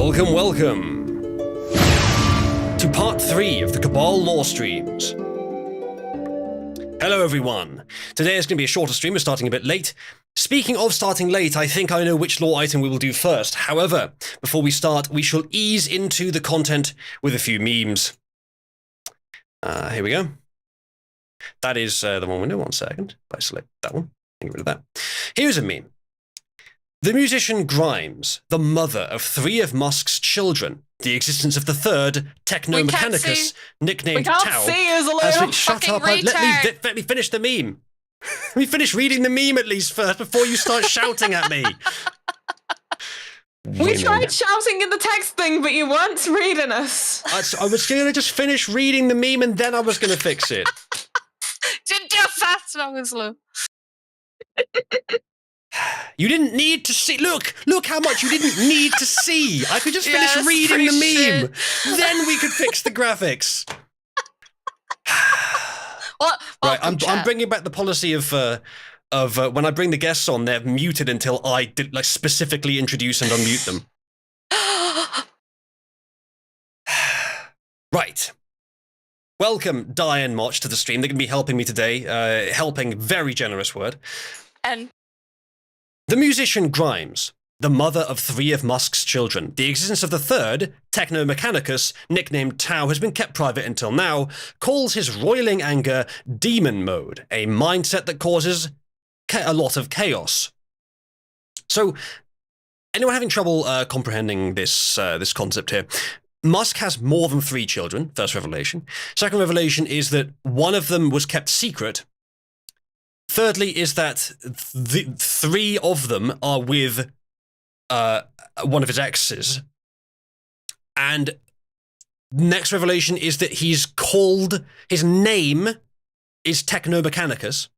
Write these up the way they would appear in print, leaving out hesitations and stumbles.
Welcome, welcome to part 3 of the Cabal Lore Streams. Hello everyone. Today is going to be a shorter stream, we're starting a bit late. Speaking of starting late, I think I know which lore item we will do first. However, before we start, we shall ease into the content with a few memes. Here we go. That is the one window, 1 second. If I select that one, get rid of that. Here's a meme. The musician Grimes, the mother of 3 of Musk's children, the existence of the third, Technomechanicus, nicknamed Tau, has been shut up. Let me finish the meme. Let me finish reading the meme at least first before you start shouting at me. We tried shouting in the text thing, but you weren't reading us. I was going to just finish reading the meme and then I was going to fix it. Didn't do it fast enough, was slow. You didn't need to see. Look how much you didn't need to see. I could just finish reading the meme. Then we could fix the graphics. Right, I'm bringing back the policy of when I bring the guests on, they're muted until I specifically introduce and unmute them. Right. Welcome, Di and Moch, to the stream. They're going to be helping me today. Helping, very generous word. And the musician Grimes, the mother of 3 of Musk's children, the existence of the third, Technomechanicus, nicknamed Tau, has been kept private until now, calls his roiling anger demon mode, a mindset that causes a lot of chaos. So, anyone having trouble comprehending this concept here? Musk has more than 3 children, first revelation. Second revelation is that one of them was kept secret. Thirdly is that the 3 of them are with one of his exes. And next revelation is that his name is Technomechanicus.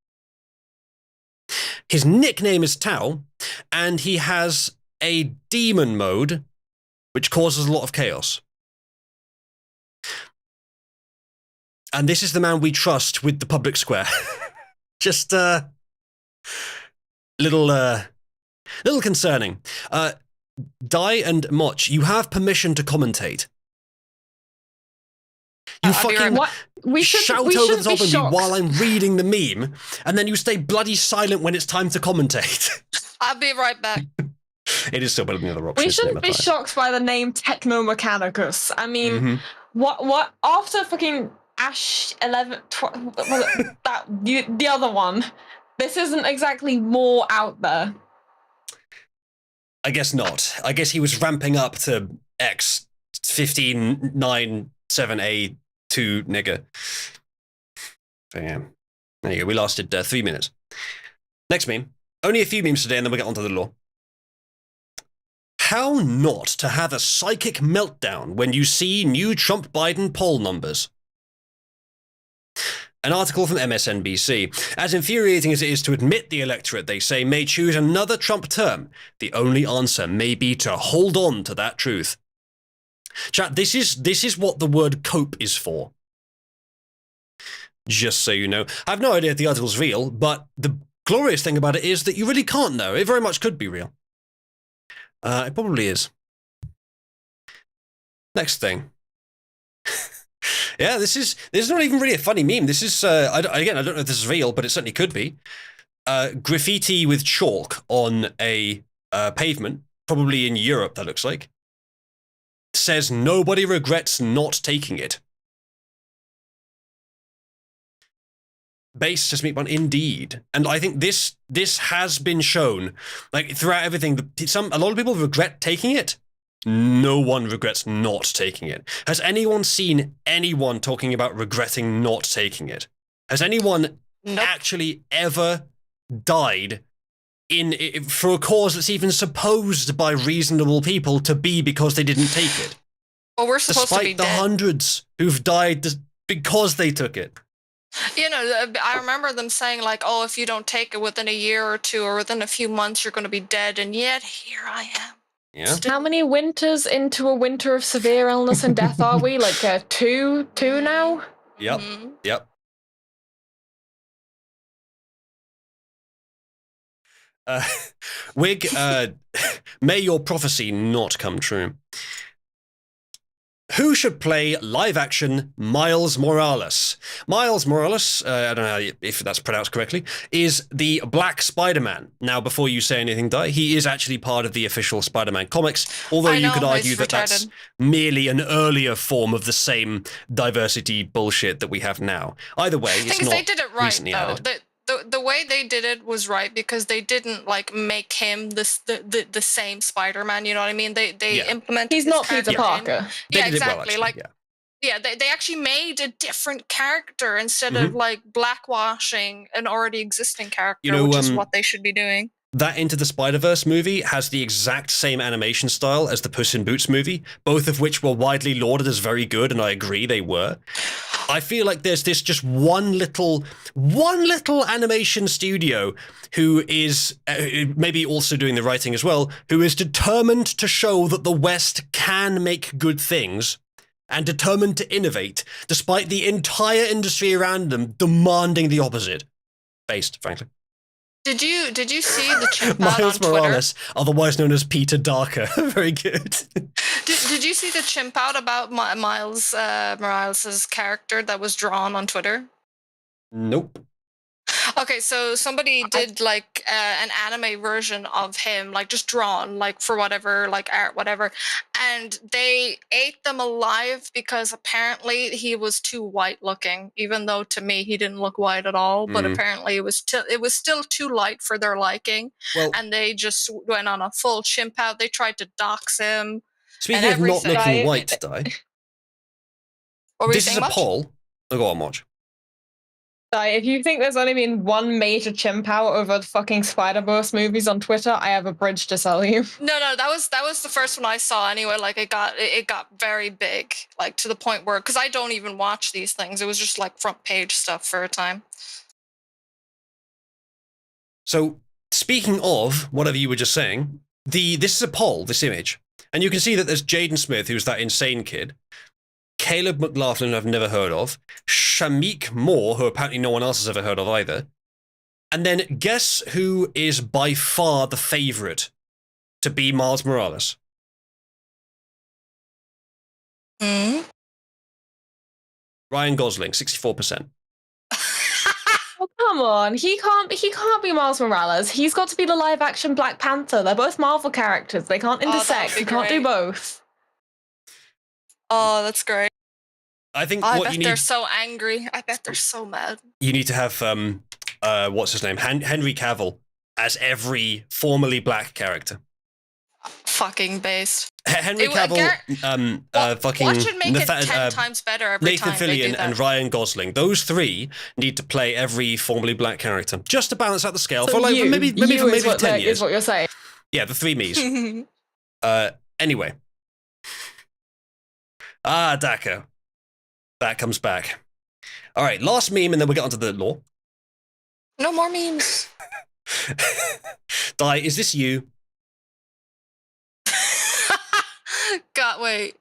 His nickname is Tau, and he has a demon mode, which causes a lot of chaos. And this is the man we trust with the public square. Just little concerning. Di and Moch, you have permission to commentate. You fucking shout over the top of me while I'm reading the meme, and then you stay bloody silent when it's time to commentate. I'll be right back. It is still better than the other options. We shouldn't be shocked by the name Technomechanicus. I mean, what after fucking Ash 11, the other one, this isn't exactly more out there. I guess not. I guess he was ramping up to X 1597A2 nigger. So yeah, there you go. We lasted 3 minutes. Next meme. Only a few memes today, and then we'll get onto the lore. How not to have a psychic meltdown when you see new Trump-Biden poll numbers? An article from MSNBC. As infuriating as it is to admit the electorate, they say, may choose another Trump term, the only answer may be to hold on to that truth. Chat, this is what the word cope is for. Just so you know. I have no idea if the article's real, but the glorious thing about it is that you really can't know. It very much could be real. It probably is. Next thing. Yeah, this is not even really a funny meme. This is, I don't know if this is real, but it certainly could be. Graffiti with chalk on a pavement, probably in Europe, that looks like, says, nobody regrets not taking it. Base says meet one, indeed. And I think this has been shown, like, throughout everything. A lot of people regret taking it. No one regrets not taking it. Has anyone seen anyone talking about regretting not taking it? Has anyone actually ever died for a cause that's even supposed by reasonable people to be because they didn't take it? Well, we're supposed to be dead. Despite the hundreds who've died because they took it. You know, I remember them saying, like, oh, if you don't take it within a year or 2 or within a few months, you're going to be dead. And yet, here I am. Yeah. How many winters into a winter of severe illness and death are we? Like two now? Yep. Yep. Wig, may your prophecy not come true. Who should play live-action Miles Morales? Miles Morales, I don't know if that's pronounced correctly, is the Black Spider-Man. Now, before you say anything, Di, he is actually part of the official Spider-Man comics, although you could argue that that's merely an earlier form of the same diversity bullshit that we have now. Either way, it's not they did it right, recently added. The way they did it was right because they didn't like make him the same Spider-Man. You know what I mean? They implemented. He's not Peter Parker. Yeah, exactly. They actually made a different character instead of like blackwashing an already existing character, which is what they should be doing. That Into the Spider-Verse movie has the exact same animation style as the Puss in Boots movie, both of which were widely lauded as very good, and I agree they were. I feel like there's this just one little animation studio who is maybe also doing the writing as well, who is determined to show that the West can make good things and determined to innovate, despite the entire industry around them demanding the opposite. Based, frankly. Did you see the chimp out Miles on Twitter? Morales, otherwise known as Peter Darker. Very good. Did you see the chimp out about Miles Morales' character that was drawn on Twitter? Nope. Okay, so somebody did like an anime version of him, like just drawn, like for whatever, like art, whatever, and they ate them alive because apparently he was too white looking. Even though to me he didn't look white at all, but apparently it was still too light for their liking, and they just went on a full chimp out. They tried to dox him. Speaking of not looking white, Di, this is a poll. Oh, go on, Marge. If you think there's only been one major chimp out over fucking Spider-Verse movies on Twitter, I have a bridge to sell you. No, that was the first one I saw anyway. Like it got very big, like to the point where, because I don't even watch these things. It was just like front page stuff for a time. So speaking of whatever you were just saying, this is a poll, this image, and you can see that there's Jaden Smith, who's that insane kid. Caleb McLaughlin, I've never heard of. Shamik Moore, who apparently no one else has ever heard of either. And then guess who is by far the favourite to be Miles Morales? Ryan Gosling, 64%. Oh, come on. He can't be Miles Morales. He's got to be the live action Black Panther. They're both Marvel characters. They can't intersect. You can't do both. Oh, that's great. I think I bet they're so angry. I bet they're so mad. You need to have what's his name? Henry Cavill as every formerly black character. Fucking based. Henry Cavill, fucking what should make it 10 times better every Nathan time they do Fillion that? and Ryan Gosling. Those three need to play every formerly black character just to balance out the scale for like maybe 10 years. Is what you're saying. Yeah, the three me's. Anyway. Daka. That comes back. All right, last meme, and then we'll get onto the lore. No more memes. Di, is this you? God, wait.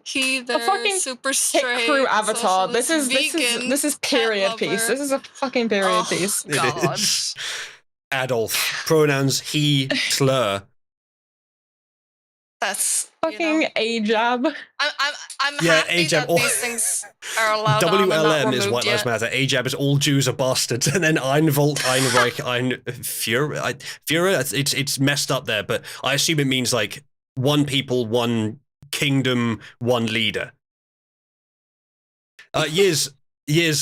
He the fucking super straight crew avatar. socialist This is period cat piece. lover. This is a fucking period piece. God. It is. Adolf. Pronouns he, slur. That's fucking AJAB. I'm happy that these things are allowed WLM is White Lives Matter. AJAB is all Jews are bastards, and then Einvolk, Einreich, Führer. It's messed up there, but I assume it means like one people, one kingdom, one leader. Years,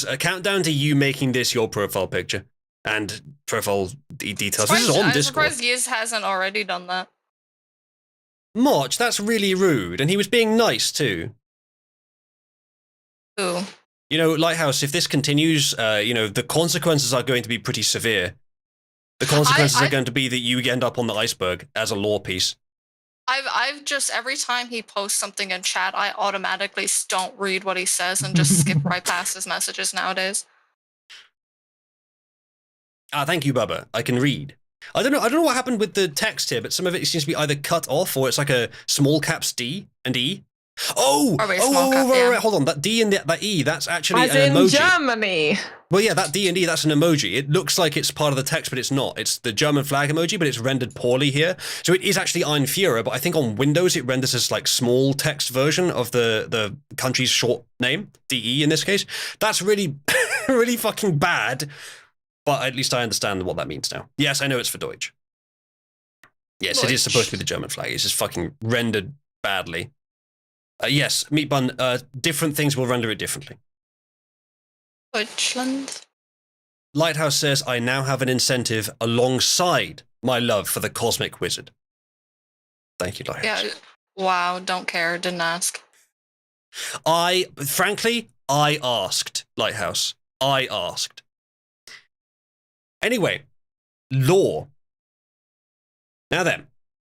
a countdown to you making this your profile picture and profile details. This is on Discord. I'm surprised Yiz hasn't already done that. March, that's really rude, and he was being nice too. Ooh. You know, Lighthouse, if this continues, the consequences are going to be pretty severe. The consequences are going to be that you end up on the iceberg as a lore piece. I've just, every time he posts something in chat, I automatically don't read what he says and just skip right past his messages nowadays. Thank you, Bubba. I can read. I don't know what happened with the text here, but some of it seems to be either cut off or it's like a small caps D and E. Probably a small cap, right, yeah. right. Hold on. That D and that E, that's actually As an in emoji. Germany. Well, yeah, that D and E, that's an emoji. It looks like it's part of the text, but it's not. It's the German flag emoji, but it's rendered poorly here. So it is actually Ein Führer, but I think on Windows it renders as like small text version of the country's short name, DE in this case. That's really, really fucking bad. But at least I understand what that means now. Yes, I know it's for Deutsch. Yes, it is supposed to be the German flag. It's just fucking rendered badly. Yes, Meat Bun, different things will render it differently. Deutschland. Lighthouse says, I now have an incentive alongside my love for the Cosmic Wizard. Thank you, Lighthouse. Yeah. Wow, don't care, didn't ask. Frankly, I asked, Lighthouse. I asked. Anyway, lore. Now then,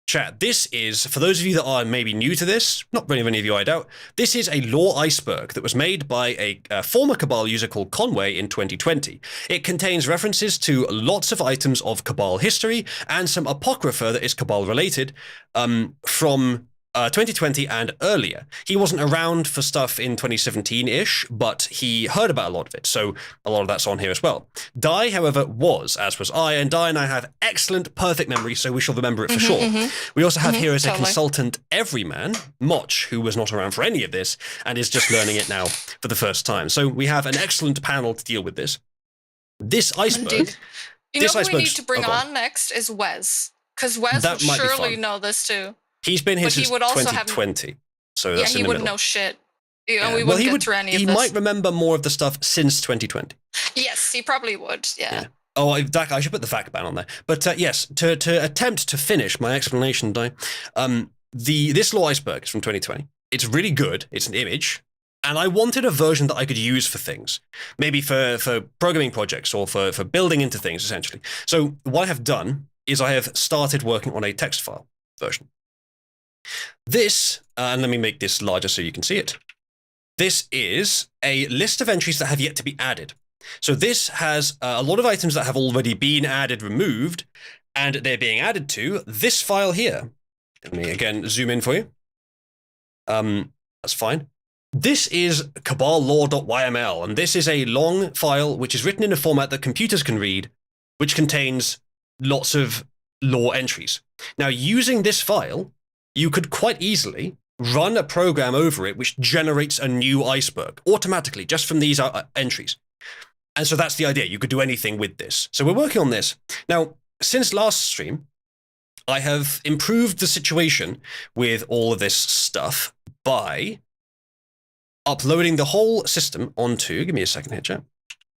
chat, this is, for those of you that are maybe new to this, not very many of you I doubt, this is a lore iceberg that was made by a former Cabal user called Conway in 2020. It contains references to lots of items of Cabal history and some apocrypha that is Cabal related from 2020 and earlier. He wasn't around for stuff in 2017-ish, but he heard about a lot of it, so a lot of that's on here as well. Dai, however, was, as was I, and Dai and I have excellent, perfect memory, so we shall remember it for sure. We also have here as a consultant everyman, Moch, who was not around for any of this, and is just learning it now for the first time. So we have an excellent panel to deal with this. This iceberg... Indeed. You know who we need to bring on next is Wes, because Wes will surely know this too. He's been here since 2020, so that's he wouldn't know shit. We wouldn't get through any of this. He might remember more of the stuff since 2020. Yes, he probably would, yeah. Oh, I should put the fact ban on there. But yes, to attempt to finish my explanation, this lore iceberg is from 2020. It's really good. It's an image. And I wanted a version that I could use for things, maybe for programming projects or for building into things, essentially. So what I have done is I have started working on a text file version. This, and let me make this larger so you can see it. This is a list of entries that have yet to be added. So this has a lot of items that have already been added, removed, and they're being added to this file here. Let me again zoom in for you. That's fine. This is caballore.yml, and this is a long file which is written in a format that computers can read, which contains lots of lore entries. Now, using this file, you could quite easily run a program over it which generates a new iceberg automatically just from these entries. And so that's the idea. You could do anything with this. So we're working on this. Now, since last stream, I have improved the situation with all of this stuff by uploading the whole system onto, give me a second here, chat.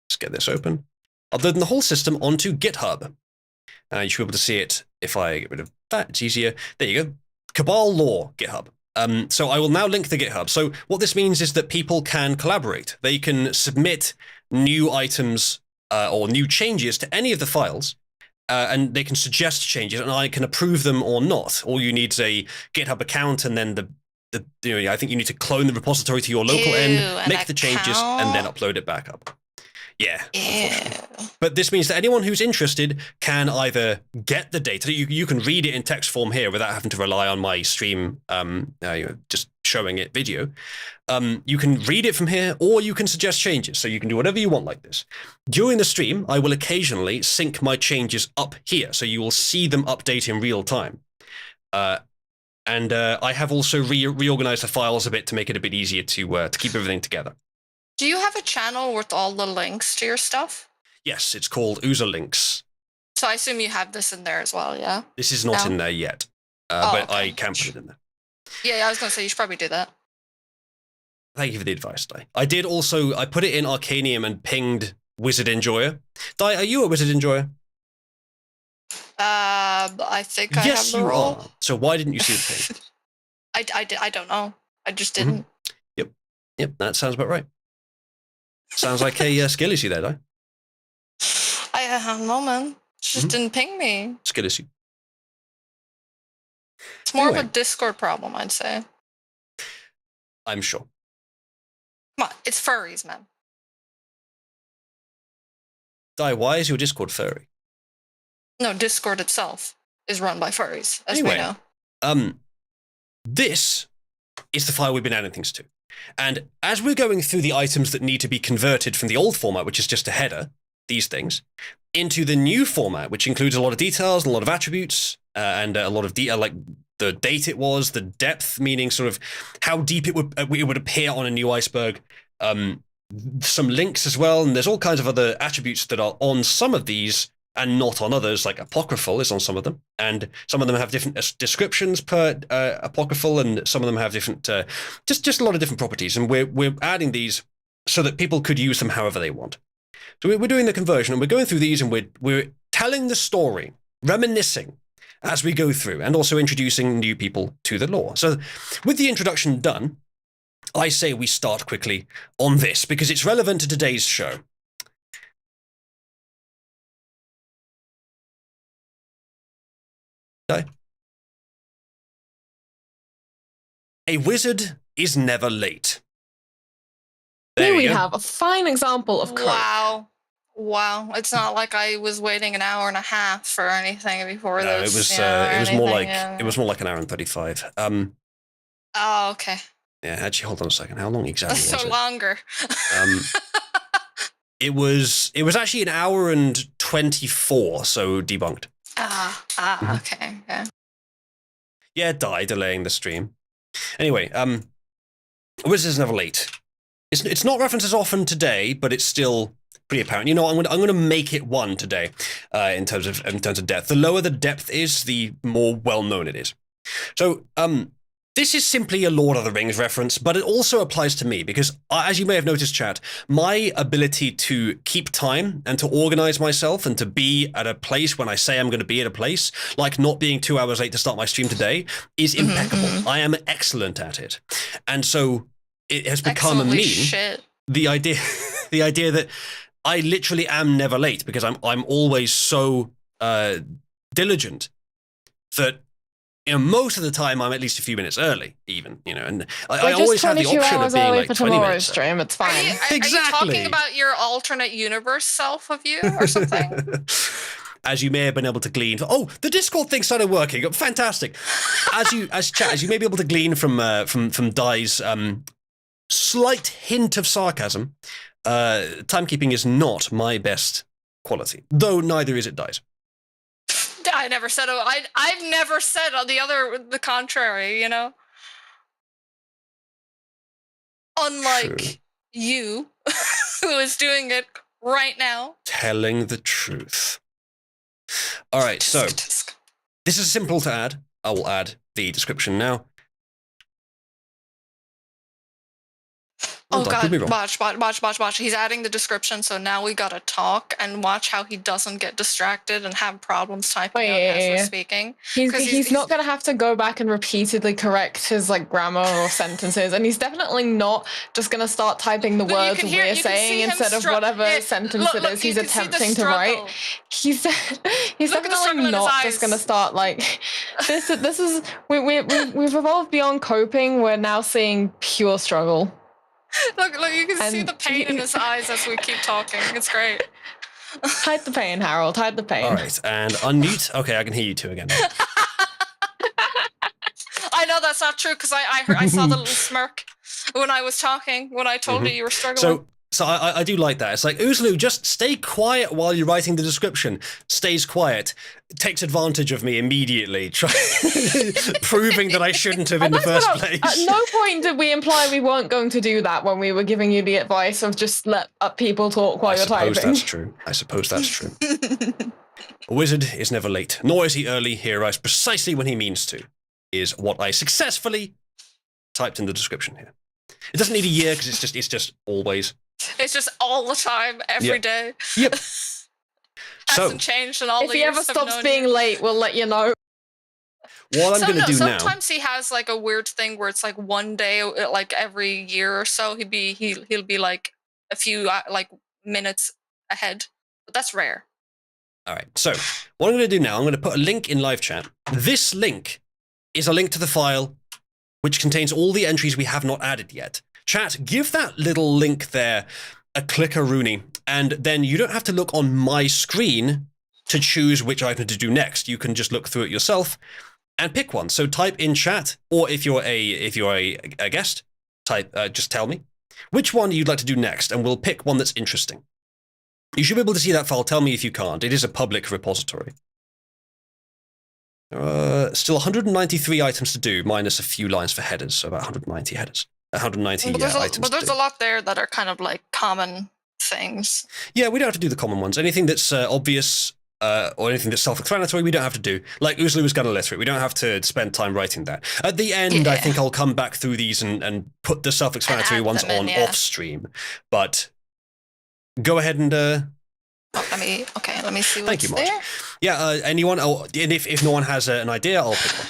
Let's get this open. Uploading the whole system onto GitHub. You should be able to see it if I get rid of that. It's easier. There you go. Cabal Lore GitHub. So I will now link the GitHub. So what this means is that people can collaborate. They can submit new items or new changes to any of the files, and they can suggest changes, and I can approve them or not. All you need is a GitHub account, and then I think you need to clone the repository to your local end, make the changes, and then upload it back up. Yeah. But this means that anyone who's interested can either get the data, you can read it in text form here without having to rely on my stream just showing it video. You can read it from here, or you can suggest changes. So you can do whatever you want like this. During the stream, I will occasionally sync my changes up here, so you will see them update in real time. And I have also reorganized the files a bit to make it a bit easier to keep everything together. Do you have a channel with all the links to your stuff? Yes, it's called User Links. So I assume you have this in there as well, yeah? This is not in there yet, but I can put it in there. Yeah, I was going to say you should probably do that. Thank you for the advice, Dai. I put it in Arcanium and pinged Wizard Enjoyer. Dai, are you a Wizard Enjoyer? I think I have the role. Are. So why didn't you see the ping? I don't know. I just didn't. Yep, that sounds about right. Sounds like a skill issue there, Dai. I had a moment. Just didn't ping me. Skill issue. It's more of a Discord problem, I'd say. I'm sure. Come on, it's furries, man. Dai, why is your Discord furry? No, Discord itself is run by furries, as we know. This is the file we've been adding things to. And as we're going through the items that need to be converted from the old format, which is just a header, these things, into the new format, which includes a lot of details, a lot of attributes, and a lot of detail, like the date it was, the depth, meaning sort of how deep it would appear on a new iceberg, some links as well, and there's all kinds of other attributes that are on some of these and not on others, like apocryphal is on some of them, and some of them have different descriptions per apocryphal, and some of them have different, just a lot of different properties, and we're adding these so that people could use them however they want. So we're doing the conversion, and we're going through these, and we're telling the story, reminiscing as we go through, and also introducing new people to the lore. So with the introduction done, I say we start quickly on this, because it's relevant to today's show. A wizard is never late. Here we have a fine example of cope. Wow. It's not like I was waiting an hour and a half for anything before No, this. it was more like an hour and 35. Oh, okay. Yeah, actually, hold on a second. How long exactly was it? So longer. It was actually an hour and 24, so debunked. Okay. Yeah. Yeah, delaying the stream. Anyway, Wizards Never Late. It's not referenced as often today, but it's still pretty apparent. You know, I'm going to make it one today, in terms of depth. The lower the depth is, the more well known it is. So, this is simply a Lord of the Rings reference, but it also applies to me because, as you may have noticed, chat, my ability to keep time and to organize myself and to be at a place when I say I'm going to be at a place, like not being 2 hours late to start my stream today, is impeccable. I am excellent at it. And so it has become a meme. The idea that I literally am never late because I'm always so diligent that, you know, most of the time I'm at least a few minutes early, even, you know, and I always have the option of being like 20 minutes. Stream, it's fine. Exactly. Are you talking about your alternate universe self of you or something? As you may have been able to glean, the Discord thing started working. Fantastic. As you may be able to glean from Dai's slight hint of sarcasm, timekeeping is not my best quality, though neither is it Dai's. I never said I've never said the contrary, you know. Unlike you, who is doing it right now. Telling the truth. All right, so this is simple to add. I will add the description now. Oh God, watch. He's adding the description, so now we gotta talk and watch how he doesn't get distracted and have problems typing as we're speaking. He's not gonna have to go back and repeatedly correct his like grammar or sentences, and he's definitely not just gonna start typing the words we're saying instead of whatever sentence it is he's attempting to write. He's definitely not just gonna start like this is we've evolved beyond coping. We're now seeing pure struggle. Look, you can see the pain in his eyes as we keep talking. It's great. Hide the pain, Harold. Hide the pain. All right, and unmute. Okay, I can hear you two again. I know that's not true because I saw the little smirk when I was talking, when I told you were struggling. So I do like that. It's like, Uzlu, just stay quiet while you're writing the description. Stays quiet. Takes advantage of me immediately, proving that I shouldn't have in the first place. At no point did we imply we weren't going to do that when we were giving you the advice of just let people talk while you're typing. I suppose that's true. A wizard is never late, nor is he early. He arrives precisely when he means to, is what I successfully typed in the description here. It doesn't need a year because it's just always. It's just all the time, every day. Yep. Hasn't changed in all the years. If he ever stops being late, we'll let you know. What I'm going to do now. Sometimes he has like a weird thing where it's like one day, like every year or so, he'll be like a few like minutes ahead. But that's rare. All right. So what I'm going to do now, I'm going to put a link in live chat. This link is a link to the file which contains all the entries we have not added yet. Chat, give that little link there a click-a-rooney, and then you don't have to look on my screen to choose which item to do next. You can just look through it yourself, and pick one. So type in chat, or if you're a guest, type just tell me which one you'd like to do next, and we'll pick one that's interesting. You should be able to see that file. Tell me if you can't. It is a public repository. Still 193 items to do, minus a few lines for headers, so about 190 headers. 190 items. But there's a lot there that are kind of like common things. Yeah, we don't have to do the common ones. Anything that's obvious or anything that's self-explanatory, we don't have to do. Like Uzlu's got a literate. We don't have to spend time writing that. At the end, I think I'll come back through these and put the self-explanatory off stream. But go ahead and... let me see what's Thank you, Marge. there. Yeah, anyone? Oh, and if no one has an idea, I'll pick one.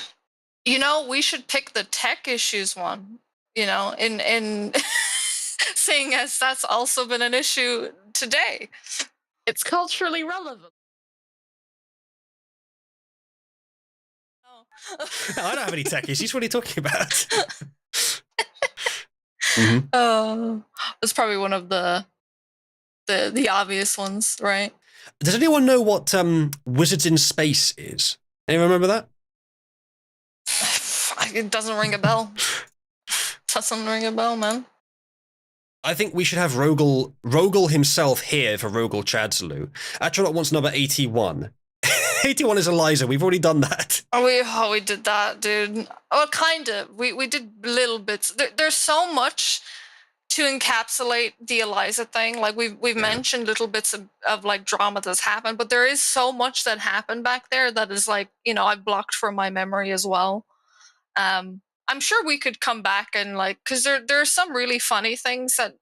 You know, we should pick the tech issues one. You know, in seeing as that's also been an issue today. It's culturally relevant. No, I don't have any tech issues. What are you talking about? It's probably one of the obvious ones, right? Does anyone know what Wizards in Space is? Anyone remember that? It doesn't ring a bell. Doesn't ring a bell, man. I think we should have Rogel himself here for Rogel Chadzulu. Astronaut wants number 81. 81 is Eliza. We've already done that. Oh, we did that, dude. Oh, kind of. We did little bits. There's so much to encapsulate the Eliza thing. Like we've mentioned little bits of like drama that's happened, but there is so much that happened back there that is like, you know, I've blocked from my memory as well. I'm sure we could come back and like, because there are some really funny things that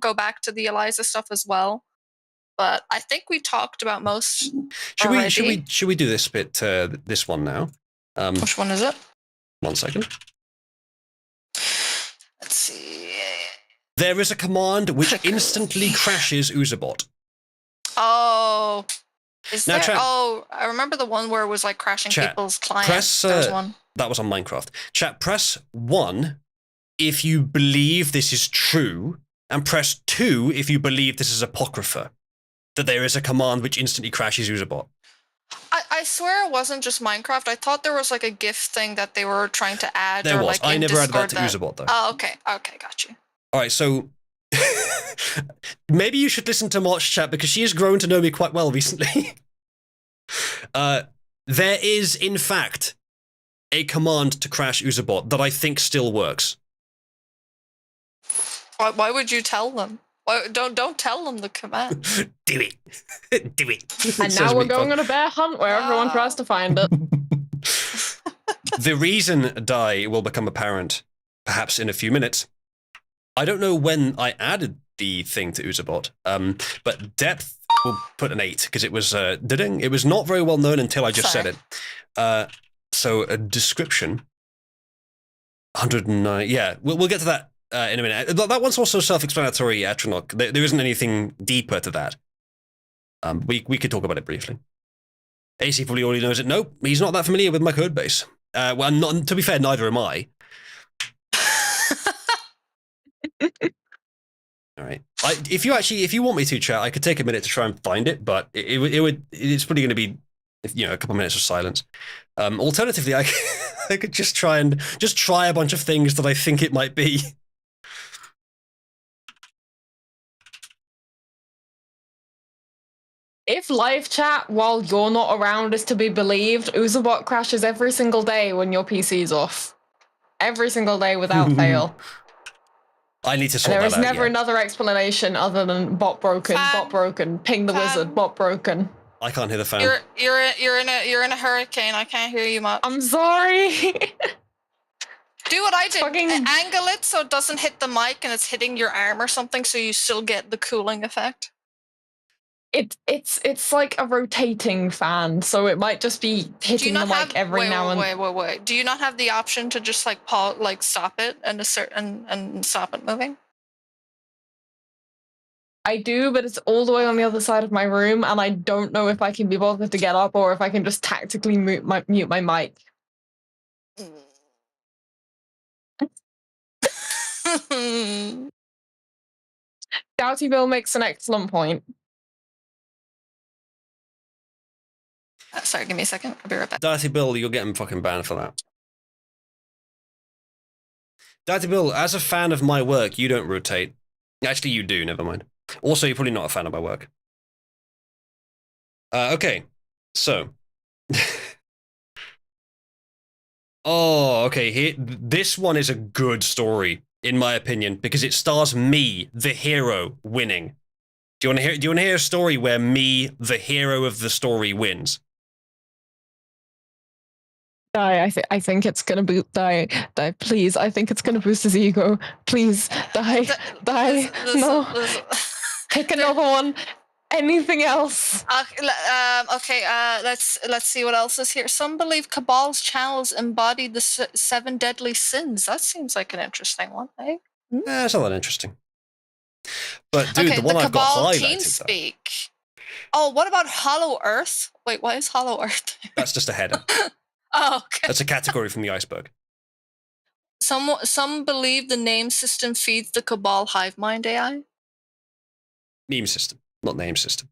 go back to the Eliza stuff as well. But I think we talked about most. Should we do this bit? This one now. Which one is it? 1 second. Let's see. There is a command which instantly crashes Uzabot. Oh. Is now, there? I remember the one where it was like crashing people's clients. There was one. That was on Minecraft. Chat, press 1 if you believe this is true, and press 2 if you believe this is apocrypha. That there is a command which instantly crashes Uzabot. I swear it wasn't just Minecraft. I thought there was like a GIF thing that they were trying to add. There was. Like I never added that to Uzabot though. Oh, okay. Okay, got you. All right, so maybe you should listen to March chat because she has grown to know me quite well recently. There is, in fact, a command to crash Uzabot that I think still works. Why would you tell them? Don't tell them the command. Do it. Do it. And now we're going on a bear hunt where everyone tries to find it. The reason die will become apparent perhaps in a few minutes. I don't know when I added the thing to Uzabot, but depth will put an 8 because it was it was not very well known until I just said it. So a description, 109. Yeah, we'll get to that in a minute. That one's also self-explanatory. Atronach. There isn't anything deeper to that. We could talk about it briefly. AC probably already knows it. Nope, he's not that familiar with my code base. Well, not, to be fair, neither am I. All right. If you want me to, chat, I could take a minute to try and find it, but it's probably going to be, a couple of minutes of silence. Alternatively, I could just try a bunch of things that I think it might be. If live chat while you're not around is to be believed, Uzabot crashes every single day when your PC's off. Every single day without fail. I need to sort that out. There is never another explanation other than bot broken, ping the wizard, bot broken. I can't hear the fan. You're in a hurricane. I can't hear you much. I'm sorry. Do what I did. Angle it so it doesn't hit the mic and it's hitting your arm or something, so you still get the cooling effect. It's like a rotating fan, so it might just be hitting the mic every now and then. Wait. Do you not have the option to just like pause, like stop it and stop it moving? I do, but it's all the way on the other side of my room, and I don't know if I can be bothered to get up or if I can just tactically mute my mic. Doughty Bill makes an excellent point. Sorry, give me a second. I'll be right back. Dirty Bill, you're getting fucking banned for that. Dirty Bill, as a fan of my work, you don't rotate. Actually, you do, never mind. Also, you're probably not a fan of my work. Okay, so. Oh, okay, here, this one is a good story, in my opinion, because it stars me, the hero, winning. Do you want to hear a story where me, the hero of the story, wins? I think it's gonna boost die, please. I think it's gonna boost his ego. Please, die. No. Pick another one. Anything else? Okay, let's see what else is here. Some believe Cabal's channels embody the 7 deadly sins. That seems like an interesting one, eh? It's not that interesting. But dude, the one I've got highlighted. Speak. Oh, what about Hollow Earth? Wait, what is Hollow Earth? That's just a header. Oh, okay. That's a category from the iceberg. Some believe the name system feeds the Cabal hive mind AI. Meme system, not name system.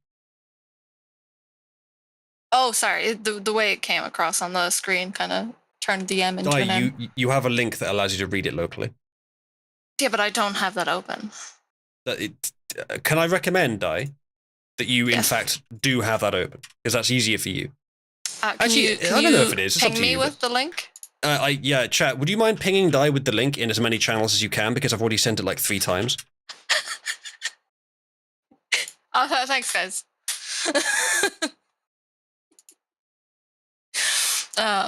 Oh, sorry. The way it came across on the screen kind of turned the M into an M. You have a link that allows you to read it locally. Yeah, but I don't have that open. Can I recommend, Di, that you in fact do have that open? Because that's easier for you. Actually, I don't know if it is. It's up to you. Ping me with the link? Yeah, chat. Would you mind pinging Di with the link in as many channels as you can? Because I've already sent it like 3 times. Oh, thanks, guys.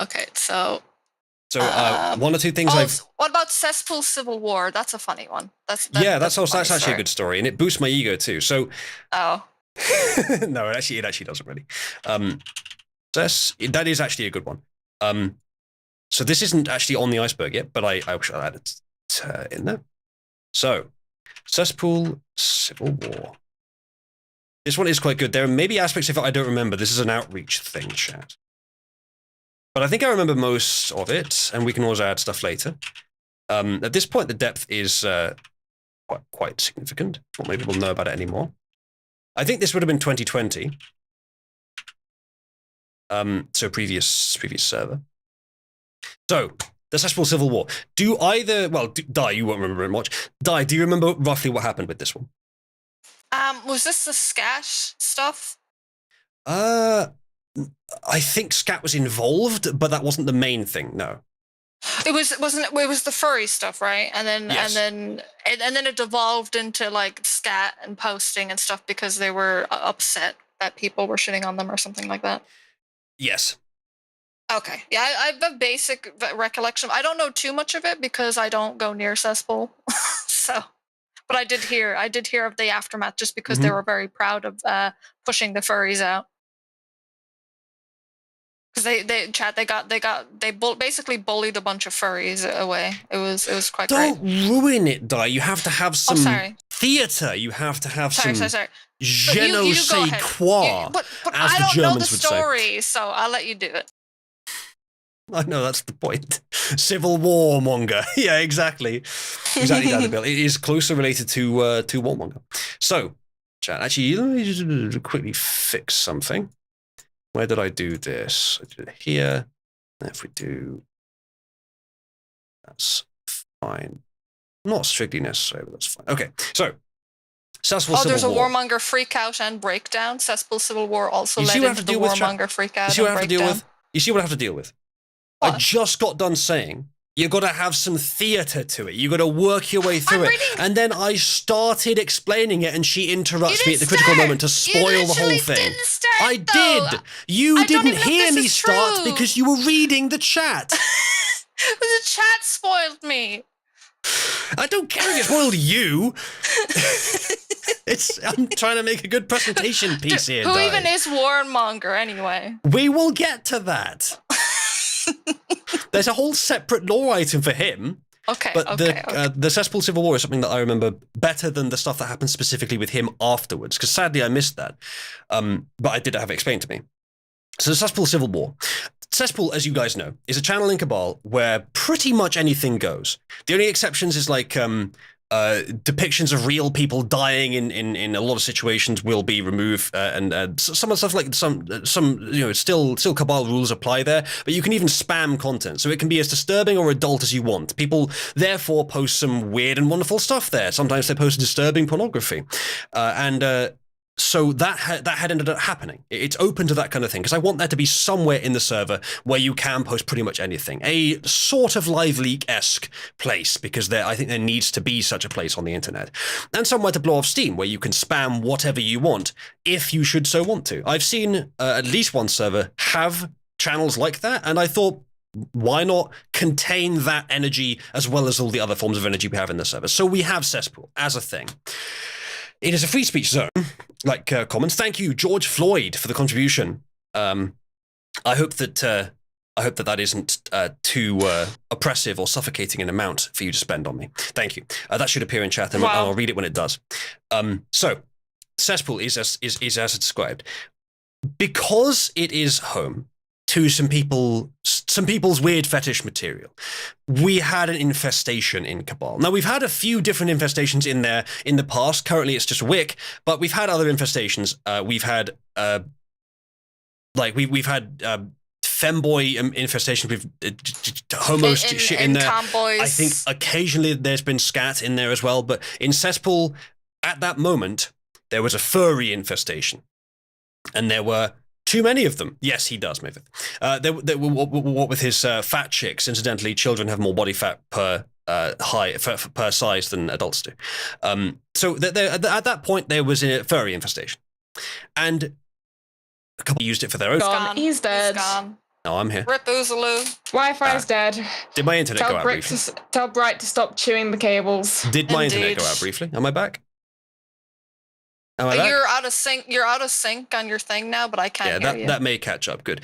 Okay, so... So, one or two things what about Cesspool Civil War? That's a funny one. That's actually a good story, and it boosts my ego too. So... Oh. No, it actually doesn't really. That is actually a good one. So this isn't actually on the iceberg yet, but I shall add it in there. So, Cesspool Civil War. This one is quite good. There are maybe aspects of it I don't remember. This is an outreach thing, chat. But I think I remember most of it, and we can always add stuff later. At this point, the depth is quite significant. Not many people know about it anymore. I think this would have been 2020. So previous server. So, the Cesspool Civil War. Di, you won't remember it much. Di, do you remember roughly what happened with this one? Was this the scat stuff? I think scat was involved, but that wasn't the main thing. No. It was the furry stuff, right? And then yes. and then it devolved into like scat and posting and stuff because they were upset that people were shitting on them or something like that. Yes. Okay. Yeah, I have a basic recollection. I don't know too much of it because I don't go near cesspool. So, but I did hear of the aftermath just because they were very proud of pushing the furries out. Because they basically bullied a bunch of furries away. It was quite great. Don't ruin it, Di. You have to have some theatre. You have to have some je ne sais quoi, but as I the don't Germans know the would story, say. So I'll let you do it. I know, that's the point. Civil Warmonger. Yeah, exactly. Exactly, Daddy Bill. It is closely related to Warmonger. So, chat, actually, let me just quickly fix something. Where did I do this? I did it here. If we do... That's fine. Not strictly necessary, but that's fine. Okay, so... Cesspool Civil there's a War. Warmonger freakout and breakdown. Cesspool Civil War also led into the Warmonger freakout and breakdown. You see what I have to deal with? What? I just got done saying you got to have some theatre to it. You got to work your way through it. And then I started explaining it, and she interrupts me at the critical moment to spoil the whole thing. I did. You didn't hear me start because you were reading the chat. The chat spoiled me. I don't care if it spoiled you. I'm trying to make a good presentation piece here. Who even is Warmonger anyway? We will get to that. There's a whole separate lore item for him. Okay. But the Cesspool Civil War is something that I remember better than the stuff that happened specifically with him afterwards, because sadly I missed that. But I did have it explained to me. So the Cesspool Civil War. Cesspool, as you guys know, is a channel in Cabal where pretty much anything goes. The only exceptions is like depictions of real people dying in a lot of situations will be removed, and some of the stuff like some still Cabal rules apply there, but you can even spam content, so it can be as disturbing or adult as you want. People therefore post some weird and wonderful stuff there. Sometimes they post disturbing pornography, so that had ended up happening. It's open to that kind of thing, because I want there to be somewhere in the server where you can post pretty much anything. A sort of Live Leak-esque place, because I think there needs to be such a place on the internet. And somewhere to blow off steam, where you can spam whatever you want, if you should so want to. I've seen at least one server have channels like that, and I thought, why not contain that energy as well as all the other forms of energy we have in the server? So we have Cesspool as a thing. It is a free speech zone, like comments. Thank you, George Floyd, for the contribution. I hope that isn't too oppressive or suffocating an amount for you to spend on me. Thank you. That should appear in chat, and I'll read it when it does. So, Cesspool is as described. Because it is home to some people's weird fetish material, we had an infestation in Cabal. Now, we've had a few different infestations in there in the past. Currently, it's just Wick, but we've had other infestations. We've had femboy infestations with homo shit in there. Tomboys. I think occasionally there's been scat in there as well, but in Cesspool, at that moment, there was a furry infestation, and there were too many of them. Yes, he does, Mavith. What with his fat chicks, incidentally, children have more body fat per size than adults do. So at that point, there was a furry infestation. And a couple used it for their own. He's dead. He's gone. No, I'm here. Rip Oozaloo. Wi-Fi's dead. Did my internet go out briefly? Tell Bright to stop chewing the cables. Did my internet go out briefly? Am I back? You're out of sync. You're out of sync on your thing now, but I can't hear you. That may catch up. Good.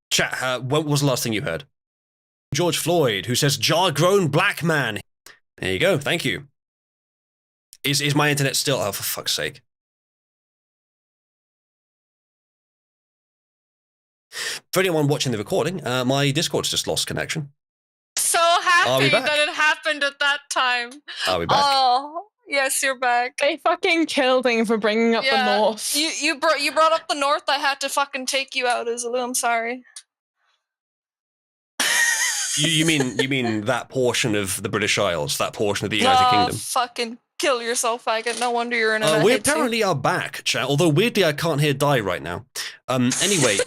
Chat. What was the last thing you heard? George Floyd, who says jar-grown black man. There you go. Thank you. Is my internet still? Oh, for fuck's sake. For anyone watching the recording, my Discord's just lost connection. So happy that it happened at that time. Are we back? Oh. Yes, you're back. They fucking killed me for bringing up the North. You brought up the North. I had to fucking take you out, Oozaloo. I'm sorry. you mean that portion of the British Isles, that portion of the United Kingdom? Fucking kill yourself, faggot. No wonder you're in a we apparently are back, chat, although weirdly I can't hear Die right now. Anyway,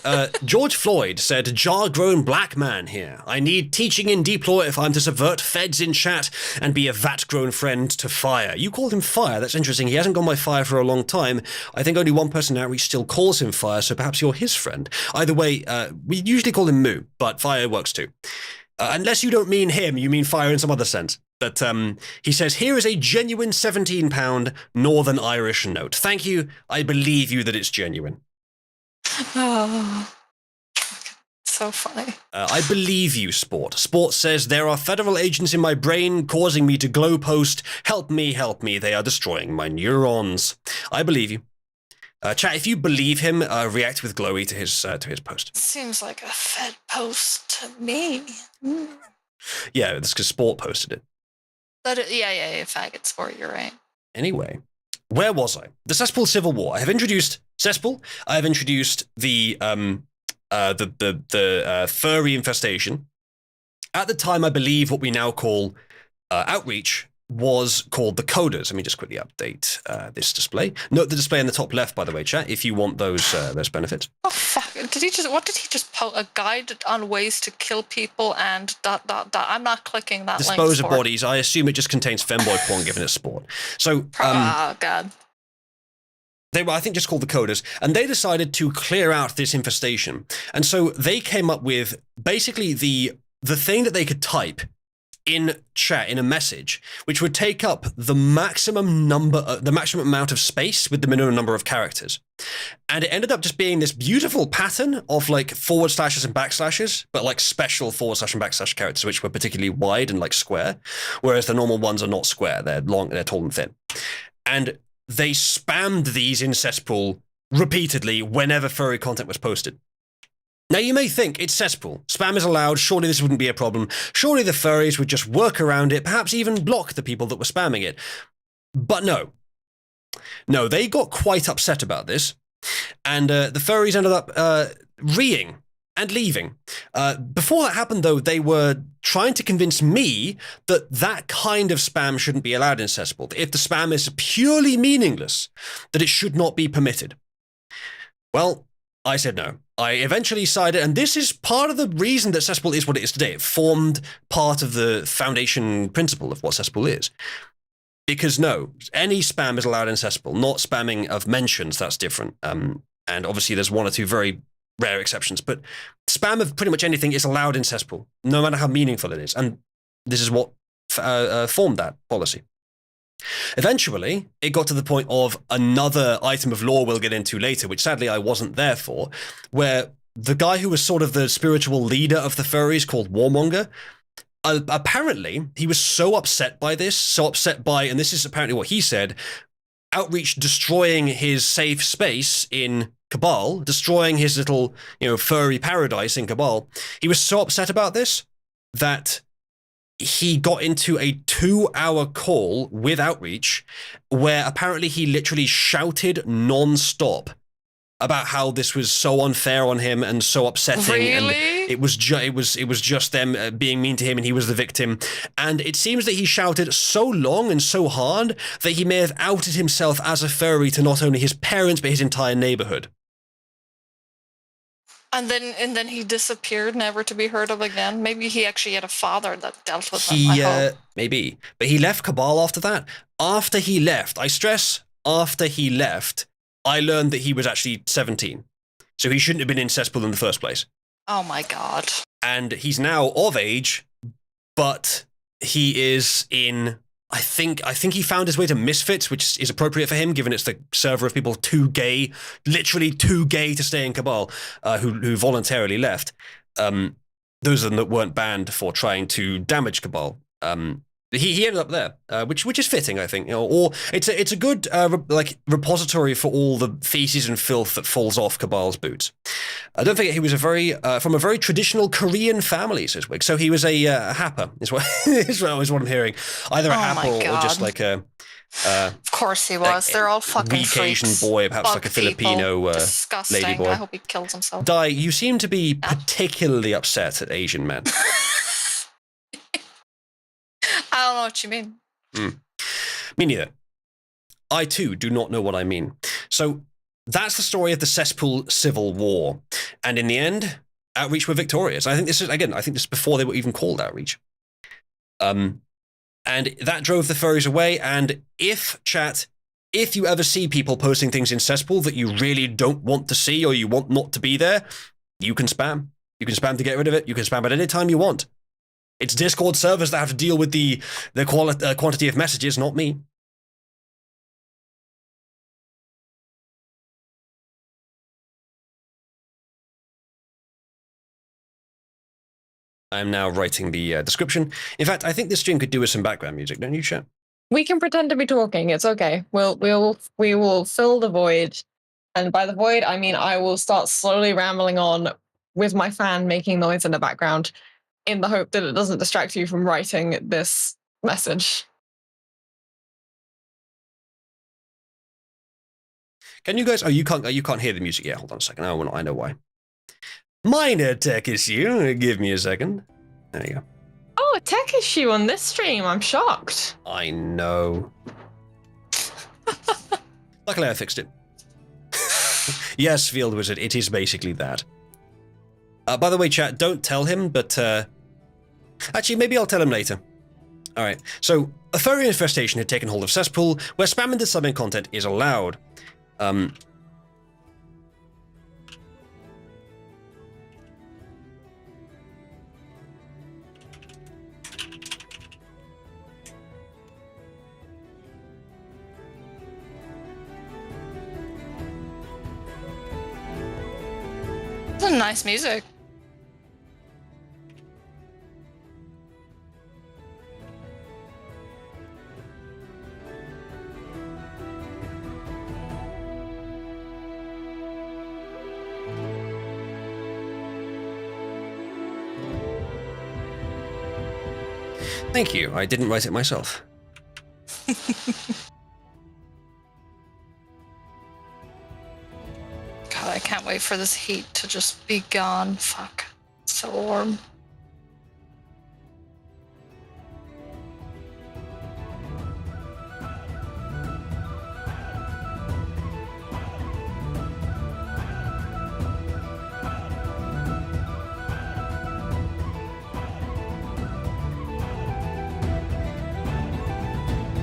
George Floyd said, jar-grown black man here. I need teaching in deep law if I'm to subvert feds in chat and be a vat-grown friend to Fire. You called him Fire. That's interesting. He hasn't gone by Fire for a long time. I think only one person in Outreach still calls him Fire, so perhaps you're his friend. Either way, we usually call him Moo, but Fire works too. Unless you don't mean him, you mean Fire in some other sense. But he says, here is a genuine £17 Northern Irish note. Thank you. I believe you that it's genuine. Oh, so funny. I believe you, Sport. Sport says, there are federal agents in my brain causing me to glow post. Help me, help me. They are destroying my neurons. I believe you. Chat, if you believe him, react with glowy to his post. Seems like a Fed post to me. Yeah, that's because Sport posted it. Yeah, faggot Sport, you're right. Anyway, where was I? The Cesspool Civil War. I have introduced Cesspool. I have introduced the furry infestation. At the time, I believe what we now call Outreach was called the Coders. Let me just quickly update this display. Note the display in the top left, by the way, chat, if you want those benefits. Oh, fuck. What did he just post? A guide on ways to kill people and ... I'm not clicking that link. Dispose of bodies. I assume it just contains femboy porn given its sport. So, oh, God. They were, I think, just called the Coders, and they decided to clear out this infestation. And so they came up with basically the thing that they could type in chat, in a message, which would take up the maximum amount of space with the minimum number of characters. And it ended up just being this beautiful pattern of like forward slashes and backslashes, but like special forward slash and backslash characters, which were particularly wide and like square, whereas the normal ones are not square. They're long, they're tall and thin. And they spammed these in Cesspool repeatedly whenever furry content was posted. Now, you may think it's cesspool. Spam is allowed. Surely this wouldn't be a problem. Surely the furries would just work around it, perhaps even block the people that were spamming it. But no. No, they got quite upset about this. And the furries ended up reeing and leaving. Before that happened, though, they were trying to convince me that that kind of spam shouldn't be allowed in cesspool. If the spam is purely meaningless, that it should not be permitted. Well, I said no. I eventually sided, and this is part of the reason that cesspool is what it is today. It formed part of the foundation principle of what cesspool is. Because no, any spam is allowed in cesspool, not spamming of mentions, that's different. And obviously there's one or two very rare exceptions, but spam of pretty much anything is allowed in cesspool, no matter how meaningful it is. And this is what formed that policy. Eventually, it got to the point of another item of law we'll get into later, which sadly I wasn't there for, where the guy who was sort of the spiritual leader of the furries, called Warmonger, apparently he was so upset by this, and this is apparently what he said, Outreach destroying his safe space in Cabal, destroying his little, furry paradise in Cabal. He was so upset about this that he got into a 2-hour call with Outreach where apparently he literally shouted non-stop about how this was so unfair on him and so upsetting. Really? And it was just them being mean to him, and he was the victim. And it seems that he shouted so long and so hard that he may have outed himself as a furry to not only his parents but his entire neighborhood. And then he disappeared, never to be heard of again. Maybe he actually had a father that dealt with him. I hope. Maybe. But he left Cabal after that. After he left, I stress, after he left, I learned that he was actually 17. So he shouldn't have been in cesspool in the first place. Oh my god. And he's now of age, but he is in... I think he found his way to Misfits, which is appropriate for him, given it's the server of people literally too gay to stay in Cabal, who voluntarily left. Those of them that weren't banned for trying to damage Cabal. He ended up there, which is fitting, I think. Or it's a good repository for all the feces and filth that falls off Cabal's boots. Don't forget, he was from a very traditional Korean family, says Wig. So he was a happer, is what I'm hearing. Either a happer or just like a... of course he was. They're all fucking weak freaks. Asian boy, perhaps like a Filipino Disgusting. lady boy. I hope he kills himself. Dai, you seem to be particularly upset at Asian men. I don't know what you mean. Me neither. I too do not know what I mean. So that's the story of the cesspool civil war. And in the end, Outreach were victorious. I think this is before they were even called Outreach. And that drove the furries away. And if you ever see people posting things in cesspool that you really don't want to see or you want not to be there, you can spam. You can spam to get rid of it. You can spam at any time you want. It's Discord servers that have to deal with the quantity of messages, not me. I'm now writing the description. In fact, I think this stream could do with some background music, don't you, chat? We can pretend to be talking. It's okay. We will fill the void, and by the void I mean I will start slowly rambling on with my fan making noise in the background, in the hope that it doesn't distract you from writing this message. Can you guys? Oh, you can't hear the music yet. Hold on a second. Oh, I know why. Minor tech issue. Give me a second. There you go. Oh, a tech issue on this stream. I'm shocked. I know. Luckily, I fixed it. Yes, Field Wizard. It is basically that. By the way, chat, don't tell him, but actually, maybe I'll tell him later. All right. So, a furry infestation had taken hold of cesspool, where spam and disturbing content is allowed. That's nice music. Thank you. I didn't write it myself. God, I can't wait for this heat to just be gone. Fuck. It's so warm.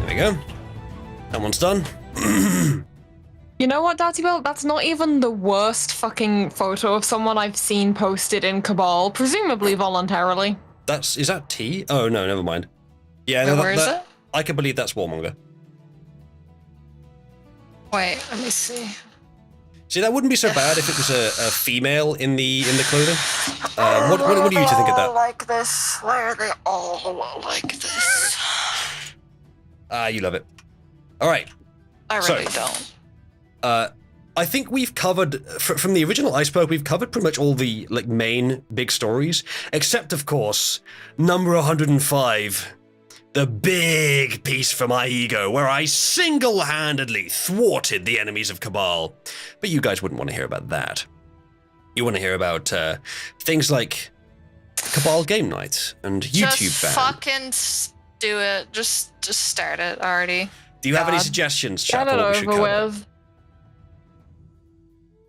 There we go. That one's done. You know what, Darty Bill? That's not even the worst fucking photo of someone I've seen posted in Cabal, presumably voluntarily. Is that T? Oh, no, never mind. Yeah, where is it? I can believe that's Warmonger. Wait, let me see. See, that wouldn't be so bad if it was a female in the clothing. What do you two think of that? Like this? Why are they all like this? You love it. All right. I really don't. I think we've covered, from the original Iceberg, we've covered pretty much all the main big stories, except, of course, number 105, the big piece for my ego, where I single-handedly thwarted the enemies of Cabal. But you guys wouldn't want to hear about that. You want to hear about things like Cabal Game Night and YouTube ban. Just fucking do it. Just start it already. Do you have any suggestions, chat, for what we should cover?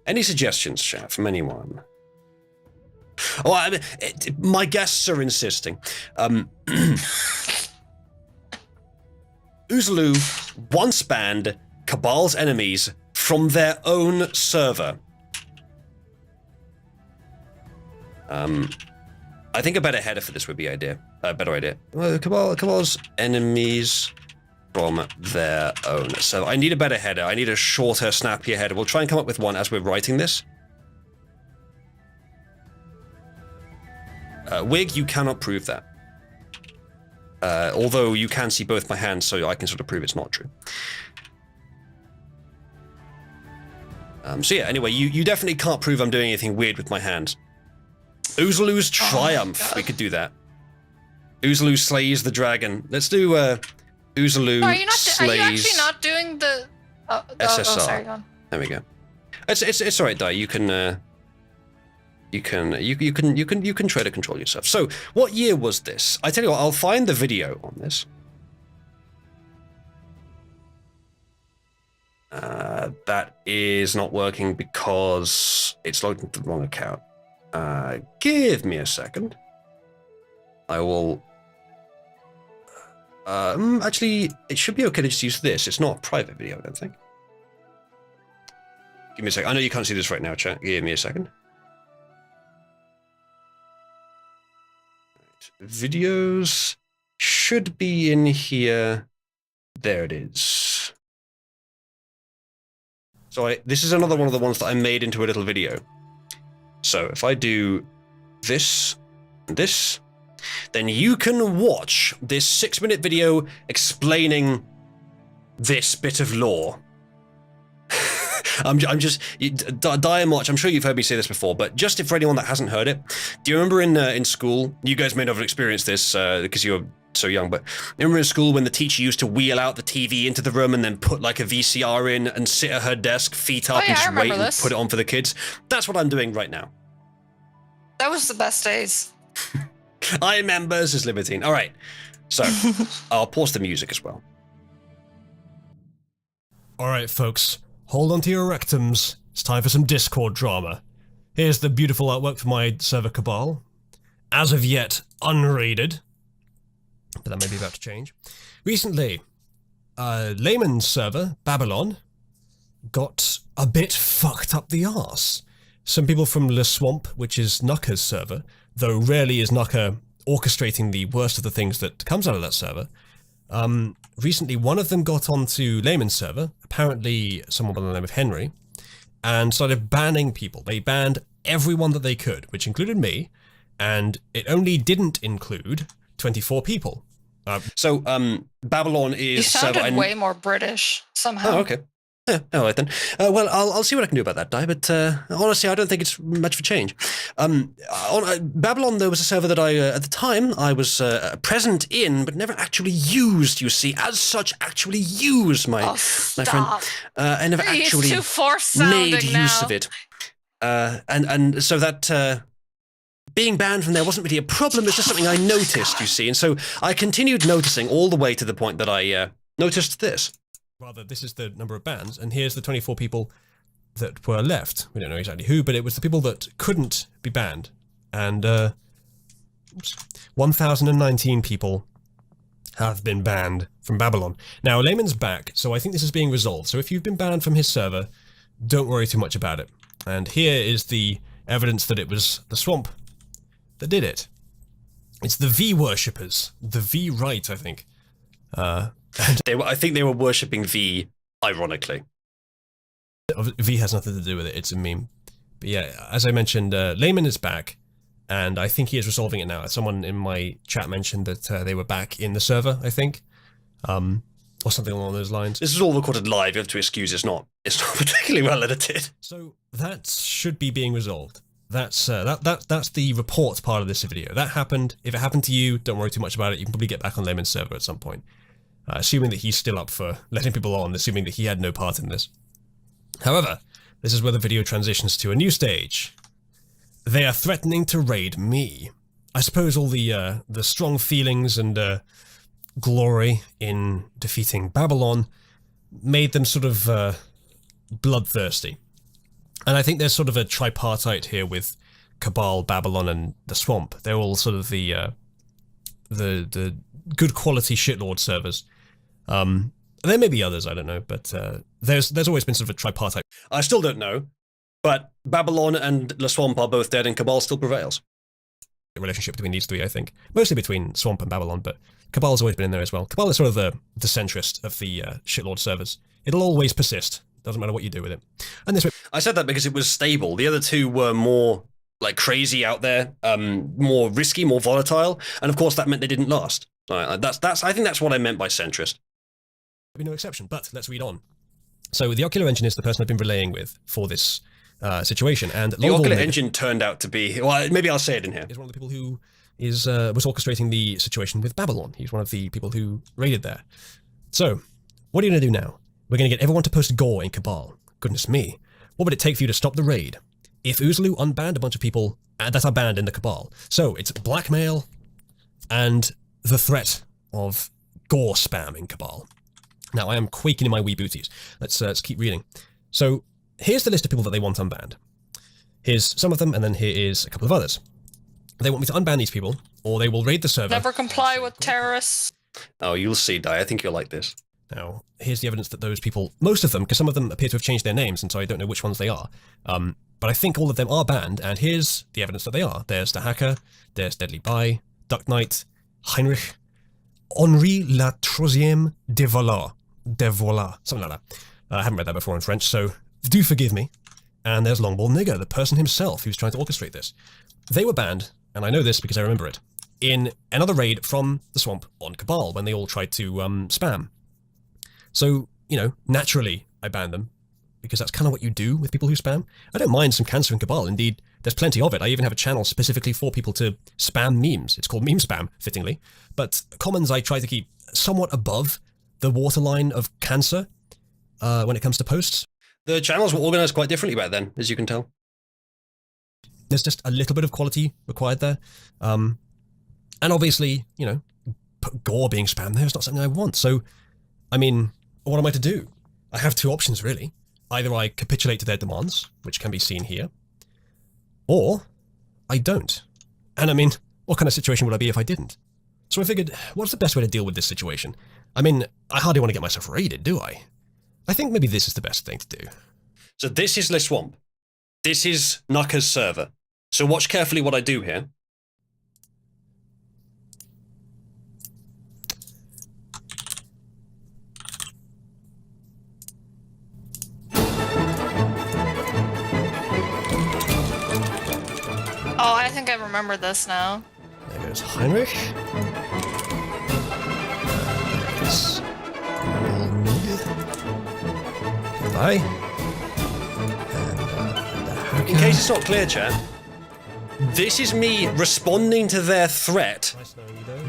Any suggestions, chat, from anyone? Oh, I mean, my guests are insisting. Uzulu once banned Cabal's enemies from their own server. I think a better header for this would be a better idea. Cabal's enemies from their own. So I need a better header. I need a shorter, snappier header. We'll try and come up with one as we're writing this. Wig, you cannot prove that. Although you can see both my hands, so I can sort of prove it's not true. So yeah, anyway, you definitely can't prove I'm doing anything weird with my hands. Uzulu's Triumph. We could do that. Uzulu slays the dragon. Let's do Uzulu slays. Are you actually not doing the SSR? Oh, sorry, go on. There we go. It's all right, Di. You can try to control yourself. So, what year was this? I tell you what, I'll find the video on this. That is not working because it's logged into the wrong account. Give me a second. I will. Actually, it should be okay to just use this. It's not a private video, I don't think. Give me a second. I know you can't see this right now, chat. Give me a second. Right. Videos should be in here. There it is. So this is another one of the ones that I made into a little video. So if I do this and this, then you can watch this 6-minute video explaining this bit of lore. I'm just, Di and March, I'm sure you've heard me say this before, but just for anyone that hasn't heard it, do you remember in school, you guys may not have experienced this because you're so young, but remember in school when the teacher used to wheel out the TV into the room and then put like a VCR in and sit at her desk, feet up, and just wait and put it on for the kids? That's what I'm doing right now. That was the best days. I remember, says Libertine. All right, so I'll pause the music as well. All right, folks, hold on to your rectums. It's time for some Discord drama. Here's the beautiful artwork for my server Cabal. As of yet, unrated. But that may be about to change. Recently, Layman's server, Babylon, got a bit fucked up the arse. Some people from Le Swamp, which is Nucka's server, though rarely is Nucka orchestrating the worst of the things that comes out of that server, recently one of them got onto Layman's server, apparently someone by the name of Henry, and started banning people. They banned everyone that they could, which included me, and it only didn't include 24 people. So Babylon is... You sounded way more British, somehow. Oh, okay. Yeah, all right then. Well, I'll see what I can do about that, Di, but honestly, I don't think it's much of a change. Babylon, though, was a server that at the time, I was present in, but never actually used, you see. As such, actually used, my friend. I never actually made use of it. And so that being banned from there wasn't really a problem, it's just something I noticed, you see. And so I continued noticing all the way to the point that I noticed this. Rather, this is the number of bans, and here's the 24 people that were left. We don't know exactly who, but it was the people that couldn't be banned. And 1,019 people have been banned from Babylon. Now, Layman's back, so I think this is being resolved. So if you've been banned from his server, don't worry too much about it. And here is the evidence that it was the Swamp that did it. It's the V worshippers. The V right, I think. I think they were worshipping V, ironically. V has nothing to do with it, it's a meme. But yeah, as I mentioned, Layman is back, and I think he is resolving it now. Someone in my chat mentioned that they were back in the server, I think. Or something along those lines. This is all recorded live, you have to excuse it's not particularly well edited. So that should be being resolved. That's the report part of this video. That happened. If it happened to you, don't worry too much about it. You can probably get back on Layman's server at some point. Assuming that he's still up for letting people on, assuming that he had no part in this. However, this is where the video transitions to a new stage. They are threatening to raid me. I suppose all the strong feelings and glory in defeating Babylon made them sort of bloodthirsty. And I think there's sort of a tripartite here with Cabal, Babylon, and the Swamp. They're all sort of the good quality shitlord servers. There may be others, I don't know, but there's always been sort of a tripartite. I still don't know, but Babylon and the Swamp are both dead and Cabal still prevails. The relationship between these three, I think. Mostly between Swamp and Babylon, but Cabal's always been in there as well. Cabal is sort of the centrist of the shitlord servers. It'll always persist. Doesn't matter what you do with it. And this way, I said that because it was stable. The other two were more like crazy out there, more risky, more volatile, and of course that meant they didn't last. I think that's what I meant by centrist. There'll be no exception, but let's read on. So the Ocular Engine is the person I've been relaying with for this situation, and the Ocular Engine turned out to be, well, maybe I'll say it in here. Is one of the people who was orchestrating the situation with Babylon. He's one of the people who raided there. So, what are you going to do now? We're going to get everyone to post gore in Cabal. Goodness me. What would it take for you to stop the raid? If Uzulu unbanned a bunch of people that are banned in the Cabal. So, it's blackmail and the threat of gore spam in Cabal. Now, I am quaking in my wee booties. Let's keep reading. So, here's the list of people that they want unbanned. Here's some of them, and then here is a couple of others. They want me to unban these people, or they will raid the server. Never comply with terrorists. Oh, you'll see, Di. I think you'll like this. Now, here's the evidence that those people, most of them, because some of them appear to have changed their names, and so I don't know which ones they are. But I think all of them are banned, and here's the evidence that they are. There's the Hacker, there's Deadly Buy, Duck Knight, Heinrich, Henri la Troisième de Voila, something like that. I haven't read that before in French, so do forgive me. And there's Longball Nigger, the person himself who's trying to orchestrate this. They were banned, and I know this because I remember it, in another raid from the Swamp on Cabal when they all tried to spam. So, you know, naturally I banned them, because that's kind of what you do with people who spam. I don't mind some cancer in Cabal, indeed, there's plenty of it. I even have a channel specifically for people to spam memes. It's called Meme Spam, fittingly. But commons I try to keep somewhat above the waterline of cancer when it comes to posts. The channels were organised quite differently back then, as you can tell. There's just a little bit of quality required there. And obviously, you know, gore being spammed there is not something I want. So, I mean, what am I to do? I have two options, really. Either I capitulate to their demands, which can be seen here, or I don't. And I mean, what kind of situation would I be if I didn't? So I figured, what's the best way to deal with this situation? I mean, I hardly want to get myself raided, do I? I think maybe this is the best thing to do. So this is Le Swamp. This is Nuka's server. So watch carefully what I do here. Oh, I think I remember this now. There goes Heinrich. There's I? And, in case it's not clear, chat, this is me responding to their threat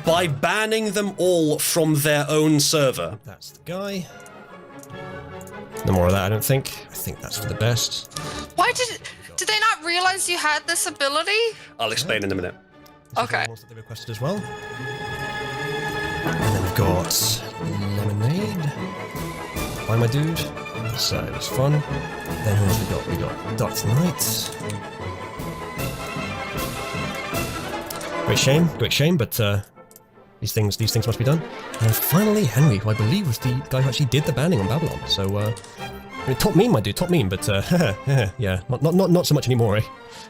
by banning them all from their own server. That's the guy. No more of that, I don't think. I think that's for the best. Why did they not realize you had this ability? I'll explain in a minute. Okay. That they requested as well. And then we've got lemonade. Bye, my dude. So it was fun. Then who else we got? We got Dark Knight. Great shame, but these things must be done. And finally, Henry, who I believe was the guy who actually did the banning on Babylon. So, I mean, top meme, my dude, top meme, but yeah, not so much anymore, eh?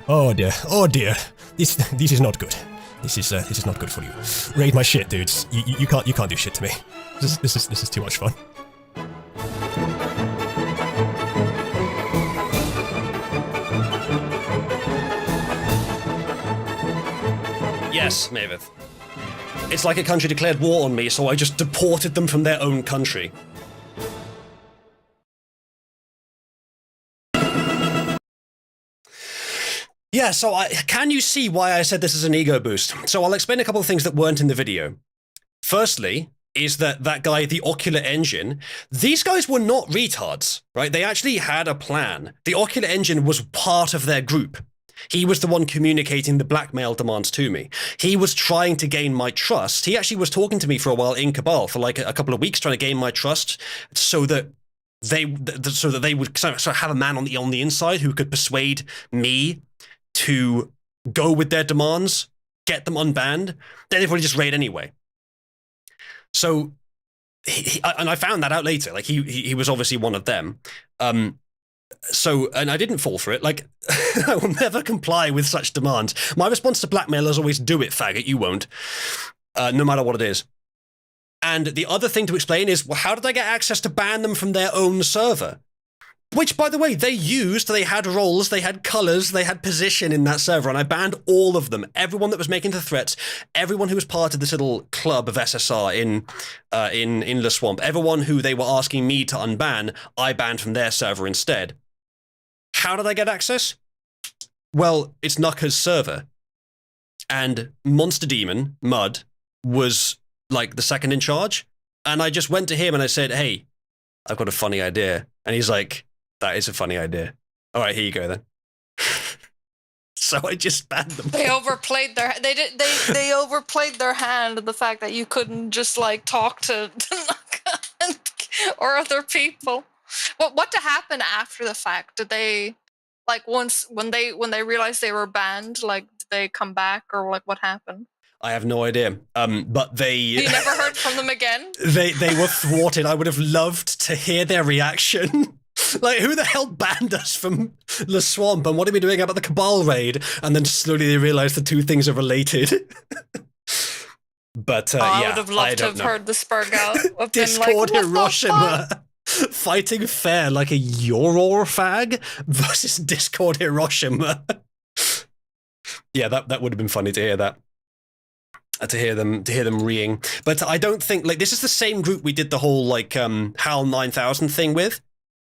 Oh dear, this is not good. This is not good for you. Raid my shit, dudes. You can't do shit to me. This is too much fun. Yes, Maveth. It's like a country declared war on me, so I just deported them from their own country. Yeah, so can you see why I said this is an ego boost? So I'll explain a couple of things that weren't in the video. Firstly, is that guy, the Ocular Engine, these guys were not retards, right? They actually had a plan. The Ocular Engine was part of their group. He was the one communicating the blackmail demands to me. He was trying to gain my trust. He actually was talking to me for a while in Cabal for like a couple of weeks, trying to gain my trust so that they would sort of have a man on the inside who could persuade me to go with their demands, get them unbanned. Then they'd probably just raid anyway. So, and I found that out later. Like he was obviously one of them. So, and I didn't fall for it. Like, I will never comply with such demands. My response to blackmail is always, do it, faggot, you won't. No matter what it is. And the other thing to explain is, well, how did I get access to ban them from their own server? Which, by the way, they had roles, they had colors, they had position in that server, and I banned all of them. Everyone that was making the threats, everyone who was part of this little club of SSR in the swamp, everyone who they were asking me to unban, I banned from their server instead. How did I get access? Well, it's Nuka's server. And Monster Demon, Mud, was like the second in charge. And I just went to him and I said, hey, I've got a funny idea. And he's like, that is a funny idea. All right, here you go then. So I just banned them. They overplayed their they overplayed their hand, the fact that you couldn't just like talk to or other people. What to happen after the fact? Did they like when they realized they were banned, like did they come back or like what happened? I have no idea. But they You never heard from them again? They were thwarted. I would have loved to hear their reaction. Like, who the hell banned us from the swamp, and what are we doing about the Cabal raid? And then slowly they realized the two things are related. But yeah, I would have loved to have heard the spurg out of Discord like, Hiroshima fighting fair like a Yoror fag versus Discord Hiroshima. Yeah, that would have been funny to hear that. To hear them reeing. But I don't think, like, this is the same group we did the whole like HAL 9000 thing with.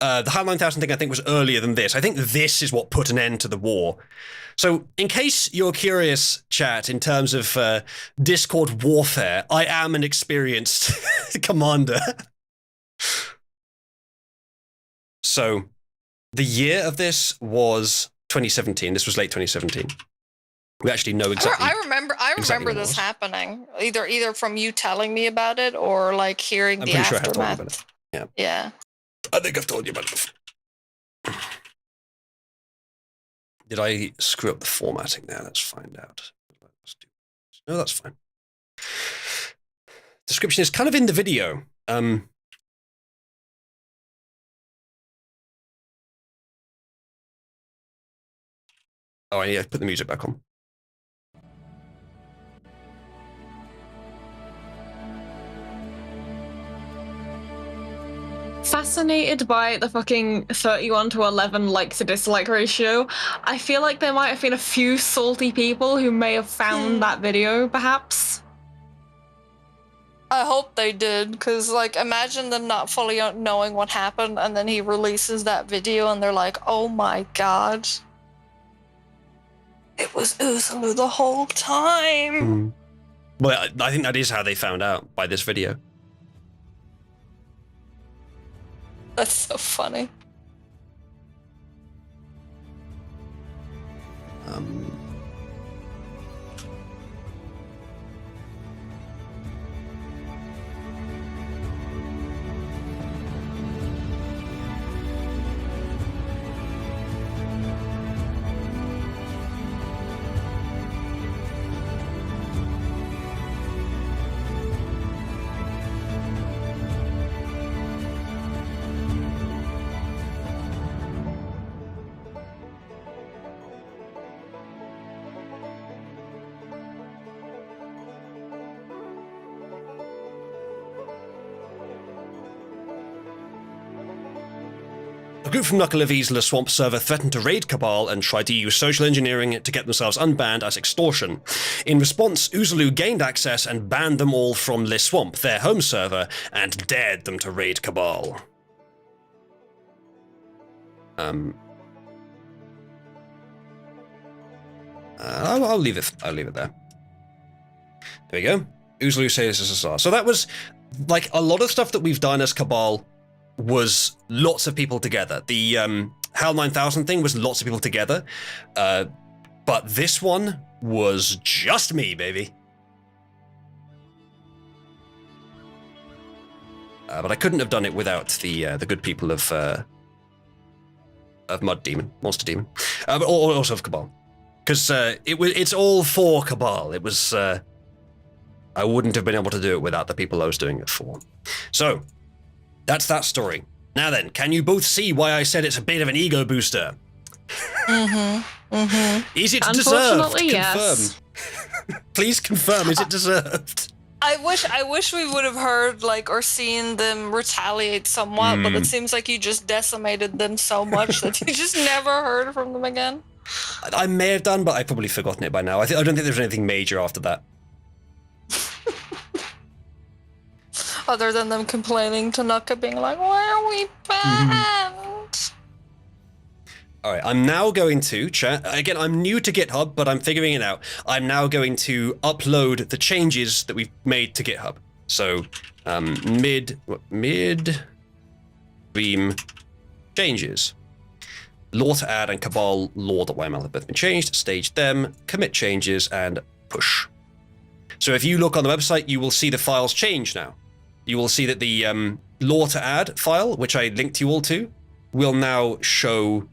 The HAL 9000 thing I think was earlier than this. I think this is what put an end to the war. So in case you're curious, chat, in terms of Discord warfare, I am an experienced commander. So the year of this was 2017. This was late 2017. We actually know exactly. I remember this happening. Either from you telling me about it or like hearing the aftermath. I'm pretty sure I have told you about it. Yeah. I think I've told you about it before. Did I screw up the formatting there? Let's find out. No, that's fine. Description is kind of in the video. Oh, I need to put the music back on. Fascinated by the fucking 31-11 like to dislike ratio. I feel like there might have been a few salty people who may have found that video, perhaps. I hope they did, because, like, imagine them not fully knowing what happened, and then he releases that video, and they're like, oh my god. It was Uzulu the whole time. Well, I think that is how they found out, by this video. That's so funny. A group from Knuckle of Isla Swamp server threatened to raid Cabal and tried to use social engineering to get themselves unbanned as extortion. In response, Uzulu gained access and banned them all from Le Swamp, their home server, and dared them to raid Cabal. I'll leave it there. There we go. Uzulu says SSR. So that was, like, a lot of stuff that we've done as Cabal was lots of people together. The HAL 9000 thing was lots of people together. But this one was just me, baby. But I couldn't have done it without the good people of Monster Demon, but also of Cabal, because it's all for Cabal. It was I wouldn't have been able to do it without the people I was doing it for. So that's that story. Now then, can you both see why I said it's a bit of an ego booster? Is it deserved? Confirm. Yes. Please confirm. Is it deserved? I wish we would have heard, like, or seen them retaliate somewhat, but it seems like you just decimated them so much that you just never heard from them again. I may have done, but I've probably forgotten it by now. I don't think there's anything major after that. Other than them complaining to Nuka, being like, why are we banned? All right, I'm now going to, chat, again, I'm new to GitHub, but I'm figuring it out. I'm now going to upload the changes that we've made to GitHub. So, mid stream changes. Law to add and Cabal law.yml have both been changed, stage them, commit changes, and push. So if you look on the website, you will see the files change now. You will see that the law to add file, which I linked you all to, will now show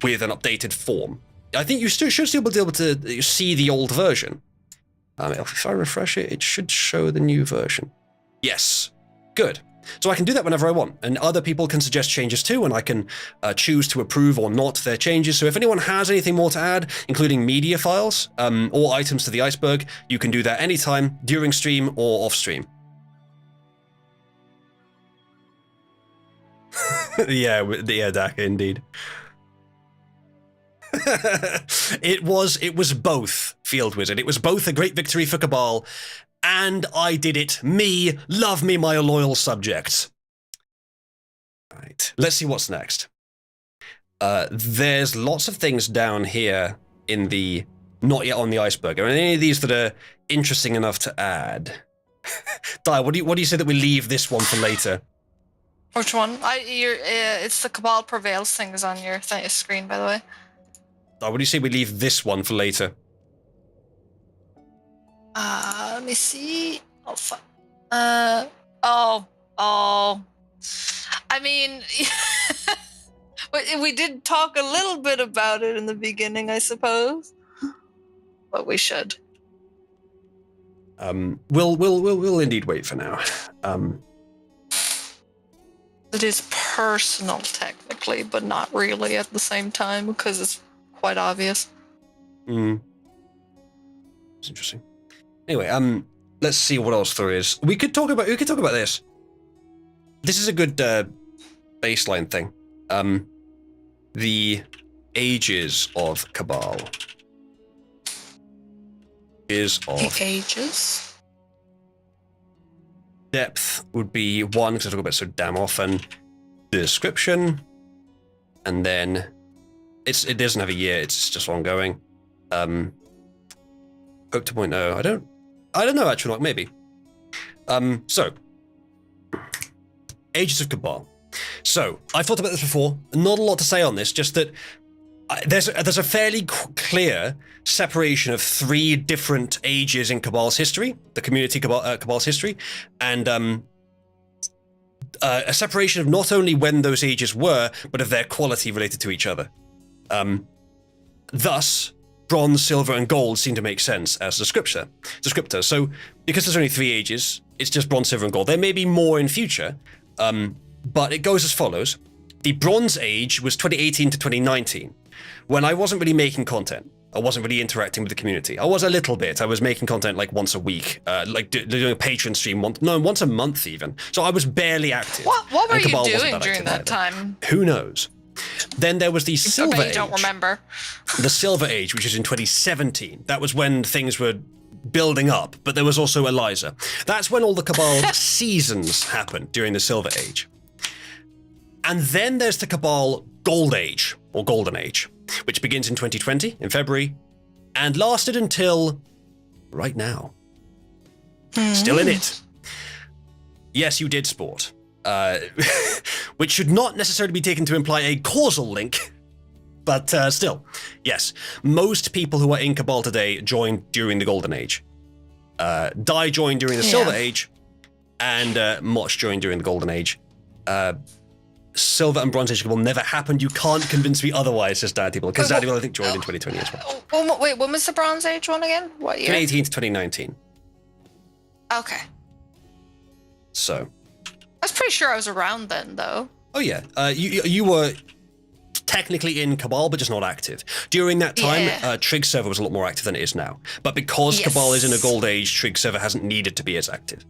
with an updated form. I think you should still be able to see the old version. If I refresh it, it should show the new version. Yes, good. So I can do that whenever I want, and other people can suggest changes too, and I can choose to approve or not their changes. So if anyone has anything more to add, including media files or items to the iceberg, you can do that anytime during stream or off stream. yeah, Daka, indeed. It was both, Field Wizard. It was both a great victory for Cabal, and I did it. Me, love me, my loyal subjects. Right, let's see what's next. There's lots of things down here in the not yet on the iceberg. Are there any of these that are interesting enough to add? Di, what do you say that we leave this one for later? Which one? It's the Cabal Prevails thing is on your screen, by the way. What do you say we leave this one for later? Let me see. Oh, fuck. I mean, we did talk a little bit about it in the beginning, I suppose. But we should. We'll indeed wait for now. It is personal, technically, but not really at the same time, because it's quite obvious. It's interesting. Anyway, let's see what else there is. We could talk about this. This is a good baseline thing. The ages of Cabal. The ages? depth would be 1, because I talk about it so damn often. The description, and then it doesn't have a year, it's just ongoing. Hope 2.0, I don't know actually, not maybe. So Ages of Cabal. So I've thought about this before, not a lot to say on this, just that there's a fairly clear separation of 3 different ages in Cabal's history, the community Cabal's history, and a separation of not only when those ages were, but of their quality related to each other. Thus, bronze, silver, and gold seem to make sense as descriptor. So, because there's only 3 ages, it's just bronze, silver, and gold. There may be more in future, but it goes as follows. The Bronze Age was 2018 to 2019, when I wasn't really making content. I wasn't really interacting with the community. I was a little bit. I was making content like once a week, like doing a Patreon stream once a month even. So I was barely active. What were you doing during that time? Who knows? Then there was the Silver Age. I don't remember. The Silver Age, which was in 2017. That was when things were building up, but there was also Eliza. That's when all the Cabal seasons happened during the Silver Age. And then there's the Cabal Gold Age, or Golden Age, which begins in 2020, in February, and lasted until right now. Still in it. Yes, you did, Sport. Which should not necessarily be taken to imply a causal link, but still, yes. Most people who are in Cabal today joined during the Golden Age. Dai joined during the Silver Age, and Moch joined during the Golden Age. Silver and Bronze Age Cabal never happened. You can't convince me otherwise, says Daddybull, because Daddybull, I think, joined in 2020 as well. Wait, when was the Bronze Age one again? What year? 2018 to 2019. Okay. So. I was pretty sure I was around then, though. Oh, yeah. You were technically in Cabal, but just not active. During that time, Trig server was a lot more active than it is now. But because Cabal is in a Gold Age, Trig server hasn't needed to be as active.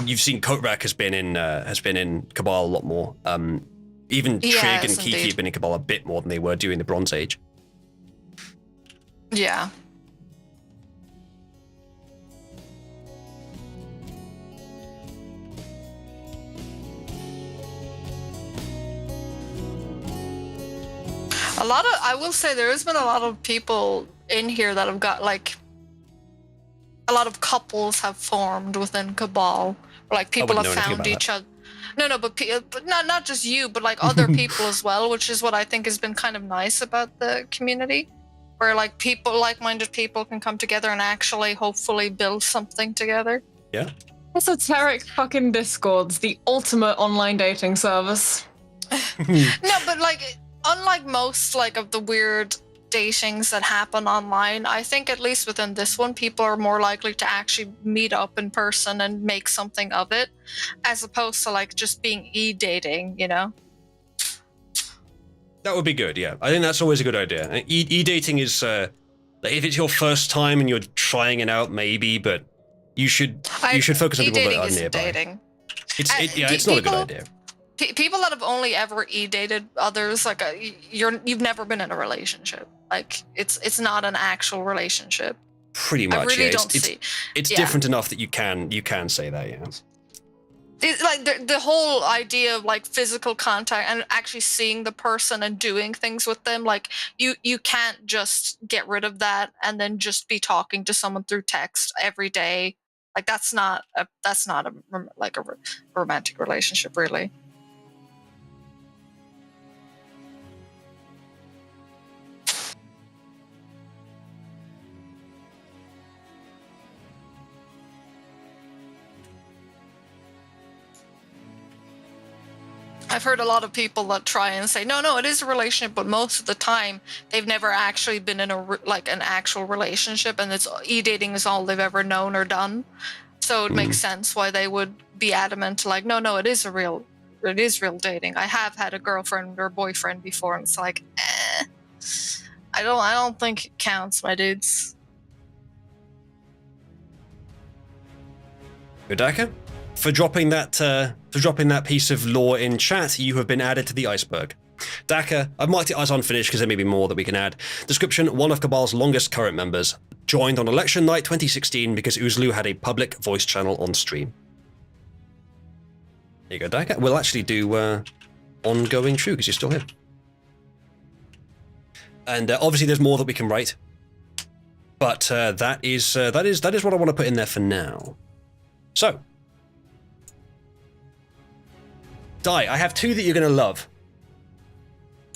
You've seen Kotrak has been in Cabal a lot more. Even Trig and Kiki have been in Cabal a bit more than they were during the Bronze Age. Yeah. I will say there has been a lot of people in here that have got a lot of couples have formed within Cabal. Like people have found each other. No, but not just you, but like other people as well, which is what I think has been kind of nice about the community, where like like-minded people can come together and actually hopefully build something together. Yeah. Esoteric fucking Discords, the ultimate online dating service. No, but like unlike most like of the weird datings that happen online, I think at least within this one, people are more likely to actually meet up in person and make something of it, as opposed to like just being e-dating, you know? That would be good, yeah. I think that's always a good idea. E-dating is, if it's your first time and you're trying it out, maybe, but you should focus on people that are nearby. Dating. It's not a good idea. People that have only ever e-dated others, like you've never been in a relationship. Like it's not an actual relationship. Pretty much, I really don't see. It's different enough that you can say that, yeah. It's like the whole idea of like physical contact and actually seeing the person and doing things with them, like you can't just get rid of that and then just be talking to someone through text every day. Like that's not a romantic relationship, really. I've heard a lot of people that try and say, no, it is a relationship, but most of the time they've never actually been in an actual relationship, and it's e-dating is all they've ever known or done. So it makes sense why they would be adamant to like, no, it is real dating. I have had a girlfriend or boyfriend before, and it's like, I don't think it counts, my dudes. Udaka? For dropping that piece of lore in chat, you have been added to the iceberg. Daka, I've marked it as unfinished because there may be more that we can add. Description: one of Cabal's longest current members. Joined on election night 2016 because Uzlu had a public voice channel on stream. There you go, Diacat. We'll actually do ongoing true because you're still here. And obviously, there's more that we can write, but that is what I want to put in there for now. So, Di, I have two that you're going to love.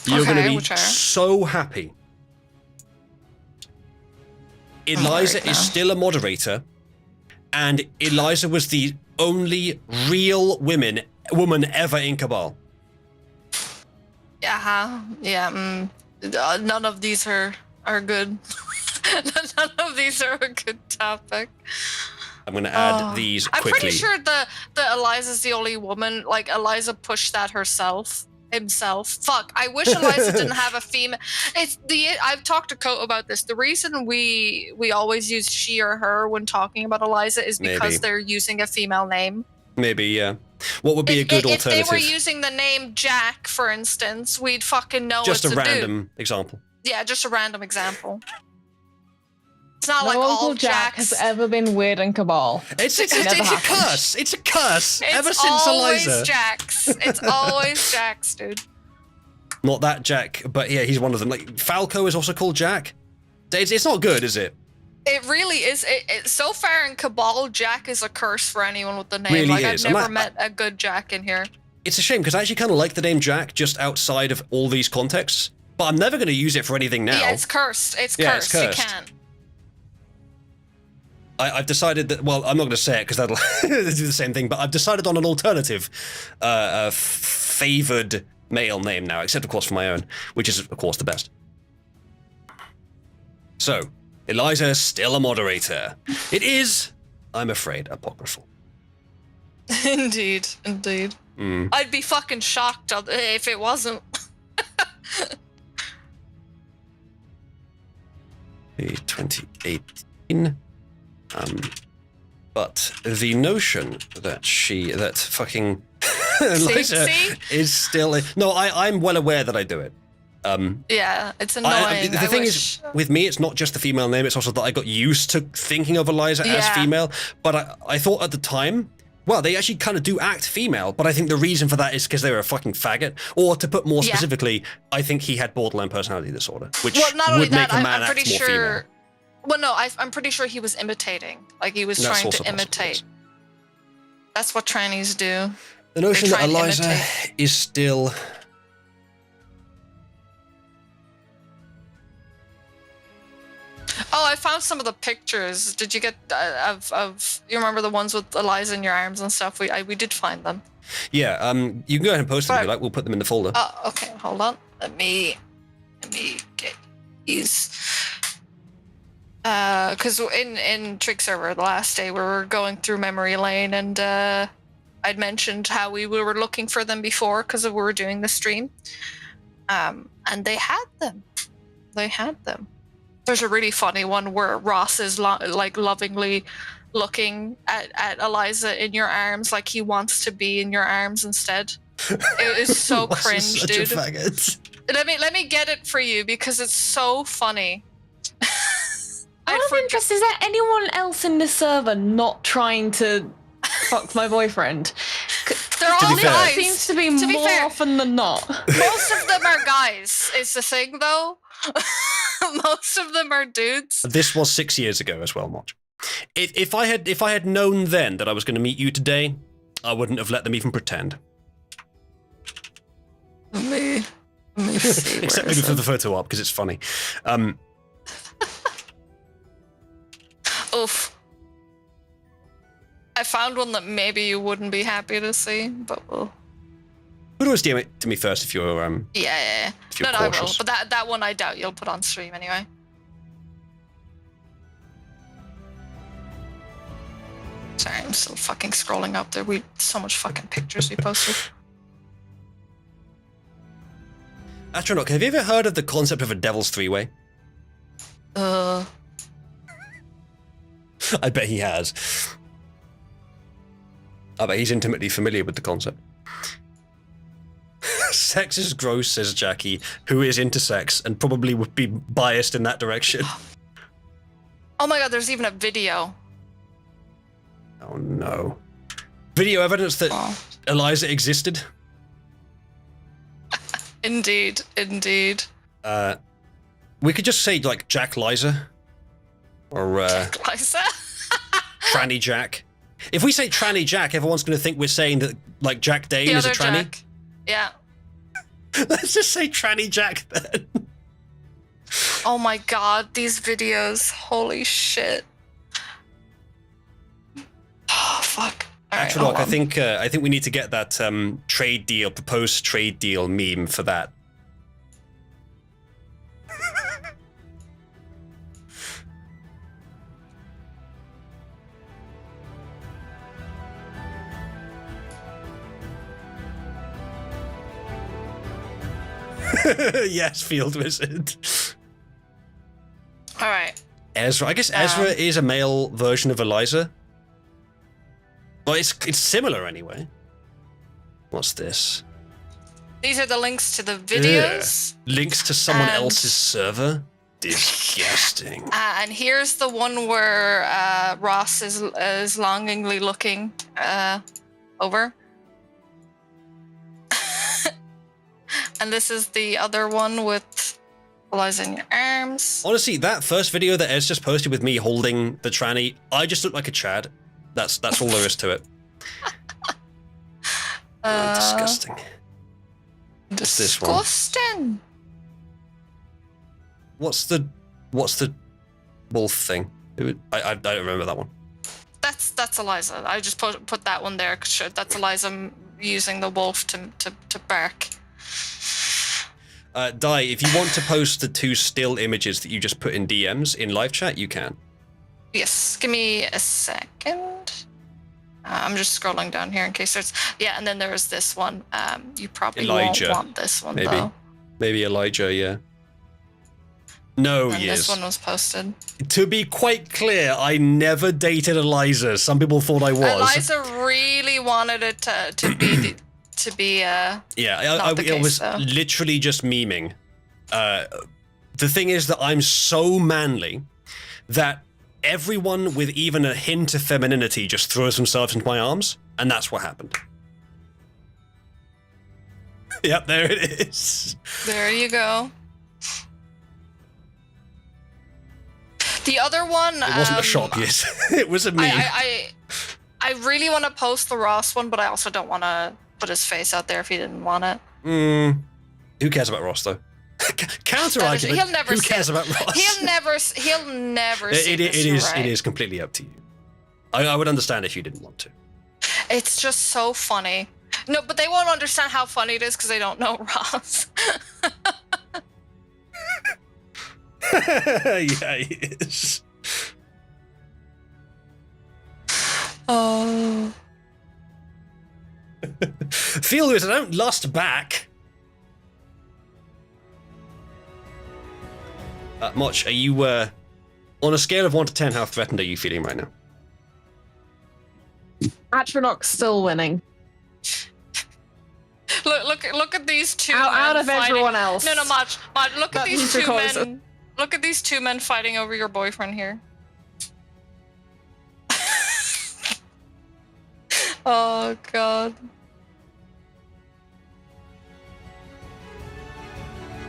You're going to be so happy. Eliza is still a moderator, and Eliza was the only real woman ever in Cabal. Yeah. None of these are good. None of these are a good topic. I'm going to add these quickly. I'm pretty sure the Eliza's the only woman. Like, Eliza pushed that himself. Fuck, I wish Eliza didn't have a female. I've talked to Coat about this. The reason we always use she or her when talking about Eliza is because they're using a female name. Maybe, yeah. What would be a good alternative? If they were using the name Jack, for instance, we'd fucking know just it's a random example. Yeah, just a random example. It's not no like all Uncle Jack has ever been weird in Cabal. It's a curse. It's a curse. Ever since Eliza. It's always Jax, dude. Not that Jack, but yeah, he's one of them. Like Falco is also called Jack. It's not good, is it? It really is. So far in Cabal, Jack is a curse for anyone with the name. Really like is. I've never met a good Jack in here. It's a shame because I actually kind of like the name Jack just outside of all these contexts, but I'm never going to use it for anything now. Yeah, it's cursed. It's cursed. You can't. I've decided that, well, I'm not going to say it because that'll do the same thing, but I've decided on an alternative favored male name now, except of course for my own, which is of course the best. So, Eliza is still a moderator. It is, I'm afraid, apocryphal. Indeed. I'd be fucking shocked if it wasn't. 2018. But the notion that fucking Eliza is still no, I'm well aware that I do it. Yeah, it's annoying. The thing is, with me, it's not just the female name; it's also that I got used to thinking of Eliza as female. But I thought at the time, well, they actually kind of do act female. But I think the reason for that is because they were a fucking faggot. Or to put more specifically, I think he had borderline personality disorder, which would make a man act more female. Well, no, I'm pretty sure he was imitating. Like, he was trying to imitate. That's what trannies do. The notion that Eliza is still... Oh, I found some of the pictures. Did you get of you remember the ones with Eliza in your arms and stuff? We did find them. Yeah, you can go ahead and post them if you like. We'll put them in the folder. Oh, okay. Hold on. Let me get these. Because in Trick Server the last day we were going through memory lane and I'd mentioned how we were looking for them before because we were doing the stream, and they had them. There's a really funny one where Ross is like lovingly looking at Eliza in your arms, like he wants to be in your arms instead. It is so cringe, such dude. A faggot. Let me get it for you because it's so funny. I'm interested, is there anyone else in this server not trying to fuck my boyfriend? They're all guys. Seems to be more often than not. Most of them are guys, is the thing though. Most of them are dudes. This was 6 years ago as well, Moj. If I had known then that I was going to meet you today, I wouldn't have let them even pretend. Let me see. Except maybe for the photo op because it's funny. Oof. I found one that maybe you wouldn't be happy to see, but we'll... Put always DM it to me first if you're Yeah. If you're no, I will. cautious. But that one I doubt you'll put on stream anyway. Sorry, I'm still fucking scrolling up there. So much fucking pictures we posted. Astronaut, have you ever heard of the concept of a devil's three-way? I bet he has. I bet he's intimately familiar with the concept. Sex is gross, says Jackie, who is into sex and probably would be biased in that direction. Oh my god, there's even a video. Oh no. Video evidence that Eliza existed. Indeed. We could just say, like, Jack Liza. Or, Jack Liza? Tranny Jack. If we say Tranny Jack, everyone's going to think we're saying that, like, Jack Dane is a tranny. Jack. Yeah. Let's just say Tranny Jack, then. Oh my god, these videos. Holy shit. Oh, fuck. Actually, look, I think we need to get that proposed trade deal meme for that. Yes, Field Wizard. All right. Ezra. I guess Ezra is a male version of Eliza. Well, it's similar anyway. What's this? These are the links to the videos. Ugh. Links to someone else's server? Disgusting. And here's the one where Ross is longingly looking over. And this is the other one with Eliza in your arms. Honestly, that first video that Ez just posted with me holding the tranny, I just look like a Chad. That's all there is to it. Disgusting. What's this one? Disgusting. What's the wolf thing? I don't remember that one. That's Eliza. I just put that one there because that's Eliza using the wolf to bark. Di, if you want to post the 2 still images that you just put in DMs in live chat, you can. Yes, give me a second. I'm just scrolling down here in case there's... Yeah, and then there's this one. You probably Elijah. won't want this one, Maybe. though. Maybe Elijah, yeah. No, And yes. this one was posted. To be quite clear, I never dated Eliza. Some people thought I was. Eliza really wanted it to be... Yeah, I was literally just memeing. The thing is that I'm so manly that everyone with even a hint of femininity just throws themselves into my arms, and that's what happened. Yep, there it is. There you go. The other one... It wasn't a shop, yes. It was a meme. I really want to post the Ross one, but I also don't want to put his face out there if he didn't want it. Who cares about Ross, though? Counter argument. He'll never Who cares about Ross? He'll never see this, It is completely up to you. I would understand if you didn't want to. It's just so funny. No, but they won't understand how funny it is because they don't know Ross. Yeah, he is. Oh. Feel it, I don't lust back. Moch, are you, on a scale of 1 to 10, how threatened are you feeling right now? Atronach's still winning. Look at these two out men of fighting. everyone else. No, Mach, look at these two recalls men. Look at these 2 men fighting over your boyfriend here. Oh god.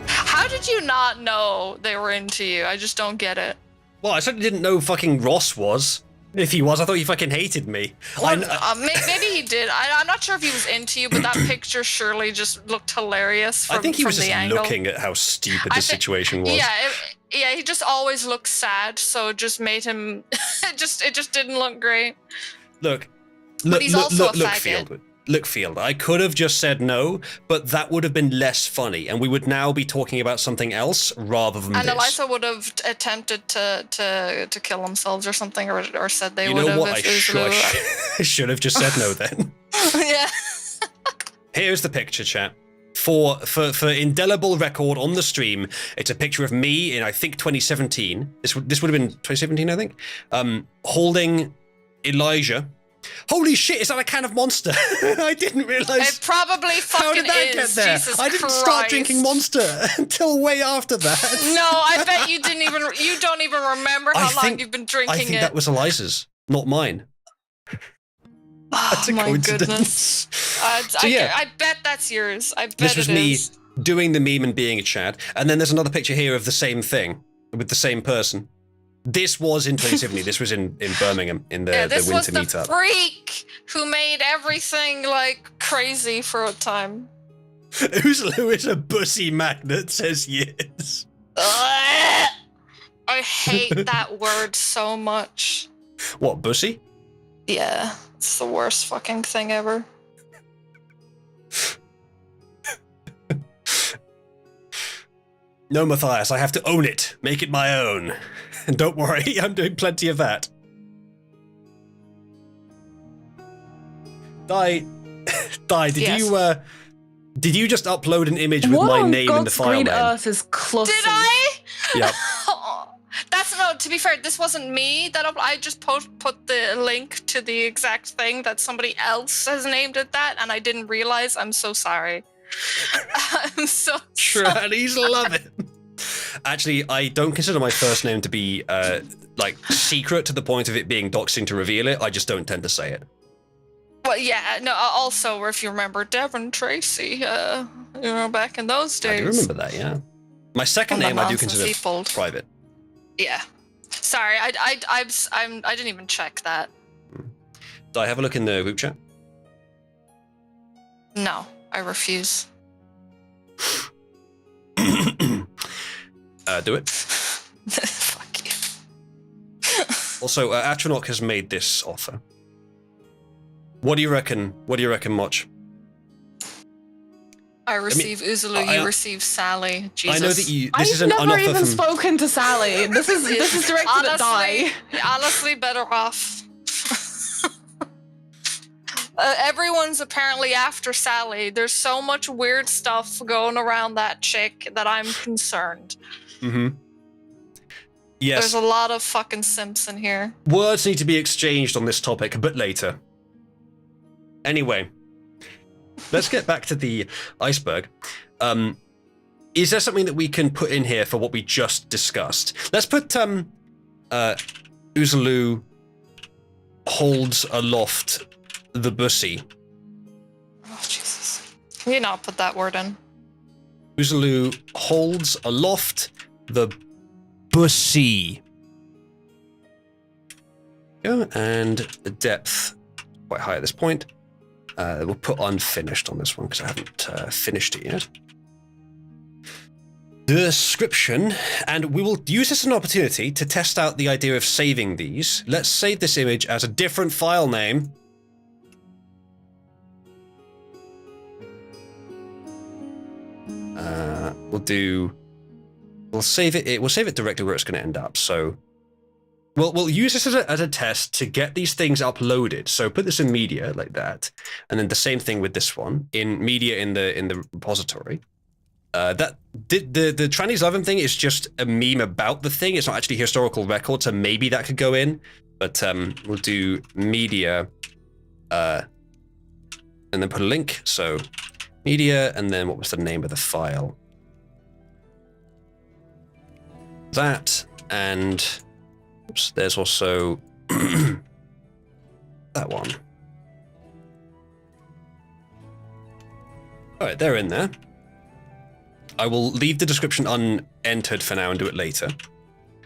How did you not know they were into you? I just don't get it. Well, I certainly didn't know fucking Ross was. If he was, I thought he fucking hated me. Maybe he did. I'm not sure if he was into you, but that picture surely just looked hilarious from, I think he was just angle. looking at how stupid the situation was. Yeah, he just always looks sad, so it just made him... it just didn't look great. Look, faggot. Field. I could have just said no, but that would have been less funny, and we would now be talking about something else rather than and this. And Eliza would have attempted to kill themselves or something, or said they would have. You know what? I should have just said no then. Yeah. Here's the picture, chat. For indelible record on the stream, it's a picture of me in, I think, 2017. This would have been 2017, I think. Holding Elijah. Holy shit, is that a can of Monster? I didn't realize. It probably fucking How did that is. get there? Jesus I didn't Christ. start drinking Monster until way after that. No, I bet you don't even remember how long you've been drinking it. I think that was Eliza's, not mine. Oh my goodness. I bet that's yours. I bet this was it me is. doing the meme and being a Chad. And then there's another picture here of the same thing with the same person. This was in 2070. This was in Birmingham in the winter meetup. This was the freak who made everything like crazy for a time. Oozaloo is a bussy magnet, says yes. I hate that word so much. What, bussy? Yeah, it's the worst fucking thing ever. No, Matthias, I have to own it. Make it my own. And don't worry, I'm doing plenty of that. Did you just upload an image with my name in the file name? Earth is cluster. Did I? Yep. To be fair, this wasn't me that I just put the link to the exact thing that somebody else has named it that, and I didn't realize. I'm so sorry. I'm so sorry. Trannies love it. Actually, I don't consider my first name to be secret to the point of it being doxing to reveal it. I just don't tend to say it. Well, yeah, no, also, if you remember Devon Tracy, back in those days. I do remember that, yeah. My second name I do consider private. Yeah. Sorry, I didn't even check that. Do I have a look in the group chat? No, I refuse. Do it. Fuck you. Also, Atronach has made this offer. What do you reckon? What do you reckon, Moch? I receive Oozaloo, you receive Sally. Jesus. I know that you. I've never even spoken to Sally. This is directed at Di. Honestly, better off. Everyone's apparently after Sally. There's so much weird stuff going around that chick that I'm concerned. Mm-hmm. Yes. There's a lot of fucking simps in here. Words need to be exchanged on this topic, but later. Anyway, let's get back to the iceberg. Is there something that we can put in here for what we just discussed? Let's put Oozaloo holds aloft the bussy. Oh, Jesus. Can you not put that word in? Oozaloo holds aloft the bussy. Yeah, and the depth quite high at this point. We'll put unfinished on this one because I haven't finished it yet. Description, and we will use this as an opportunity to test out the idea of saving these. Let's save this image as a different file name. We'll save it directly where it's going to end up. So we'll use this as a test to get these things uploaded. So put this in media like that, and then the same thing with this one in media in the repository. The trannies love him thing is just a meme about the thing. It's not actually a historical record, so maybe that could go in. But we'll do media, and then put a link. So media, and then what was the name of the file? That, and oops, there's also that one. All right, they're in there. I will leave the description unentered for now and do it later.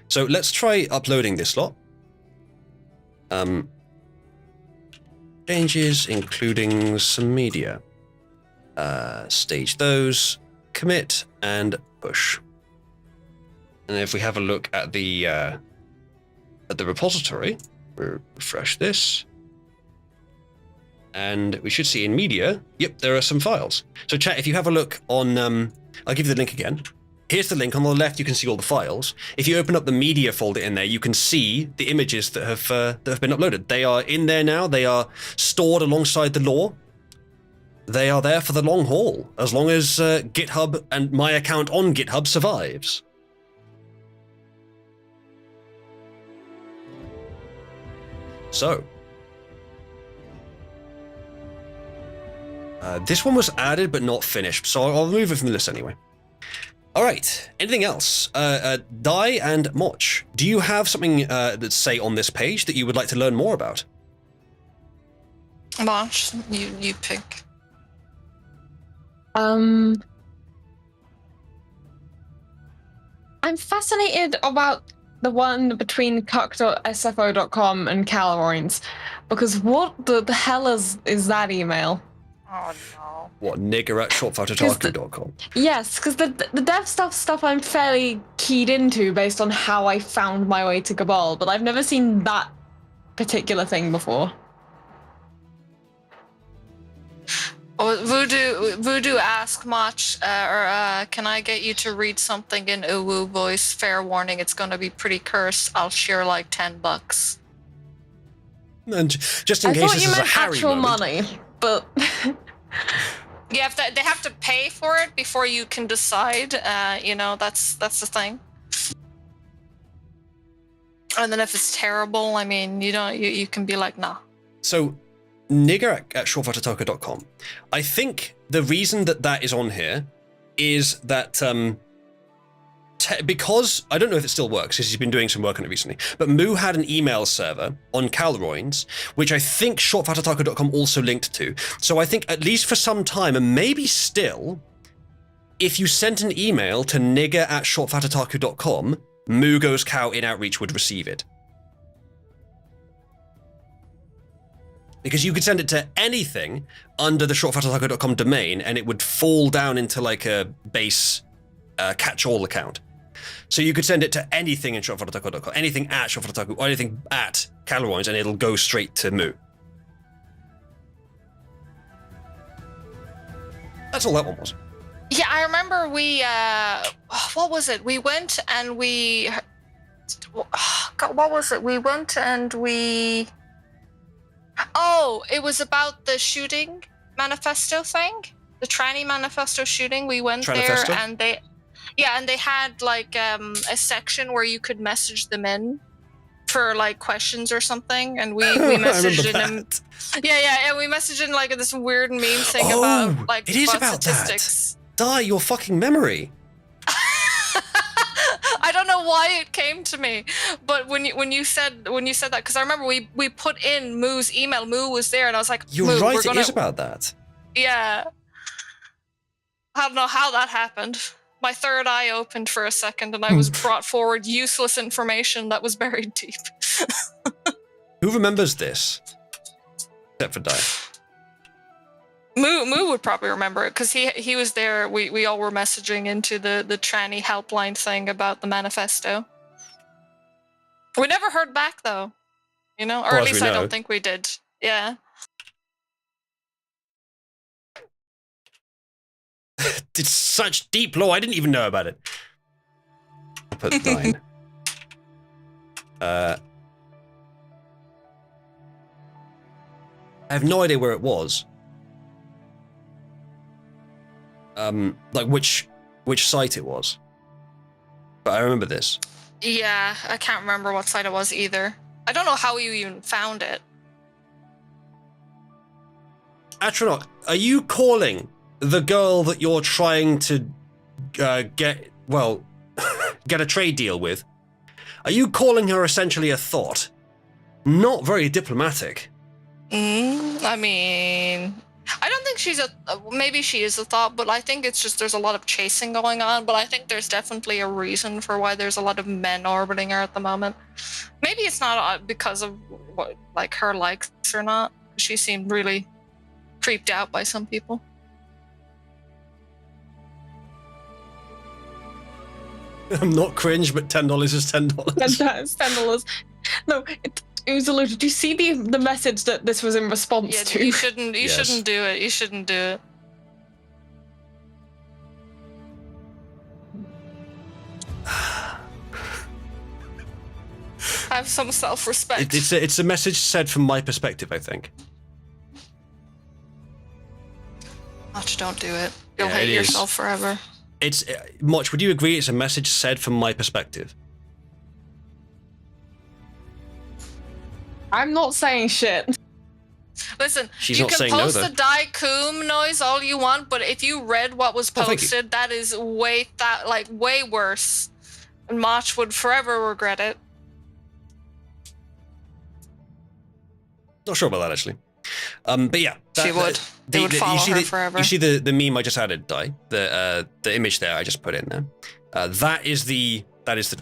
So let's try uploading this lot. Changes, including some media. Stage those, commit, and push. And if we have a look at the repository, we'll refresh this. And we should see in media, yep, there are some files. So chat, if you have a look on, I'll give you the link again. Here's the link. On the left, you can see all the files. If you open up the media folder in there, you can see the images that have been uploaded. They are in there now. They are stored alongside the lore. They are there for the long haul, as long as GitHub and my account on GitHub survives. So, this one was added but not finished, so I'll remove it from the list anyway. All right, anything else? Di and Moch, do you have something to say on this page that you would like to learn more about? March, you pick. I'm fascinated about the one between cuck.sfo.com and Calories, because what the hell is that email? Oh no. What, nigger at shortfototaku.com? Yes, because the dev stuff I'm fairly keyed into based on how I found my way to Cabal, but I've never seen that particular thing before. Oh, Voodoo ask Mach, can I get you to read something in Uwu voice? Fair warning, it's gonna be pretty cursed. I'll share like $10. And just in case this is a Harry actual moment. money, but they have to pay for it before you can decide. That's the thing. And then if it's terrible, I mean, you can be like, nah. So, nigger at shortfototaku.com. I think the reason that is on here is that because I don't know if it still works because he's been doing some work on it recently, but Moo had an email server on Calroins, which I think shortfototaku.com also linked to. So I think at least for some time, and maybe still, if you sent an email to nigger at shortfototaku.com, Moo Goes Cow in Outreach would receive it. Because you could send it to anything under the shortfototaku.com domain and it would fall down into like a base catch-all account. So you could send it to anything in shortfototaku.com, anything at shortfototaku, or anything at Calories, and it'll go straight to Moo. That's all that one was. Yeah, I remember what was it? We went and what was it? We went and oh, it was about the shooting manifesto thing, the tranny manifesto shooting. We went there and they had like a section where you could message them in for like questions or something, and we messaged in. Yeah, and we messaged in like this weird meme thing about like it is about statistics. That. Die your fucking memory. I don't know why it came to me, but when you said that, because I remember we put in Moo's email. Moo was there, and I was like, "You're right. It is about that." Yeah. I don't know how that happened. My third eye opened for a second, and I was brought forward useless information that was buried deep. Who remembers this? Except for Die. Moo would probably remember it because he was there. We all were messaging into the tranny helpline thing about the manifesto. We never heard back though, or at least I don't think we did. Yeah. It's such deep lore. I didn't even know about it. I'll put 9. I have no idea where it was. Like which site it was. But I remember this. Yeah, I can't remember what site it was either. I don't know how you even found it. Atronach, are you calling the girl that you're trying to get a trade deal with? Are you calling her essentially a thought? Not very diplomatic. I mean, I don't think she's maybe she is a thought, but I think it's just there's a lot of chasing going on, but I think there's definitely a reason for why there's a lot of men orbiting her at the moment. Maybe it's not because of what, like, her likes or not. She seemed really creeped out by some people. I'm not cringe, but $10 is $10. That's $10. No, Uzulu, did you see the message that this was in response to? You shouldn't do it. You shouldn't do it. Have some self-respect. It's a message said from my perspective, I think. Much, don't do it. You'll hate yourself forever. It's Much, would you agree it's a message said from my perspective? I'm not saying shit. Listen, She's you not can saying post no, the Daikoom noise all you want, but if you read what was posted, that is way worse. And Mach would forever regret it. Not sure about that, actually. But yeah, she would. They would follow her forever. You see the meme I just added, Di? The image there I just put in there. That is the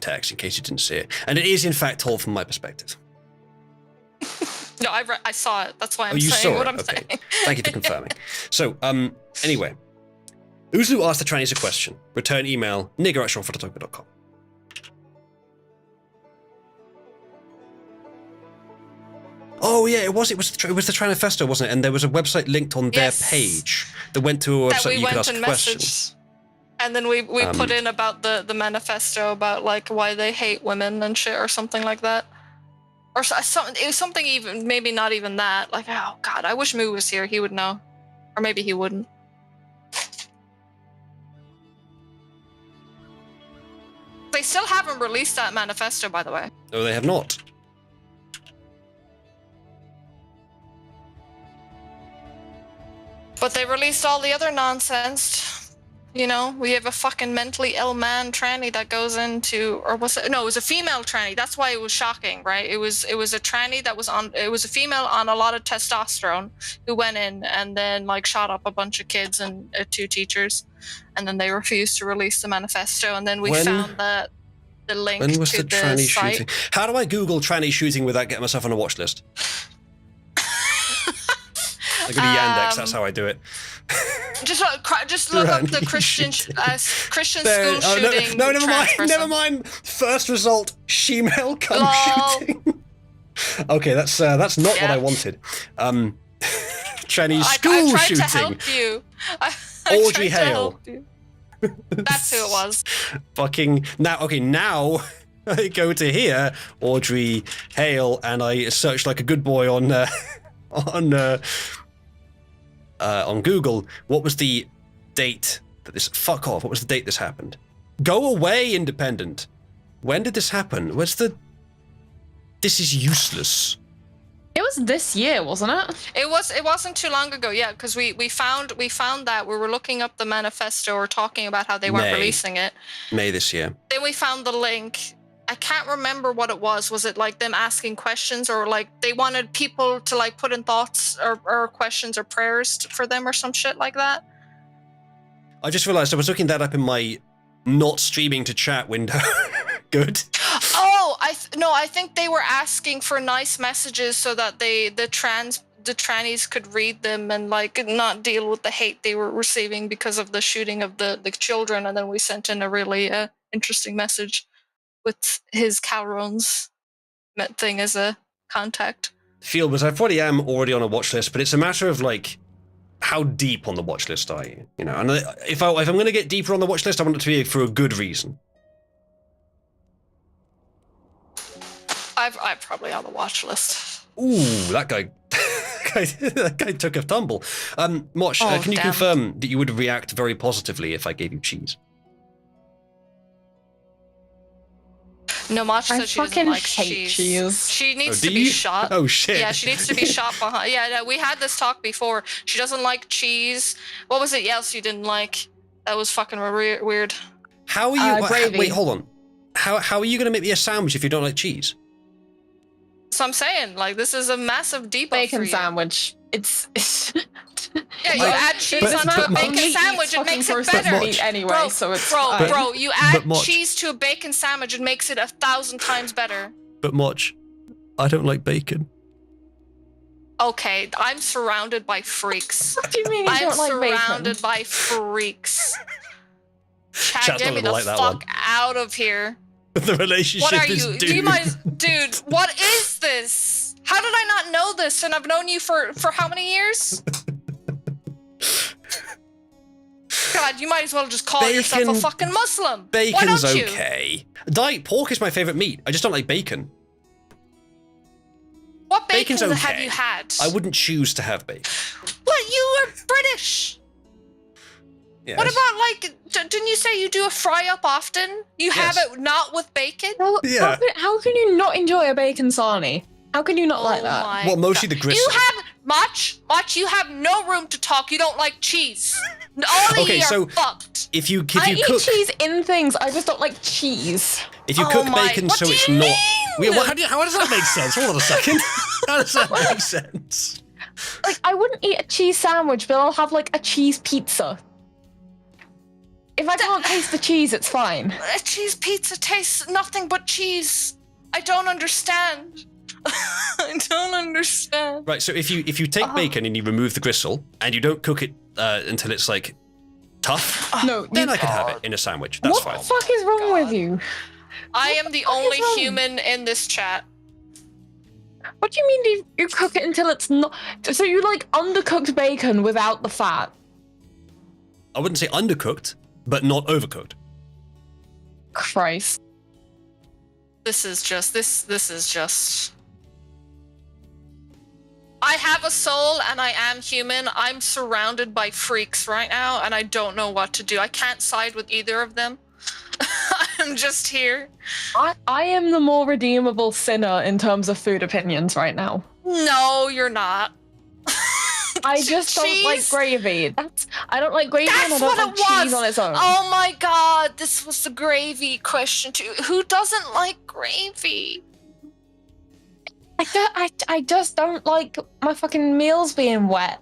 text, in case you didn't see it, and it is in fact told from my perspective. No, I saw it. That's why I'm saying what I'm saying. Thank you for confirming. So, anyway, Uzu asked the trannies a question. Return email nigger@seanfootatoko.com. Oh yeah, it was the Tranifesto, wasn't it? And there was a website linked on their page that went to a website you could ask questions. And then we put in about the manifesto about like why they hate women and shit or something like that. Or something. It was something even, maybe not even that. Like, oh god, I wish Moo was here. He would know, or maybe he wouldn't. They still haven't released that manifesto, by the way. No, they have not. But they released all the other nonsense. You know, we have a fucking mentally ill man tranny that goes into, or was it? No, it was a female tranny. That's why it was shocking, right? It was a tranny that was on. It was a female on a lot of testosterone who went in and then like shot up a bunch of kids and 2 teachers, and then they refused to release the manifesto. And then we found the link when was to the tranny site. shooting? How do I Google tranny shooting without getting myself on a watch list? I go to Yandex. That's how I do it. Just look up the Christian school shooting. No, never mind. First result: shemale cum shooting. Okay, that's not what I wanted. Tranny school shooting. I tried to help you. Audrey Hale. That's who it was. Fucking now. Okay, now I go to here, Audrey Hale, and I search like a good boy on Google. What was the date that this? Fuck off. What was the date this happened? Go away, Independent. When did this happen? This is useless. It was this year, wasn't it? It wasn't too long ago, yeah, because we found that we were looking up the manifesto or talking about how they weren't releasing it. May this year. Then we found the link. I can't remember what it was. Was it like them asking questions, or like they wanted people to like put in thoughts or questions or prayers for them or some shit like that? I just realized I was looking that up in my not streaming to chat window. Good. Oh, I think they were asking for nice messages so that the trannies could read them and like not deal with the hate they were receiving because of the shooting of the children. And then we sent in a really interesting message with his Calrone's thing as a contact. Feel, because I probably am already on a watch list, but it's a matter of like, how deep on the watch list are you? You know, and if I'm going to get deeper on the watch list, I want it to be for a good reason. I'm probably on the watch list. Ooh, that guy took a tumble. Mosh, can you confirm that you would react very positively if I gave you cheese? No, Mosh said she doesn't like cheese. She needs to be shot. Oh, shit. Yeah, she needs to be shot behind. Yeah, no, we had this talk before. She doesn't like cheese. What was it else you didn't like? That was fucking weird. How are you... wait, hold on. How are you going to make me a sandwich if you don't like cheese? So I'm saying, like, this is a massive debuff bacon for you. sandwich. It's... Yeah, you add cheese onto a bacon sandwich, it makes it better. Anyway, so it's bro, you add cheese to a bacon sandwich, it makes it 1,000 times better. But Moch, I don't like bacon. Okay, I'm surrounded by freaks. What do you mean you don't like bacon? I'm surrounded by freaks. Chad, get me the fuck out of here. The relationship what are is you? doomed. Dude, what is this? How did I not know this? And I've known you for how many years? God, you might as well just call yourself a fucking Muslim. Bacon's okay. Diet pork is my favorite meat. I just don't like bacon. What bacon have you had? I wouldn't choose to have bacon. What? You are British. Yes. What about, like, didn't you say you do a fry up often? You have it not with bacon? Well, yeah. How can you not enjoy a bacon sarnie? How can you not like that? Well, mostly the gristle. You have, Mach, you have no room to talk. You don't like cheese. All of you are fucked. If you I cook eat cheese in things, I just don't like cheese. If you cook bacon so it's not... Mean? Wait, how does that make sense? Hold on a second. How does that make sense? Like, I wouldn't eat a cheese sandwich, but I'll have, like, a cheese pizza. If I can't taste the cheese, it's fine. A cheese pizza tastes nothing but cheese. I don't understand. I don't understand. Right, so if you take bacon and you remove the gristle, and you don't cook it until it's, like, tough, then I could have it in a sandwich. That's fine. What the fuck is wrong with you? I am the only human in this chat. What do you mean you cook it until it's not... So you, like, undercooked bacon without the fat? I wouldn't say undercooked, but not overcooked. Christ. This is just... I have a soul and I am human. I'm surrounded by freaks right now and I don't know what to do. I can't side with either of them. I'm just here. I am the more redeemable sinner in terms of food opinions right now. No, you're not. I just don't like gravy. I don't like gravy and I don't like cheese on its own. Oh my god, this was the gravy question too. Who doesn't like gravy? I just don't like my fucking meals being wet.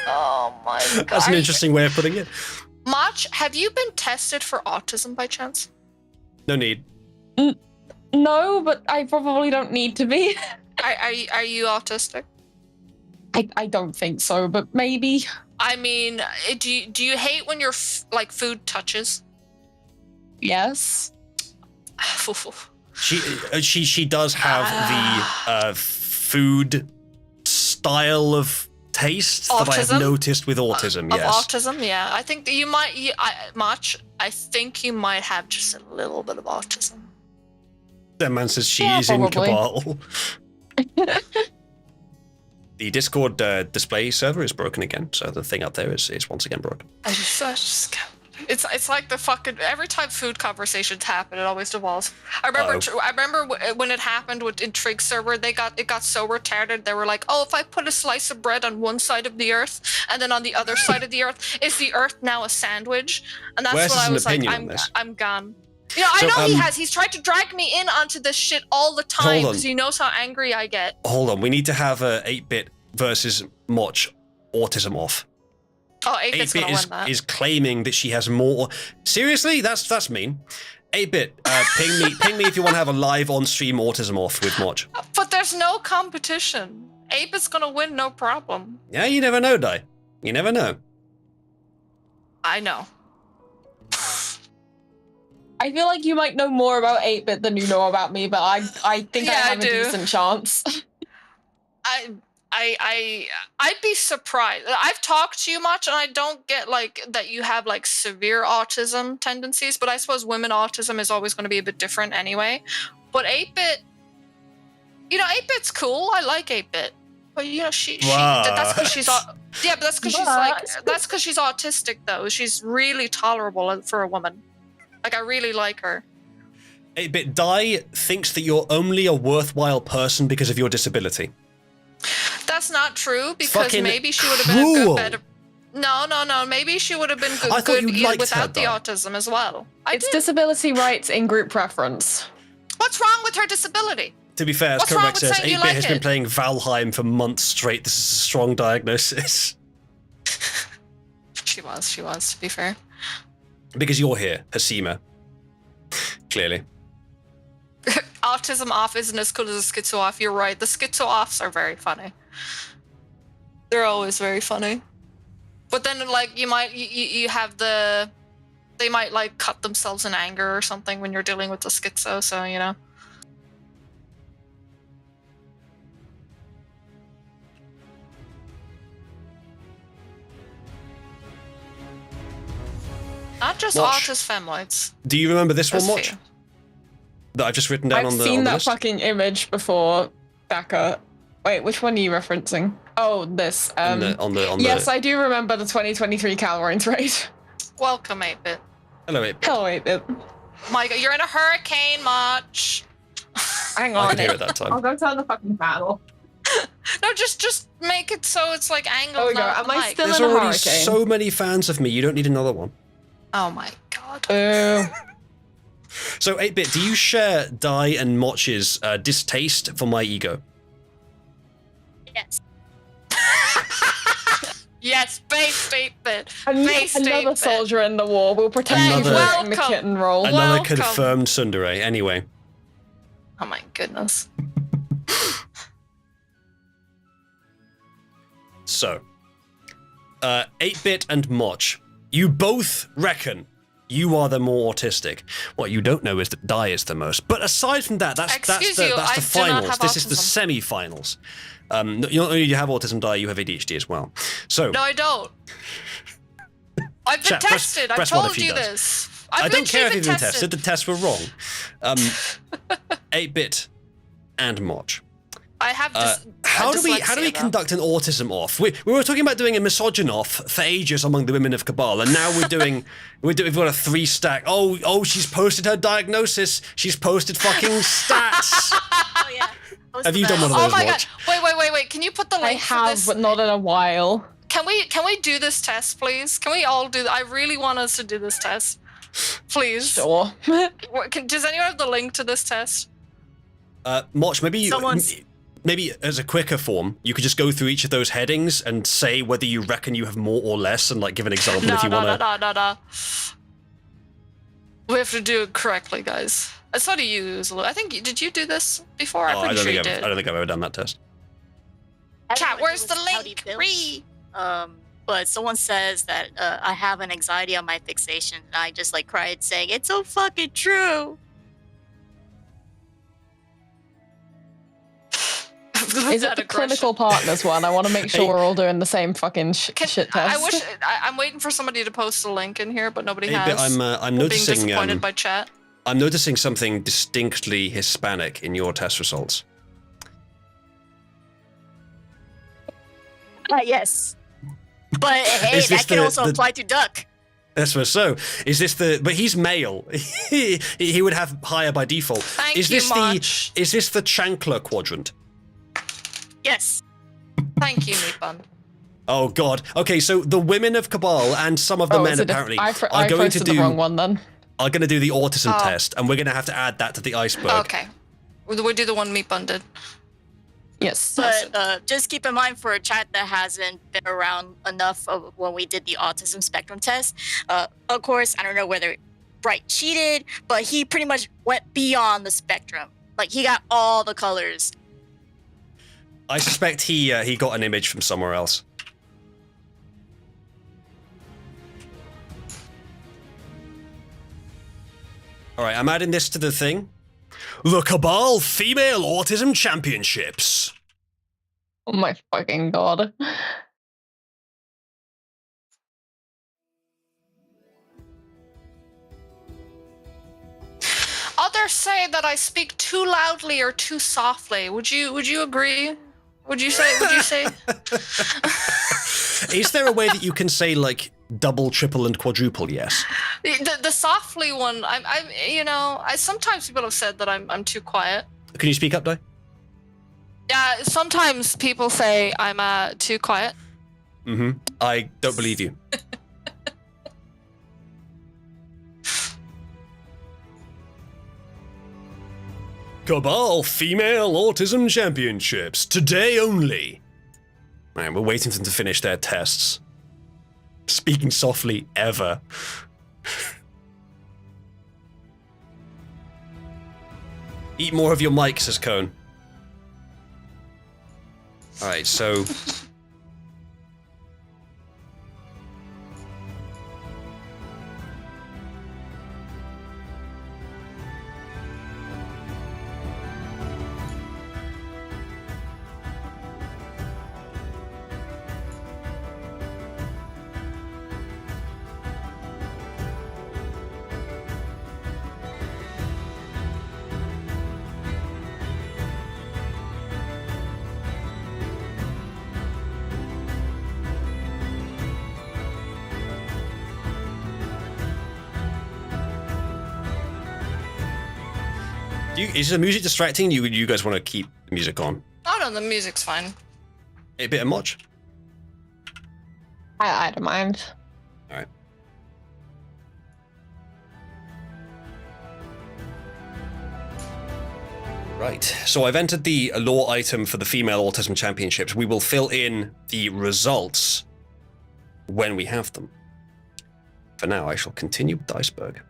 Oh my god. That's an interesting way of putting it. Mach, have you been tested for autism by chance? No need. No, but I probably don't need to be. Are you autistic? I don't think so, but maybe. I mean, do you hate when your like food touches? Yes. She does have the food style of taste autism? that I have noticed with autism. Yes. Of autism, yeah. I think that you might. Mach, I think you might have just a little bit of autism. That man says she is probably. In Cabal. The Discord display server is broken again, so the thing up there is once again broken. I just it's like the fucking every time food conversations happen, it always devolves. I remember when it happened with Intrigue server, it got so retarded. They were like, oh, if I put a slice of bread on one side of the earth and then on the other side of the earth, is the earth now a sandwich? And that's Where's what I was like. I'm gone. You know, I know he has. He's tried to drag me in onto this shit all the time because he knows how angry I get. Hold on, we need to have a 8-bit versus Mach autism off. Oh, 8-bit is claiming that she has more. Seriously, that's mean. 8-bit, ping me if you want to have a live on-stream autism off with Mach. But there's no competition. 8-bit's gonna win, no problem. Yeah, you never know, Dai. You never know. I know. I feel like you might know more about 8-bit than you know about me, but I think I have a decent chance. I'd be surprised. I've talked to you much, and I don't get like that you have like severe autism tendencies, but I suppose women autism is always going to be a bit different anyway. But 8-bit, you know, 8-bit's cool. I like 8-bit, but you know, that's because she's yeah, but that's because she's like that's because she's autistic though. She's really tolerable for a woman. Like I really like her. 8-bit Dai thinks that you're only a worthwhile person because of your disability. That's not true because fucking maybe she would have been a good better. No. Maybe she would have been good without the autism as well. It's disability rights in group preference. What's wrong with her disability? To be fair, as Cormac says, 8-bit has been playing Valheim for months straight. This is a strong diagnosis. She was, to be fair. Because you're here, Hasima. Clearly. Autism off isn't as cool as a schizo off. You're right. The schizo offs are very funny. They're always very funny. But then, like, you have they might like cut themselves in anger or something when you're dealing with the schizo. So you know. Not just autis femoids. Do you remember this one, Mach? That I've just written down on the list? I've seen that fucking image before, Becca. Wait, which one are you referencing? Oh, this. Yes, I do remember the 2023 Calorines raid. Welcome, 8-bit. Hello, 8-bit. Hello, 8-bit. My God, you're in a hurricane, Mach. Hang on. I could hear it that time. I'll go turn the fucking panel. No, just make it so it's like angled. Oh, God. Am I still There's in a already hurricane? so many fans of me, you don't need another one. Oh my God. So, 8-bit, do you share Dai and Mach's distaste for my ego? Yes. Yes, base statement. Another soldier in the war. We'll pretend he's wearing the kitten role. Another confirmed tsundere. Anyway. Oh my goodness. So, 8-Bit and Moch, you both reckon you are the more autistic. What you don't know is that Dai is the most. But aside from that, that's the finals. This is the semi-finals. Not only do you have autism, Dai, you have ADHD as well. So no, I don't. I've been tested. I've told you this. I don't care if you've been tested. The tests were wrong. 8-Bit and Moch. I have how do we conduct an autism off? We were talking about doing a misogyn off for ages among the women of Cabal, and now we've got a 3-stack. Oh, she's posted her diagnosis. She's posted fucking stats. Oh yeah. Have you done one of those? Oh my god! Wait! Can you put the link? I have, but not in a while. Can we do this test, please? Can we all do? I really want us to do this test, please. Sure. Does anyone have the link to this test? Moch, maybe as a quicker form, you could just go through each of those headings and say whether you reckon you have more or less, and like give an example if you want to. No. We have to do it correctly, guys. I saw you use. I think did you do this before? I'm pretty sure you did. I don't think I've ever done that test. Cat, where's the link? But someone says that I have an anxiety on my fixation, and I just like cried saying, "It's so fucking true." Is it the clinical partners one? I want to make sure we're all doing the same fucking shit test. I'm waiting for somebody to post a link in here, but nobody has. I'm noticing. Being disappointed by chat. I'm noticing something distinctly Hispanic in your test results. Yes. But hey, that can also apply to Duck. That's so. Is this but he's male. he would have higher by default. Is this the Chancellor quadrant? Yes. Thank you, Meatbun. Oh god. Okay, so the women of Cabal and some of the men apparently are going to do the wrong one then. Are going to do the autism test, and we're going to have to add that to the iceberg. Okay. We do the one Meatbun did. Yes. But just keep in mind for a chat that hasn't been around enough of when we did the autism spectrum test. Of course, I don't know whether Bright cheated, but he pretty much went beyond the spectrum. Like he got all the colors. I suspect he got an image from somewhere else. All right, I'm adding this to the thing. The Cabal Female Autism Championships. Oh my fucking god. Others say that I speak too loudly or too softly. Would you agree? Would you say? Is there a way that you can say like double, triple, and quadruple yes? The softly one, I sometimes people have said that I'm too quiet. Can you speak up, Dai? Yeah, sometimes people say I'm too quiet. Mm-hmm. I don't believe you. Cabal Female Autism Championships, today only. Right, we're waiting for them to finish their tests. Speaking softly, ever. Eat more of your mic, says Cone. Alright, so... Is the music distracting you? You guys want to keep the music on? Oh no, the music's fine. A bit of Moch? I don't mind. Alright. Right, so I've entered the lore item for the Female Autism Championships. We will fill in the results when we have them. For now, I shall continue with Iceberg.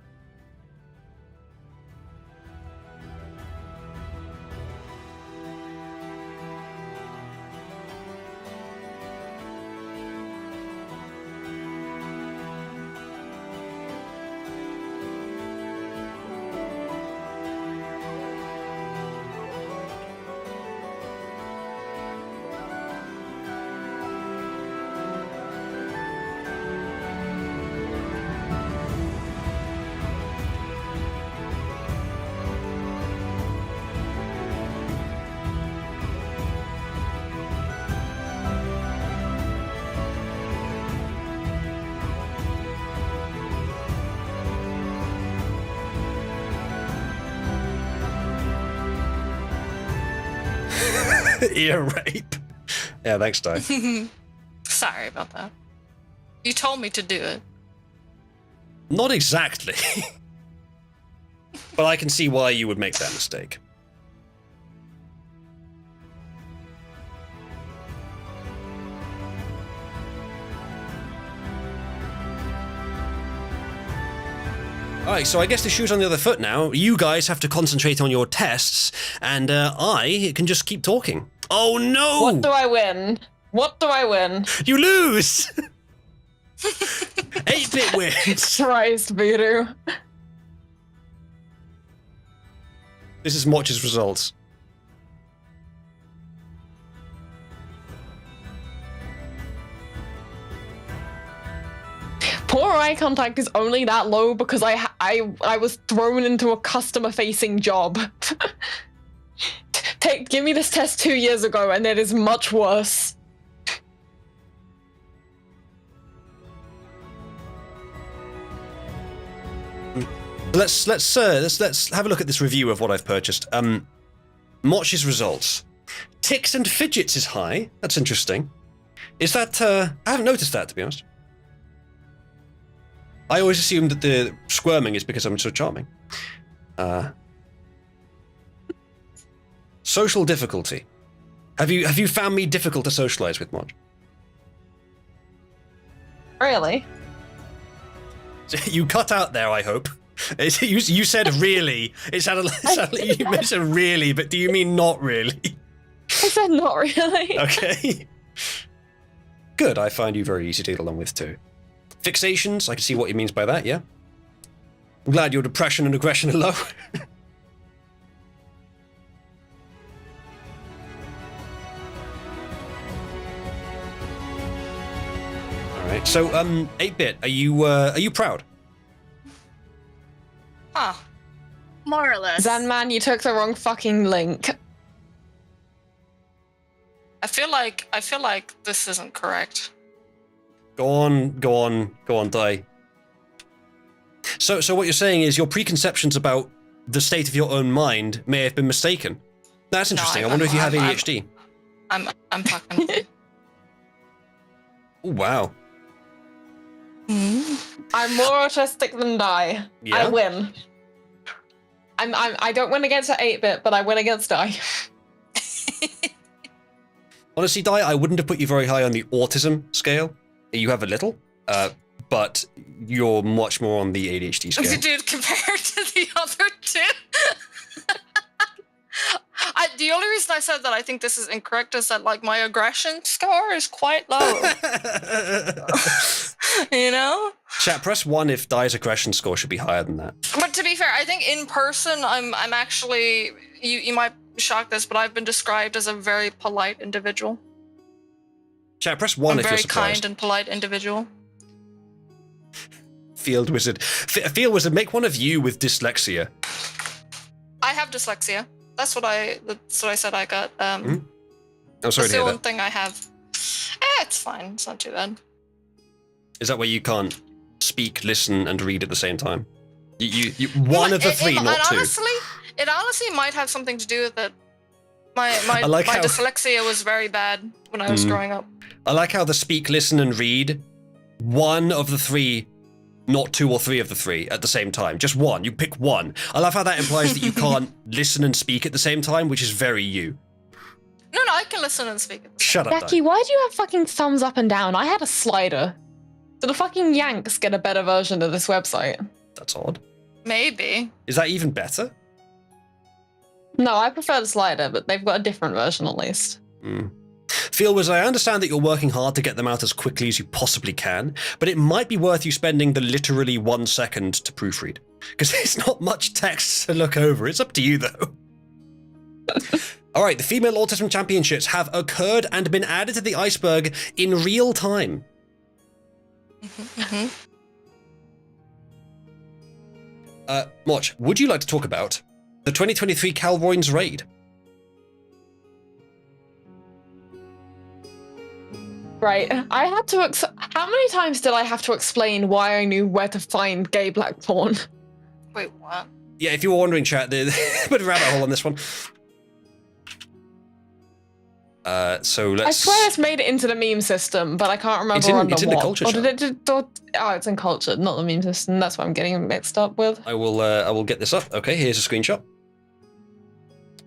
Ear rape. Yeah, thanks, Di. Sorry about that. You told me to do it. Not exactly. But I can see why you would make that mistake. Alright, so I guess the shoe's on the other foot now. You guys have to concentrate on your tests, and I can just keep talking. Oh no! What do I win? What do I win? You lose! 8-bit wins! Christ, Voodoo. This is Motch's results. Poor eye contact is only that low because I was thrown into a customer-facing job. Give me this test 2 years ago, and it is much worse. Let's have a look at this review of what I've purchased. Motch's results. Ticks and fidgets is high. That's interesting. Is that I haven't noticed that, to be honest. I always assumed that the squirming is because I'm so charming. Social difficulty. Have you found me difficult to socialize with, Motch? Really? You cut out there, I hope. You said really. It sounded like you said really, but do you mean not really? I said not really. Okay. Good, I find you very easy to get along with too. Fixations, I can see what he means by that, yeah? I'm glad your depression and aggression are low. Alright, so 8-bit, are you proud? Huh. More or less. Zanman, you took the wrong fucking link. I feel like this isn't correct. Go on, Di. So what you're saying is your preconceptions about the state of your own mind may have been mistaken. That's interesting. I wonder if you have ADHD. I'm fucking. Oh, wow. I'm more autistic than Di. Yeah? I win. I don't win against an 8-bit, but I win against Di. Honestly, Di, I wouldn't have put you very high on the autism scale. You have a little, but you're much more on the ADHD scale. Dude, compared to the other two. The only reason I said that I think this is incorrect is that like my aggression score is quite low. You know? Chat, press 1 if Di's aggression score should be higher than that. But to be fair, I think in person I'm actually you might shock this, but I've been described as a very polite individual. Chat, press 1 if you're surprised. A very kind and polite individual. Field Wizard. Field Wizard, make one of you with dyslexia. I have dyslexia. That's what I said I got. I'm sorry that's to the hear one that. thing I have. It's fine. It's not too bad. Is that where you can't speak, listen, and read at the same time? You one of the three, not two. It honestly might have something to do with it. My how dyslexia was very bad when I was growing up. I like how the speak, listen, and read, one of the three, not 2 or 3 of the 3 at the same time. Just one. You pick one. I love how that implies that you can't listen and speak at the same time, which is very you. No, I can listen and speak. Shut up, Jackie, why do you have fucking thumbs up and down? I had a slider. Do the fucking Yanks get a better version of this website? That's odd. Maybe. Is that even better? No, I prefer the slider, but they've got a different version at least. Fieldwas, I understand that you're working hard to get them out as quickly as you possibly can, but it might be worth you spending the literally 1 second to proofread. Because there's not much text to look over. It's up to you, though. All right, the Female Autism Championships have occurred and been added to the iceberg in real time. Moch, would you like to talk about the 2023 Calroyns raid? Right, I had to. How many times did I have to explain why I knew where to find gay black porn? Wait, what? Yeah, if you were wondering, chat, there's a bit of a rabbit hole on this one. So let's. I swear it's made it into the meme system, but I can't remember it's in the culture Or chat. did it? Oh, it's in culture, not the meme system. That's what I'm getting mixed up with. I will get this up. Okay, here's a screenshot.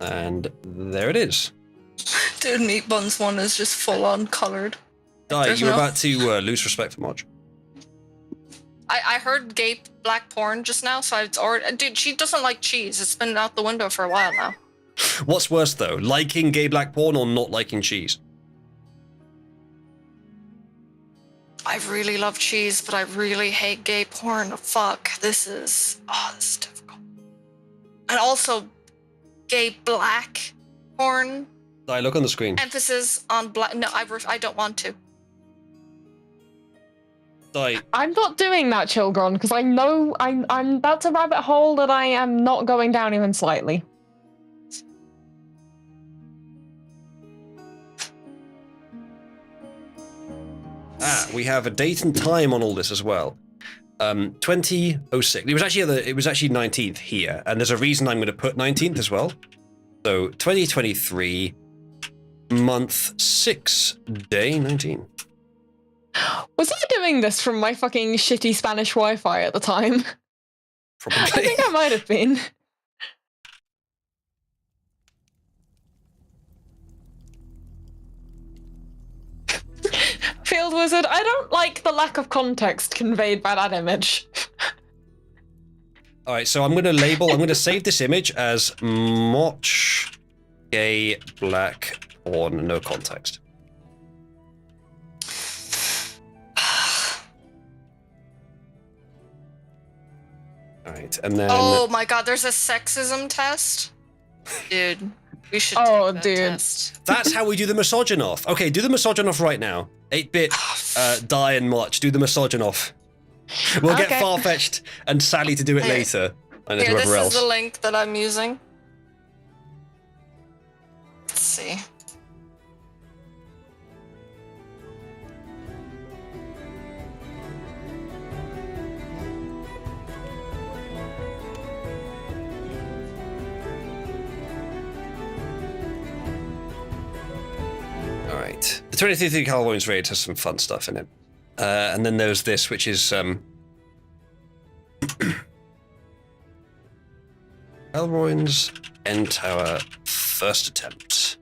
And there it is. Dude, Meat Buns one is just full on coloured. You're about to lose respect for Marge. I heard gay black porn just now, so it's already. Dude, she doesn't like cheese. It's been out the window for a while now. What's worse, though? Liking gay black porn or not liking cheese? I really love cheese, but I really hate gay porn. Fuck, this is difficult. And also, gay black porn. Look on the screen. Emphasis on black. No, I don't want to. I'm not doing that, Chilgron, because I know that's a rabbit hole that I am not going down even slightly. We have a date and time on all this as well. 2006. It was actually 19th here, and there's a reason I'm going to put 19th as well. So 2023, month 6, day 19. Was I doing this from my fucking shitty Spanish Wi-Fi at the time? Probably. I think I might have been. Field Wizard, I don't like the lack of context conveyed by that image. All right, so I'm going to save this image as Moch gay black porn, no context. All right, and then. Oh my god, there's a sexism test? Dude, we should take that test. That's how we do the misogynoff. Okay, do the misogynoff right now. 8-bit, Die and Moch, do the misogynoff. We'll get Farfetched and Sally to do it later. And Here, whoever else. This is the link that I'm using. Let's see. Alright. The 23 Calroyns raid has some fun stuff in it. And then there's this, which is Calroyns End Tower first attempt.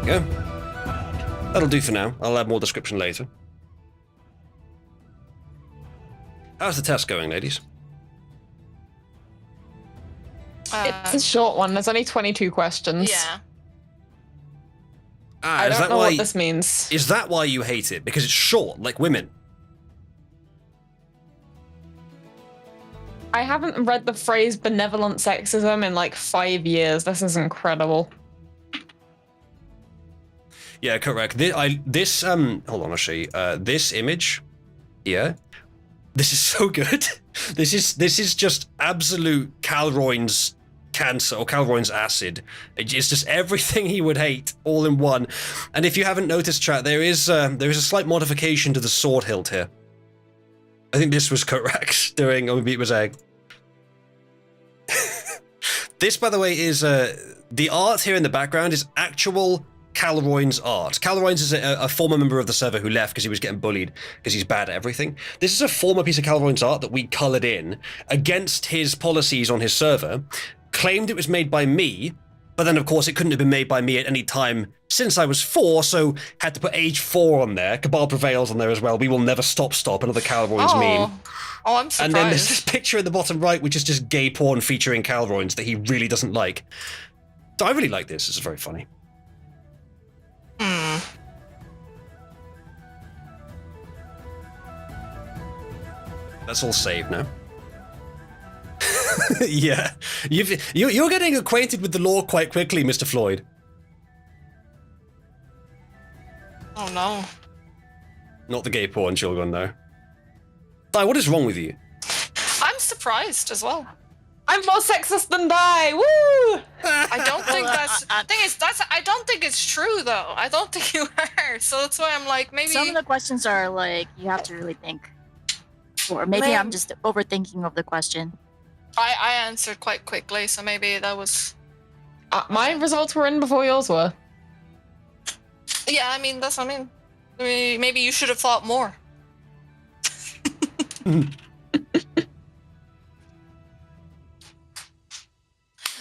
Go. That'll do for now. I'll add more description later. How's the test going, ladies? It's a short one. There's only 22 questions. Yeah. I don't know what this means. Is that why you hate it? Because it's short, like women? I haven't read the phrase benevolent sexism in like 5 years. This is incredible. Yeah, correct. Hold on, I'll show you. This image here, this is so good. This is just absolute Calroyns cancer or Calroyn's acid. It's just everything he would hate all in one. And if you haven't noticed, chat, there is a slight modification to the sword hilt here. I think this was correct during, or maybe it was egg. This, by the way, is the art here in the background is actual Calroyn's art. Calroyn's is a former member of the server who left because he was getting bullied because he's bad at everything. This is a former piece of Calroyn's art that we colored in against his policies on his server, claimed it was made by me, but then of course it couldn't have been made by me at any time since I was 4, so had to put age 4 on there. Cabal Prevails on there as well. We will never stop, another Calroyn's meme. Oh, I'm surprised. And then there's this picture in the bottom right, which is just gay porn featuring Calroyn's that he really doesn't like. So I really like this. It's very funny. That's all saved now. Yeah, you're getting acquainted with the law quite quickly, Mr. Floyd. Oh no. Not the gay porn children, though. Di, what is wrong with you? I'm surprised as well. I'm more sexist than Di. Woo! I don't think that's. I don't think it's true though. I don't think you are. So that's why I'm like, maybe some of the questions are like you have to really think, or maybe I'm just overthinking of the question. I answered quite quickly, so maybe that was. My results were in before yours were. Yeah, I mean that's what I mean. Maybe you should have thought more.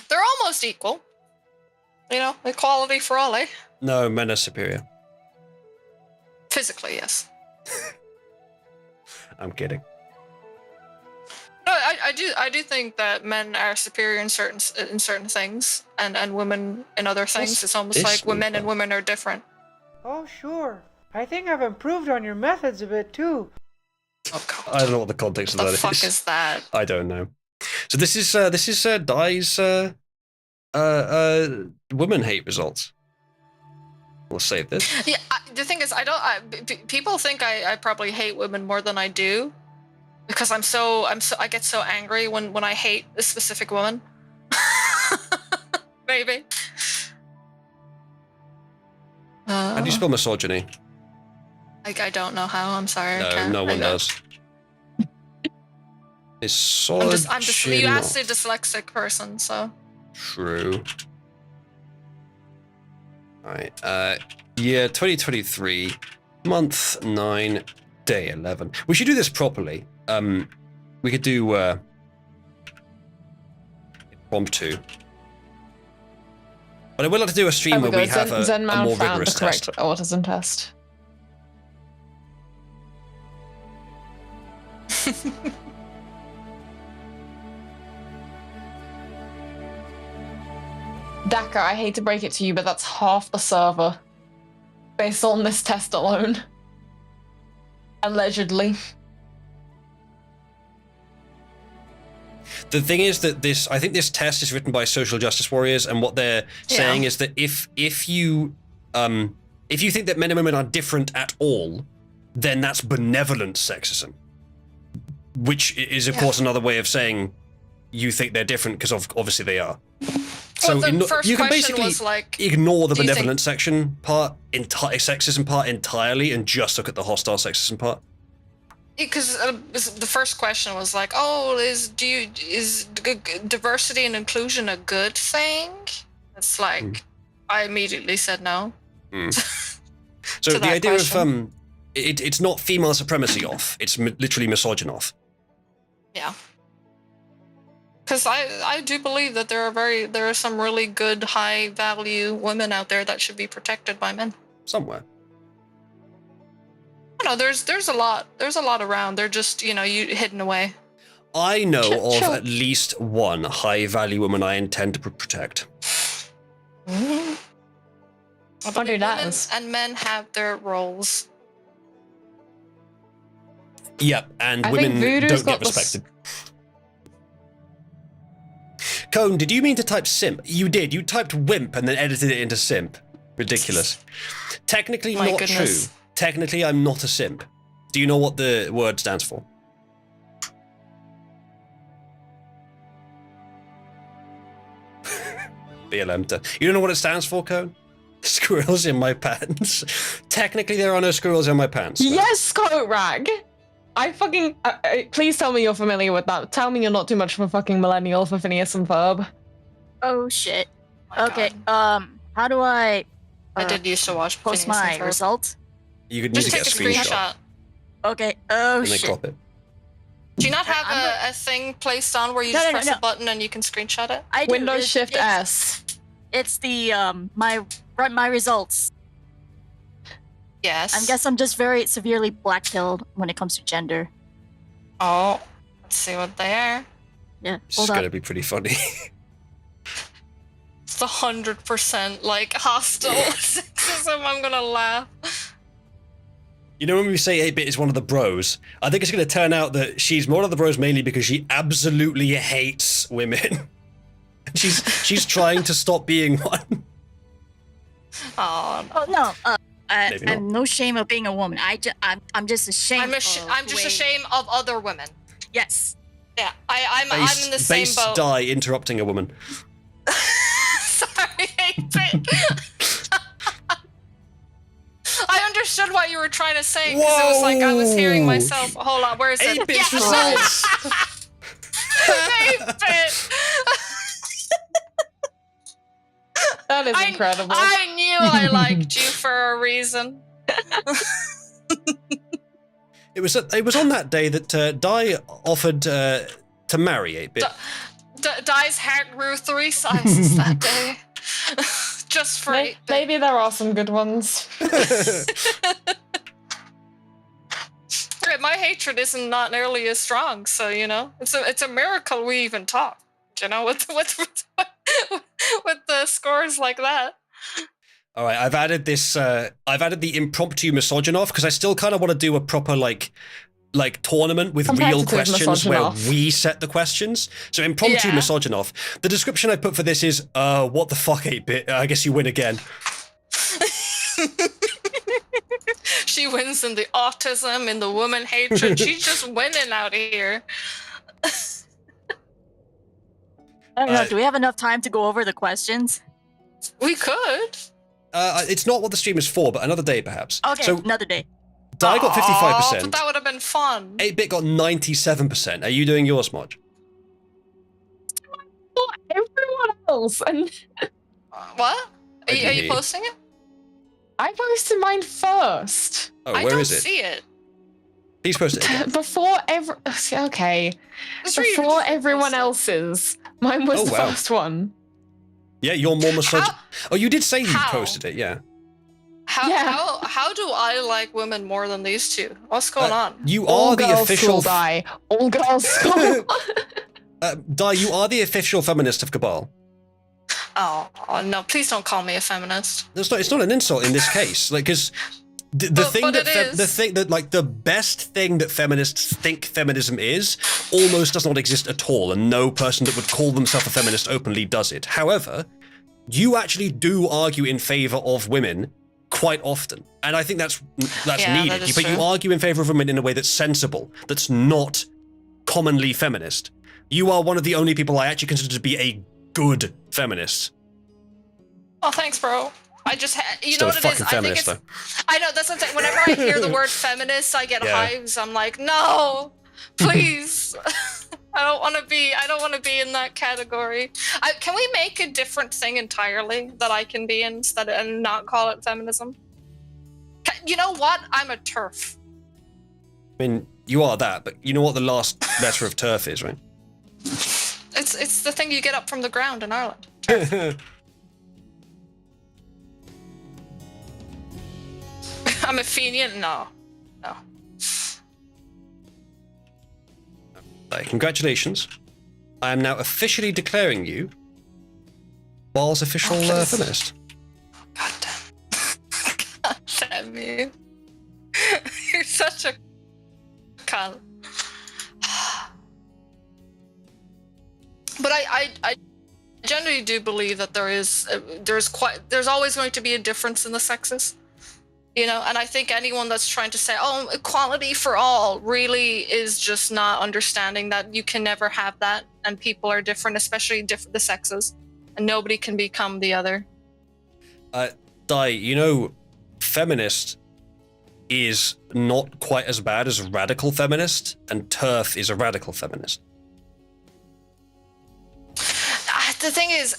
They're almost equal. You know, equality for all, eh? No, men are superior. Physically, yes. I'm kidding. No, I do think that men are superior in certain things, and women in other things. It's almost like men and women are different. Oh, sure. I think I've improved on your methods a bit too. Oh God. I don't know what the context of that is. What the fuck is that? I don't know. So this is Di's women hate results. We'll save this. Yeah, the thing is, people think I probably hate women more than I do, because I get so angry when I hate a specific woman. Maybe. How do you spell misogyny? I don't know how. I'm sorry. No, no one does. Misogyny. I'm just. You asked a dyslexic person, so. True. Alright, year 2023, month 9, day 11. We should do this properly. We could do, impromptu. But I would like to do a stream where we have a more rigorous test. Correct autism test. Dakar, I hate to break it to you, but that's half the server. Based on this test alone. Allegedly. The thing is that I think this test is written by social justice warriors, and what they're saying is that if you think that men and women are different at all, then that's benevolent sexism. Which is, of course, another way of saying you think they're different because obviously they are. So you can basically ignore the benevolent section part, sexism part entirely, and just look at the hostile sexism part. Because the first question was like, "Oh, is diversity and inclusion a good thing?" It's like I immediately said no. So the idea of it's not female supremacy off; it's literally misogyny off. Yeah. Because I do believe that there are some really good high value women out there that should be protected by men. Somewhere. No, there's a lot around. They're just you hidden away. I know of at least one high value woman I intend to protect. Mm-hmm. I wonder women and men have their roles. Yep, and women don't get respected. Cone, did you mean to type simp? You did. You typed wimp and then edited it into simp. Ridiculous. Technically not true. Technically, I'm not a simp. Do you know what the word stands for? BLM. You don't know what it stands for, Cone? Squirrels in my pants. Technically, there are no squirrels in my pants. Though. Yes, Coat Rag. I fucking... please tell me you're familiar with that. Tell me you're not too much of a fucking millennial for Phineas and Ferb. Oh, shit. Oh okay, God. How do I... I did used to watch post Phineas my and Ferb. results? You could need Just to take get a screenshot. Okay, oh, and then shit. crop it. Do you not have a thing placed on where you just press a button and you can screenshot it? I do. Windows Shift S. It's the, my results. Yes. I guess I'm just very severely black-pilled when it comes to gender. Oh, let's see what they are. Yeah, This is gonna be pretty funny. It's 100% like hostile sexism. I'm gonna laugh. You know when we say 8-Bit is one of the bros, I think it's going to turn out that she's one of the bros mainly because she absolutely hates women. she's trying to stop being one. Oh no! I have no shame of being a woman. I'm just ashamed. I'm just ashamed of other women. Yes. Yeah, I'm in the same boat. Die interrupting a woman. Sorry, 8-Bit. I understood what you were trying to say because it was like I was hearing myself. Hold on, where is it? 8-Bit's results. 8-Bit. That is incredible. I knew I liked you for a reason. It was on that day that Di offered to marry 8-Bit. Di's heart grew 3 sizes that day. Just for 8-Bit. Maybe there are some good ones. My hatred isn't not nearly as strong, so you know it's a miracle we even talk. You know, with the scores like that. All right, I've added this. I've added the impromptu misogynoff because I still kind of want to do a proper like tournament with real questions where we set the questions. So impromptu misogynoff. The description I put for this is, what the fuck, 8-Bit? I guess you win again. She wins in the autism, in the woman hatred. She's just winning out here. I don't know. Do we have enough time to go over the questions? We could. It's not what the stream is for, but another day perhaps. Okay, so, another day. Di got 55%. But that would have been fun. 8-Bit got 97%. Are you doing yours, Modge? Everyone else. And what? Are you posting it? I posted mine first. Oh, where is it? I don't see it. Please post it again. Before everyone else's. Mine was the first one. Yeah, you're more misogynist. Oh, you did say you posted it, yeah. How do I like women more than these two? What's going on? You are the official... All girls school. Di, you are the official feminist of Cabal. Oh no! Please don't call me a feminist. It's not an insult in this case, like because the best thing that feminists think feminism is almost does not exist at all, and no person that would call themselves a feminist openly does it. However, you actually do argue in favor of women quite often, and I think that's needed. But you argue in favor of women in a way that's sensible, that's not commonly feminist. You are one of the only people I actually consider to be a good feminist. Oh, thanks, bro. I just, you know what it is? I think it's. I know that's the thing. Whenever I hear the word feminist, I get hives. I'm like, no, please. I don't want to be in that category. Can we make a different thing entirely that I can be in instead and not call it feminism? You know what? I'm a TERF. I mean, you are that, but you know what the last letter of TERF is, right? It's the thing you get up from the ground in Ireland. I'm a Fenian? No. Congratulations. I am now officially declaring you Cabal's official feminist. God damn you. You're such a cunt. But I generally do believe that there's always going to be a difference in the sexes, you know, and I think anyone that's trying to say, oh, equality for all really is just not understanding that you can never have that, and people are different, especially the sexes, and nobody can become the other. Dai, feminist is not quite as bad as radical feminist, and TERF is a radical feminist. The thing is,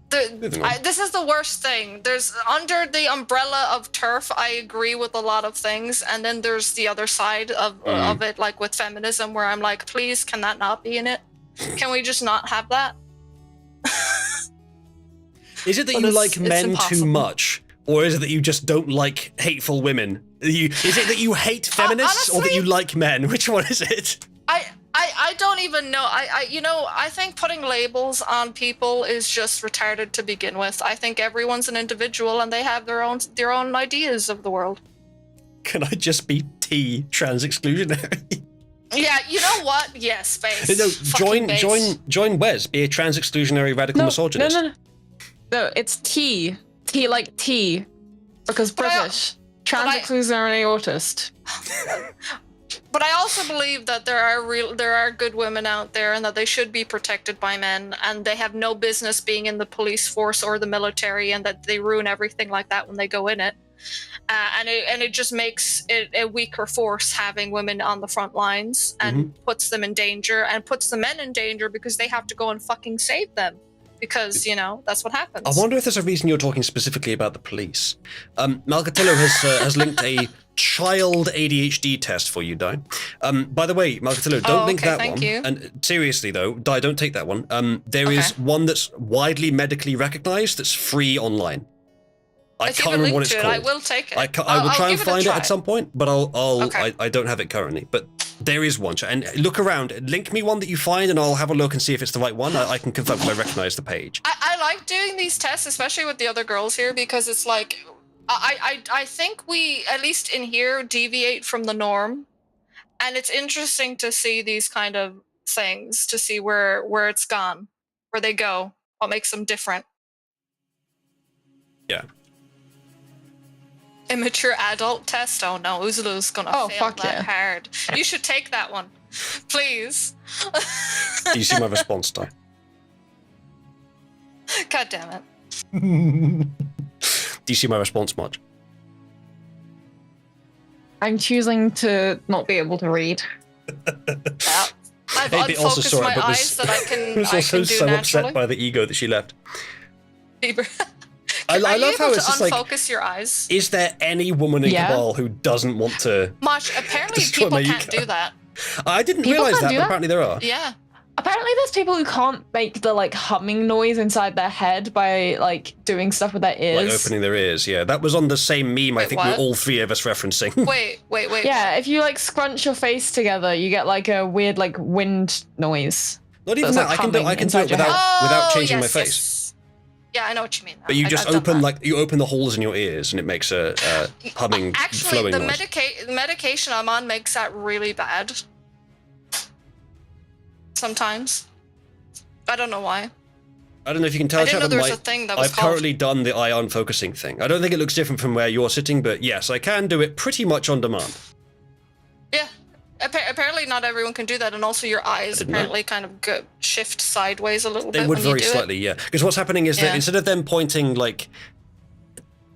this is the worst thing. There's under the umbrella of TERF, I agree with a lot of things, and then there's the other side of it, like with feminism, where I'm like, please, can that not be in it? Can we just not have that? Is it that you like men too much, or is it that you just don't like hateful women? Is it that you hate feminists, honestly, or that you like men? Which one is it? I don't even know. I think putting labels on people is just retarded to begin with. I think everyone's an individual and they have their own ideas of the world. Can I just be trans exclusionary? Yeah, you know what? Yes, base. Join Wes, be a trans exclusionary radical misogynist. No, it's T like tea, because British. Trans exclusionary autist. But I also believe that there are good women out there, and that they should be protected by men, and they have no business being in the police force or the military, and that they ruin everything like that when they go in it. And it just makes it a weaker force having women on the front lines, and puts them in danger, and puts the men in danger because they have to go and fucking save them. Because, that's what happens. I wonder if there's a reason you're talking specifically about the police. Malcatillo has linked a child ADHD test for you, Di. By the way, Malcatillo, don't link that one. You. And seriously, though, Di, don't take that one. There is one that's widely medically recognized that's free online. I can't remember what it's called. I will take it. I will try and find it at some point, but I don't have it currently. But there is one. And look around. Link me one that you find, and I'll have a look and see if it's the right one. I can confirm if I recognize the page. I like doing these tests, especially with the other girls here, because it's like, I think we, at least in here, deviate from the norm. And it's interesting to see these kind of things, to see where it's gone, where they go, what makes them different. Yeah. Immature adult test? Oh no, Uzulu's gonna fail that hard. You should take that one. Please. Do you see my response, Di? God damn it. Do you see my response much? I'm choosing to not be able to read. Yeah. I've unfocused my eyes so that I can was also so upset by the ego that she left. I love how it's just like, unfocus your eyes. Is there any woman in Cabal who doesn't want to apparently people can't do that. I didn't realize that, but apparently there are. Yeah. Apparently there's people who can't make the humming noise inside their head by doing stuff with their ears. Like opening their ears, yeah. That was on the same meme I think we're all three of us referencing. Wait. Yeah, if you scrunch your face together, you get a weird wind noise. Not even that, I can do it without changing my face. Yes. Yeah, I know what you mean. But you just open you open the holes in your ears and it makes a humming, flowing noise. Actually, the medication I'm on makes that really bad. Sometimes. I don't know why. I don't know if you can tell. I didn't know there was a thing that was I've currently done the eye unfocusing thing. I don't think it looks different from where you're sitting, but yes, I can do it pretty much on demand. Yeah. Apparently not everyone can do that, and also your eyes apparently kind of shift sideways a little bit. They would very slightly, yeah. Because what's happening is that instead of them pointing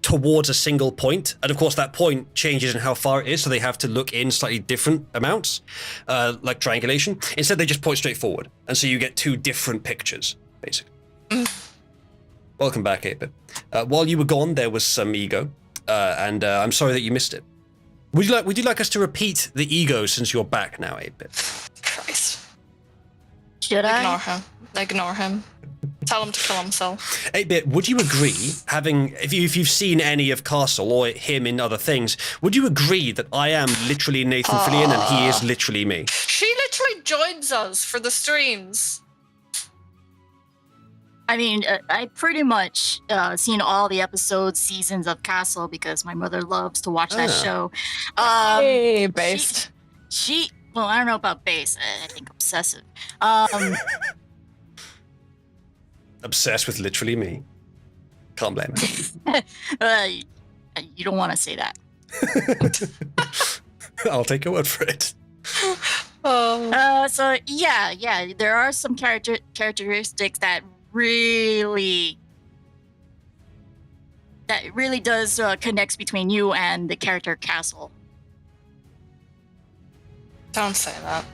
towards a single point, and of course that point changes in how far it is, so they have to look in slightly different amounts, like triangulation. Instead they just point straight forward, and so you get two different pictures, basically. Welcome back, 8-Bit. While you were gone, there was some ego, and I'm sorry that you missed it. Would you like us to repeat the ego since you're back now, 8-Bit? Christ. Should I? Ignore him. Tell him to kill himself. 8-Bit, would you agree, if you've seen any of Castle or him in other things, would you agree that I am literally Nathan Fillion and he is literally me? She literally joins us for the streams. I mean, I pretty much seen all the episodes, seasons of Castle because my mother loves to watch that show. Hey, based. Well, I don't know about base. I think obsessive. Obsessed with literally me. Can't blame her. You don't want to say that. I'll take your word for it. So yeah, there are some characteristics that really does connects between you and the character Castle. Don't say that.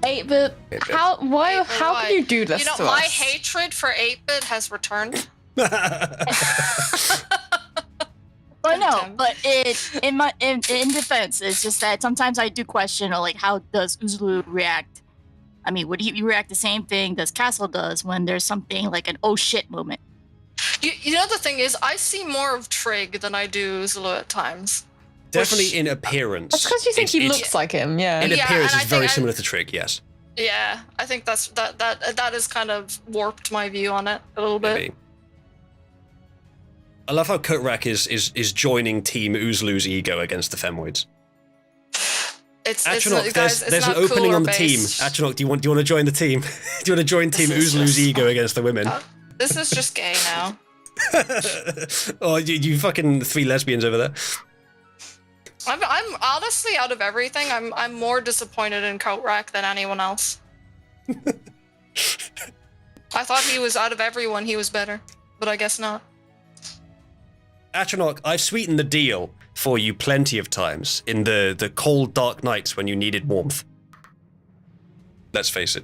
8-bit, how can you do this to my us? hatred for 8-bit has returned. Well, no, but in defense, it's just that sometimes I do question, like, how does Uzulu react? I mean, would he react the same thing as Castle does when there's something like an oh shit moment? You know, the thing is, I see more of Trig than I do Uzulu at times. Definitely in appearance. That's because you think he looks like him, yeah. In appearance, it's very similar to Trig, yes. Yeah, I think that has kind of warped my view on it a little bit. Maybe. I love how Kotrak is joining Team Uzulu's ego against the Femoids. Atronach, there's an opening on the team. Atronach, do you want to join the team? Do you want to join Team Uzulu's ego against the women? This is just gay now. Oh, you fucking 3 lesbians over there. I'm honestly, out of everything, I'm more disappointed in Kotrak than anyone else. I thought he was, out of everyone, he was better, but I guess not. Atronach, I've sweetened the deal for you plenty of times in the cold, dark nights when you needed warmth. Let's face it.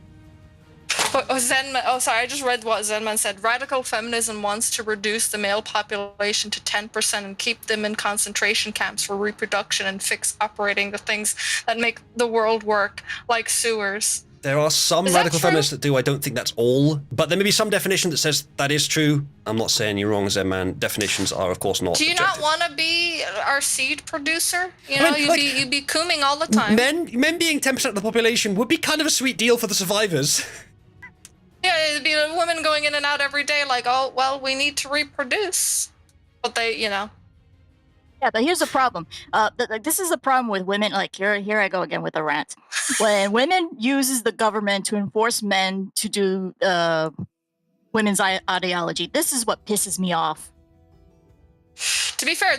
Sorry, I just read what Zenman said. Radical feminism wants to reduce the male population to 10% and keep them in concentration camps for reproduction and fix operating the things that make the world work, like sewers. There are some radical feminists that do. I don't think that's all. But there may be some definition that says that is true. I'm not saying you're wrong, Zenman. Definitions are, of course, not Do you objective. not want to be our seed producer? You know, you'd be cooming all the time. Men being 10% of the population would be kind of a sweet deal for the survivors. Yeah, it'd be women going in and out every day like, oh, well, we need to reproduce. But they, you know. Yeah, but here's the problem. This is the problem with women. Like, here I go again with a rant. When women uses the government to enforce men to do women's ideology, this is what pisses me off. To be fair,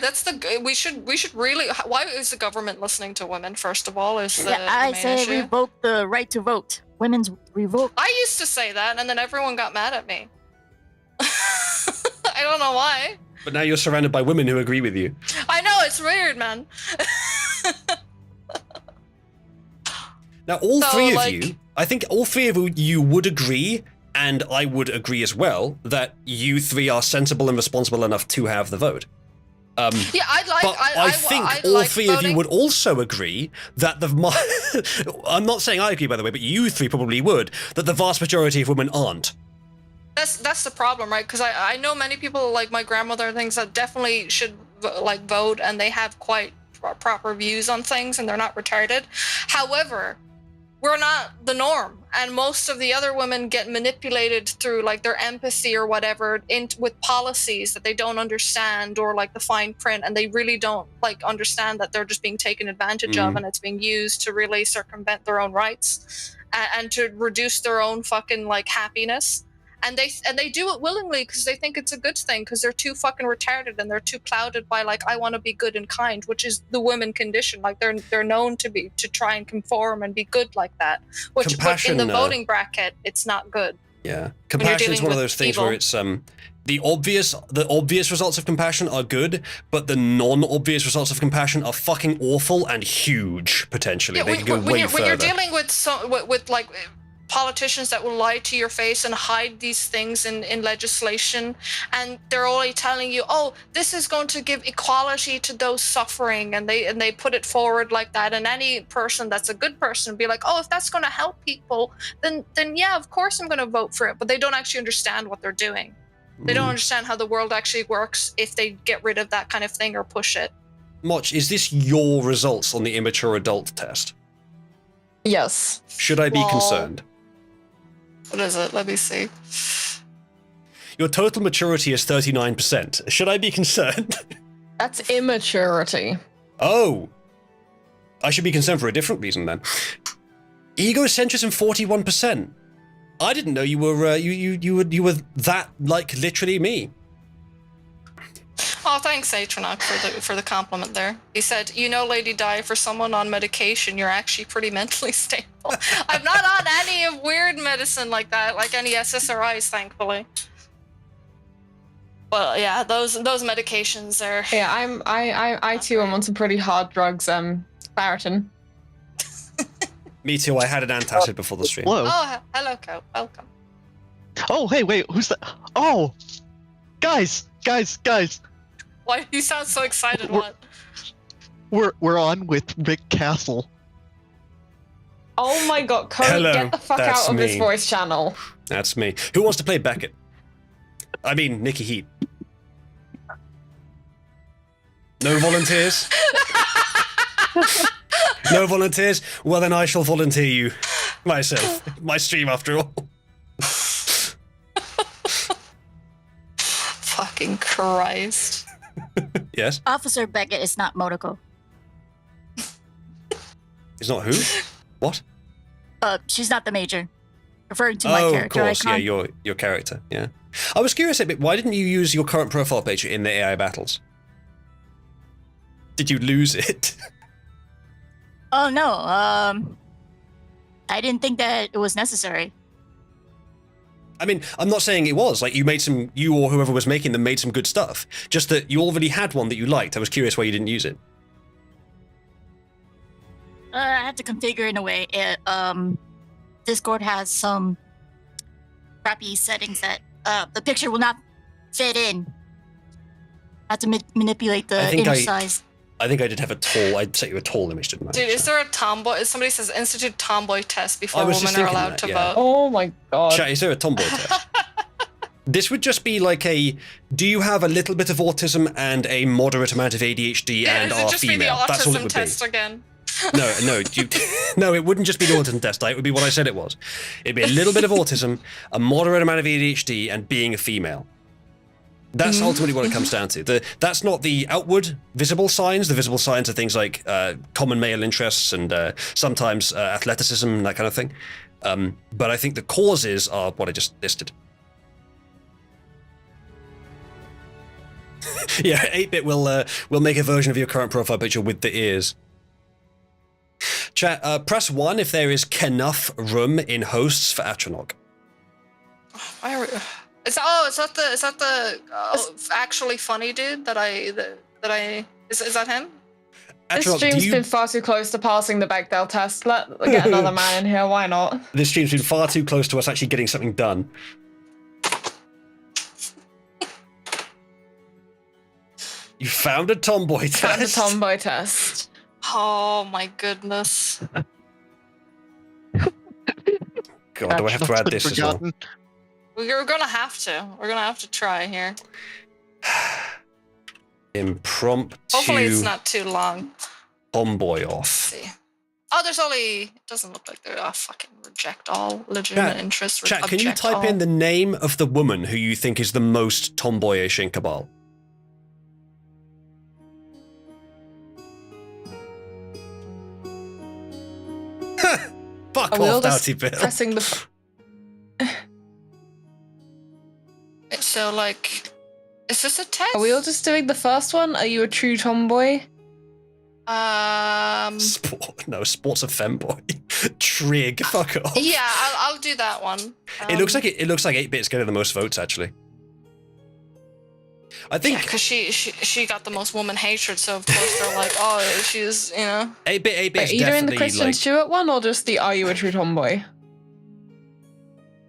we should really. Why is the government listening to women? First of all, is the I main say issue. revoke the right to vote. Women's revoke. I used to say that, and then everyone got mad at me. I don't know why. But now you're surrounded by women who agree with you. I know, it's weird, man. Now, all three of you, I think all 3 of you would agree, and I would agree as well, that you 3 are sensible and responsible enough to have the vote. Yeah, I think all 3 of you would also agree that I'm not saying I agree, by the way, but you 3 probably would, that the vast majority of women aren't. That's the problem, right? Because I know many people, like my grandmother and things, that definitely should vote, and they have quite proper views on things, and they're not retarded. However, we're not the norm, and most of the other women get manipulated through like their empathy or whatever with policies that they don't understand, or like the fine print, and they really don't like understand that they're just being taken advantage of, and it's being used to really circumvent their own rights and to reduce their own fucking like happiness. And they do it willingly because they think it's a good thing, because they're too fucking retarded and they're too clouded by like, I want to be good and kind, which is the women condition. Like they're known to try and conform and be good like that. Which but in the voting bracket, it's not good. Yeah, compassion is one of those things where it's the obvious results of compassion are good, but the non-obvious results of compassion are fucking awful and huge potentially. Yeah, they can go way further. When you're dealing with like politicians that will lie to your face and hide these things in legislation, and they're only telling you, oh, this is going to give equality to those suffering, and they put it forward like that, and any person that's a good person be like, oh, if that's going to help people, then yeah, of course I'm going to vote for it. But they don't actually understand what they're doing. They don't understand how the world actually works if they get rid of that kind of thing or push it. Moch, is this your results on the immature adult test? Yes. Should I be concerned? What is it? Let me see. Your total maturity is 39%. Should I be concerned? That's immaturity. Oh. I should be concerned for a different reason then. Egocentrism 41%. I didn't know you were you were that like literally me. Oh, thanks, Atronach, for the compliment there. He said, "You know, Lady Di, for someone on medication, you're actually pretty mentally stable." I'm not on any weird medicine like that, like any SSRIs, thankfully. Well, yeah, those medications are. Yeah, I too am on some pretty hard drugs. Claritin. Me too. I had an antacid before the stream. Hello. Oh, hello, Co. Welcome. Oh, hey, wait, who's that? Oh, guys. Why you sound so excited? What? We're on with Rick Castle. Oh my god, Cody, Hello, get the fuck that's out of this me. voice channel. That's me. Who wants to play Beckett? I mean, Nikki Heat. No volunteers? No volunteers? Well, then I shall volunteer you myself. My stream, after all. Fucking Christ. Yes? Officer Beckett is not Motoko. It's not who? What? She's not the major. Referring to my Oh, of character course. icon. Yeah, your character. Yeah. I was curious a bit. Why didn't you use your current profile picture in the AI battles? Did you lose it? Oh no, I didn't think that it was necessary. I mean, I'm not saying it was. Like, you or whoever was making them made some good stuff. Just that you already had one that you liked. I was curious why you didn't use it. I had to configure in a way. Discord has some crappy settings that the picture will not fit in. I had to manipulate the inner size. I think I did have I set you a tall image, didn't I? Dude, is there a tomboy? Somebody says institute tomboy test before women are allowed to vote. Oh my god. Chat, is there a tomboy test? This would just be like do you have a little bit of autism and a moderate amount of ADHD and are just female? Be the That's all it autism would test be. Again. No, it wouldn't just be the autism test. It would be what I said it was. It'd be a little bit of autism, a moderate amount of ADHD, and being a female. That's ultimately what it comes down to. That's not the outward visible signs. The visible signs are things like common male interests and sometimes athleticism and that kind of thing. But I think the causes are what I just listed. Yeah, 8-bit will make a version of your current profile picture with the ears. Chat, press 1 if there is enough room in hosts for Atronach. Is that the actually funny dude that I is that him? This stream's been far too close to passing the Bechdel test. Let's get another man in here, why not? This stream's been far too close to us actually getting something done. You found a tomboy test? Found a tomboy test. Oh my goodness. God, do I have to add this as well? We're gonna have to. We're gonna have to try here. Impromptu. Hopefully it's not too long. Tomboy off. Let's see. Oh, there's only. It doesn't look like there. Oh, fucking reject all legitimate interest. Chat, can you type in the name of the woman who you think is the most tomboyish in Cabal? Fuck off, Doughty Bill. Pressing the. So, like, is this a test? Are we all just doing the first one? Are you a true tomboy? Sport's a femboy. Trig, fuck off. Yeah, I'll do that one. It looks like 8-bit's getting the most votes actually. I think because she got the most woman hatred, so of course they're like, oh, she's 8-bit. Are you doing the Christian Stewart one or just the Are You a True Tomboy?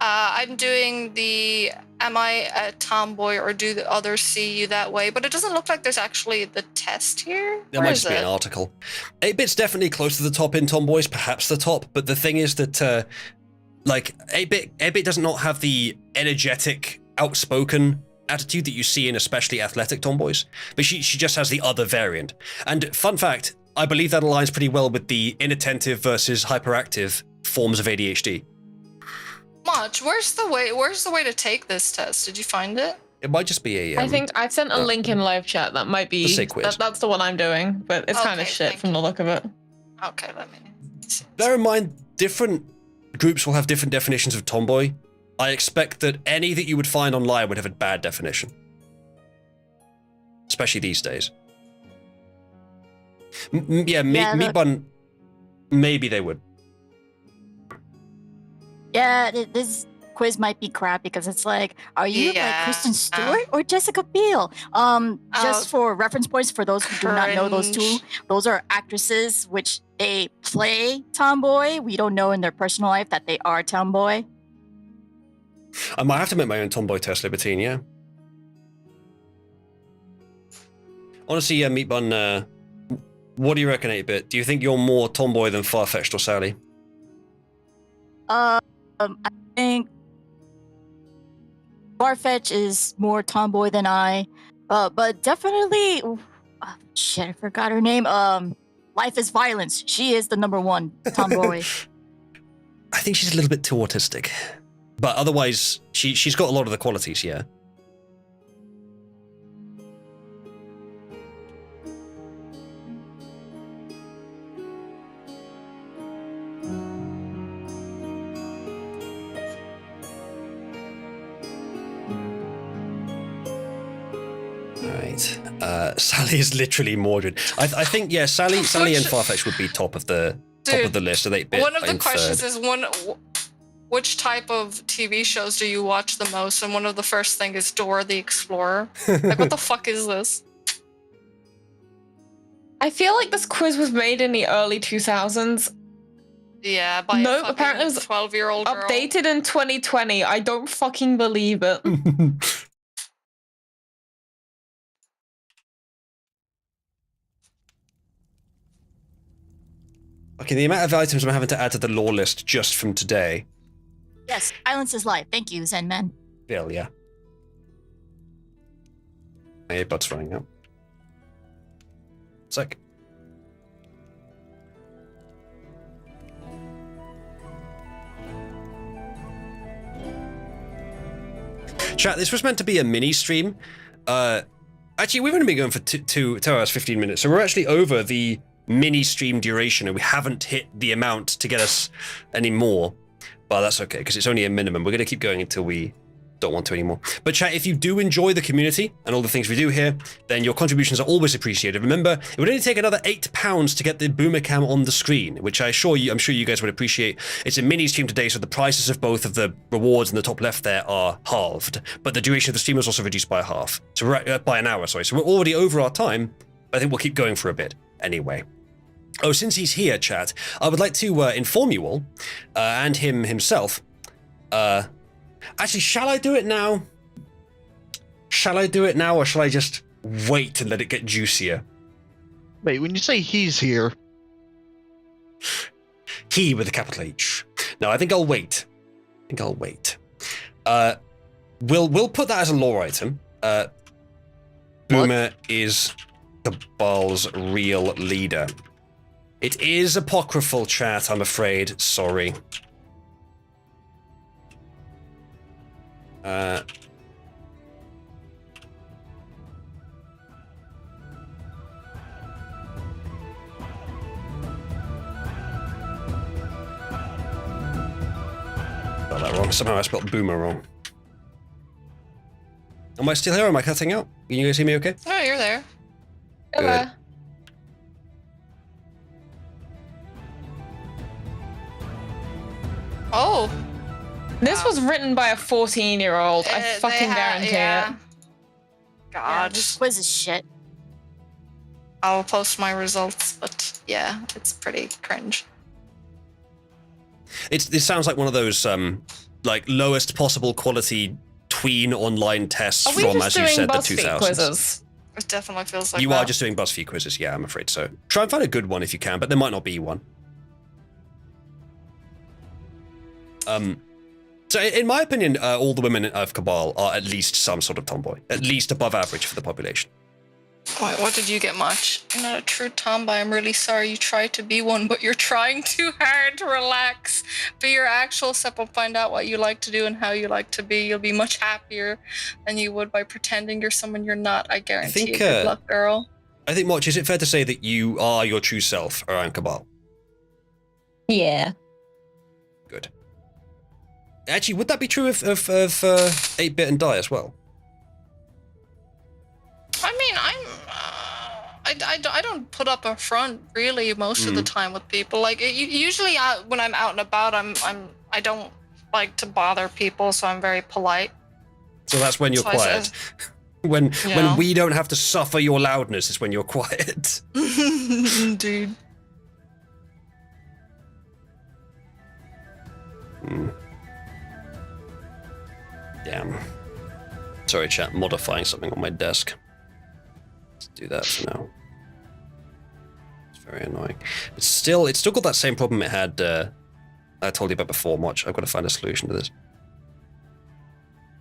I'm doing the Am I a Tomboy or do the others see you that way? But it doesn't look like there's actually the test here. There might just be an article. 8-bit's definitely close to the top in tomboys, perhaps the top. But the thing is that, 8-bit does not have the energetic, outspoken attitude that you see in especially athletic tomboys. But she just has the other variant. And fun fact, I believe that aligns pretty well with the inattentive versus hyperactive forms of ADHD. Much. Where's the way to take this test? Did you find it? It might just be a. I think I've sent a link in live chat. That might be. That's the one I'm doing, but it's kind of shit from the look of it. Okay, let me see. Bear in mind, different groups will have different definitions of tomboy. I expect that any that you would find online would have a bad definition. especially these days. Meat Bun, maybe they would. Yeah, this quiz might be crap because it's like, are you like Kristen Stewart or Jessica Biel? Just for reference points for those who do not know those two, those are actresses which they play tomboy. We don't know in their personal life that they are tomboy. I might have to make my own tomboy test, Libertine, yeah. Honestly, Meat Bun, what do you reckon, 8-Bit? Do you think you're more tomboy than Farfetched or Sally? I think Farfetch is more tomboy than I, but definitely, shit, I forgot her name. Life is Violence. She is the #1 tomboy. I think she's a little bit too autistic, but otherwise, she's got a lot of the qualities, yeah. Sally is literally Mordred. I think, yeah, Sally and Farfetch would be top of the list. So one of the questions is which type of TV shows do you watch the most? And one of the first thing is Dora the Explorer. Like, what the fuck is this? I feel like this quiz was made in the early 2000s. Yeah, by no, apparently it was 12-year-old girl. Updated in 2020. I don't fucking believe it. Okay, the amount of items I'm having to add to the lore list just from today. Yes, Silence is life. Thank you, Zen Man. Bill, yeah. My earbud's running out. Sec. Chat, this was meant to be a mini stream. Actually, we've only been going for 2 hours, 15 minutes, so we're actually over the mini stream duration, and we haven't hit the amount to get us any more. But that's okay, because it's only a minimum. We're going to keep going until we don't want to anymore. But chat, if you do enjoy the community and all the things we do here, then your contributions are always appreciated. Remember, it would only take another £8 to get the boomer cam on the screen, which I'm sure you guys would appreciate. It's a mini stream today, so the prices of both of the rewards in the top left there are halved, but the duration of the stream was also reduced by half. So we're by an hour, sorry. So we're already over our time. I think we'll keep going for a bit anyway. Oh, since he's here, chat, I would like to inform you all, and him himself. Actually, shall I do it now? Shall I do it now, or shall I just wait and let it get juicier? Wait, when you say he's here... He with a capital H. No, I think I'll wait. We'll put that as a lore item. Boomer is Cabal's real leader. It is apocryphal, chat, I'm afraid. Sorry. Got that wrong. Somehow I spelled boomer wrong. Am I still here or am I cutting out? Can you guys hear me okay? Oh, you're there. Hello. Oh. This was written by a 14-year-old. I fucking guarantee it. God. This quiz is shit. I'll post my results, but yeah, it's pretty cringe. It sounds like one of those like lowest possible quality tween online tests from, as you said, the 2000s. Quizzes? It definitely feels like you are just doing BuzzFeed quizzes, yeah, I'm afraid so. Try and find a good one if you can, but there might not be one. So in my opinion, all the women of Cabal are at least some sort of tomboy, at least above average for the population. Wait, what did you get much? You're not a true tomboy. I'm really sorry you tried to be one, but you're trying too hard to relax. Be your actual self and find out what you like to do and how you like to be. You'll be much happier than you would by pretending you're someone you're not. I guarantee you. Good luck, girl. I think, Moch, is it fair to say that you are your true self around Cabal? Yeah. Good. Actually, would that be true of 8-Bit and Die as well? I mean, I don't put up a front really most of the time with people. Like usually when I'm out and about, I don't like to bother people, so I'm very polite. So that's when you're quiet. When we don't have to suffer your loudness is when you're quiet. Dude. Damn. Sorry, chat. Modifying something on my desk. Let's do that for now. It's very annoying. But still, it's still got that same problem it had. I told you about before. Watch. I've got to find a solution to this.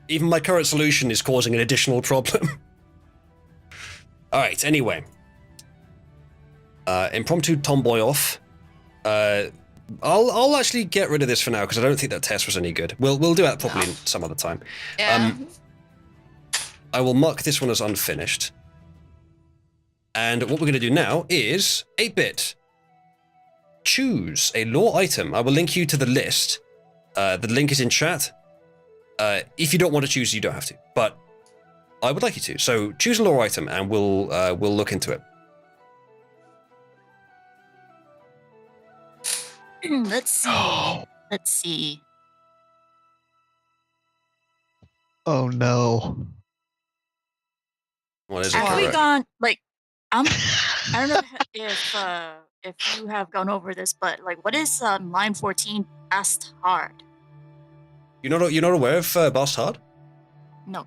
Even my current solution is causing an additional problem. Alright, anyway. Impromptu tomboy off. I'll actually get rid of this for now because I don't think that test was any good. We'll do that probably some other time. Yeah. I will mark this one as unfinished. And what we're going to do now is 8-bit. Choose a lore item. I will link you to the list. The link is in chat. If you don't want to choose, you don't have to. But I would like you to. So choose a lore item, and we'll look into it. Let's see. Let's see. Oh no. What is it? Have we gone like I don't know if you have gone over this, but like what is line 14 Bastard? You're not aware of Bastard? No.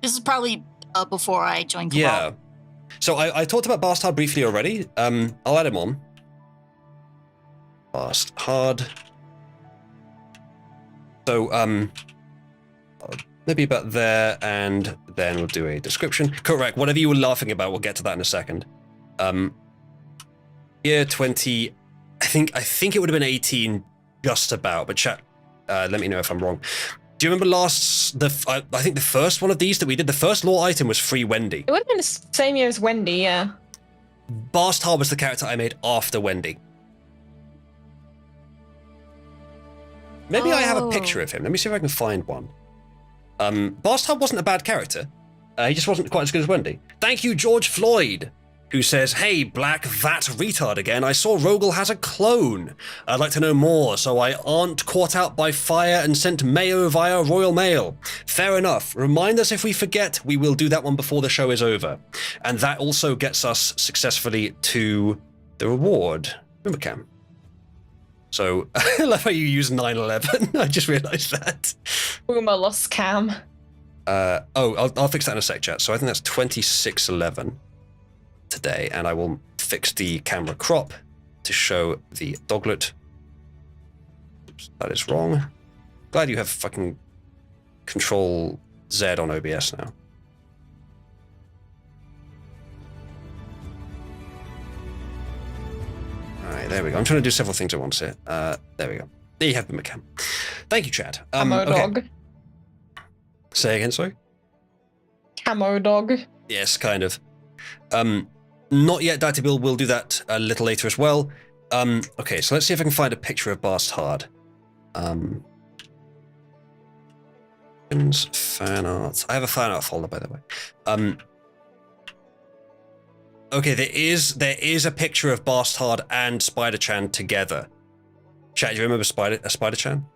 This is probably before I joined Cabal. Yeah. So I talked about Bastard briefly already. I'll add him on. Bastard. So maybe about there, and then we'll do a description. Correct. Whatever you were laughing about, we'll get to that in a second. Year 20. I think it would have been 18, just about. But chat, let me know if I'm wrong. Do you remember I think the first one of these that we did, the first lore item was Free Wendy. It would have been the same year as Wendy, yeah. Bastard was the character I made after Wendy. Maybe I have a picture of him. Let me see if I can find one. Bastard wasn't a bad character. He just wasn't quite as good as Wendy. Thank you, George Floyd, who says, "Hey, Black, that retard again. I saw Rogel has a clone. I'd like to know more, so I aren't caught out by fire and sent mayo via Royal Mail. Fair enough. Remind us if we forget. We will do that one before the show is over. And that also gets us successfully to the reward. Remember, Cam? So, I love how you use 9/11. I just realized that. Boomer lost Cam. I'll fix that in a sec, chat. So I think that's 2611 today, and I will fix the camera crop to show the doglet. Oops, that is wrong. Glad you have fucking Control Z on OBS now. Alright, there we go. I'm trying to do several things at once here. There we go. There you have the McCam. Thank you, Chad. Camo dog. Say again, sorry? Camo dog. Yes, kind of. Not yet, Data Bill. We'll do that a little later as well. Okay, so let's see if I can find a picture of Bastard. Fan art. I have a fan art folder, by the way. Okay, there is a picture of Bastard and Spider-Chan together. Chat, do you remember Spider-Chan?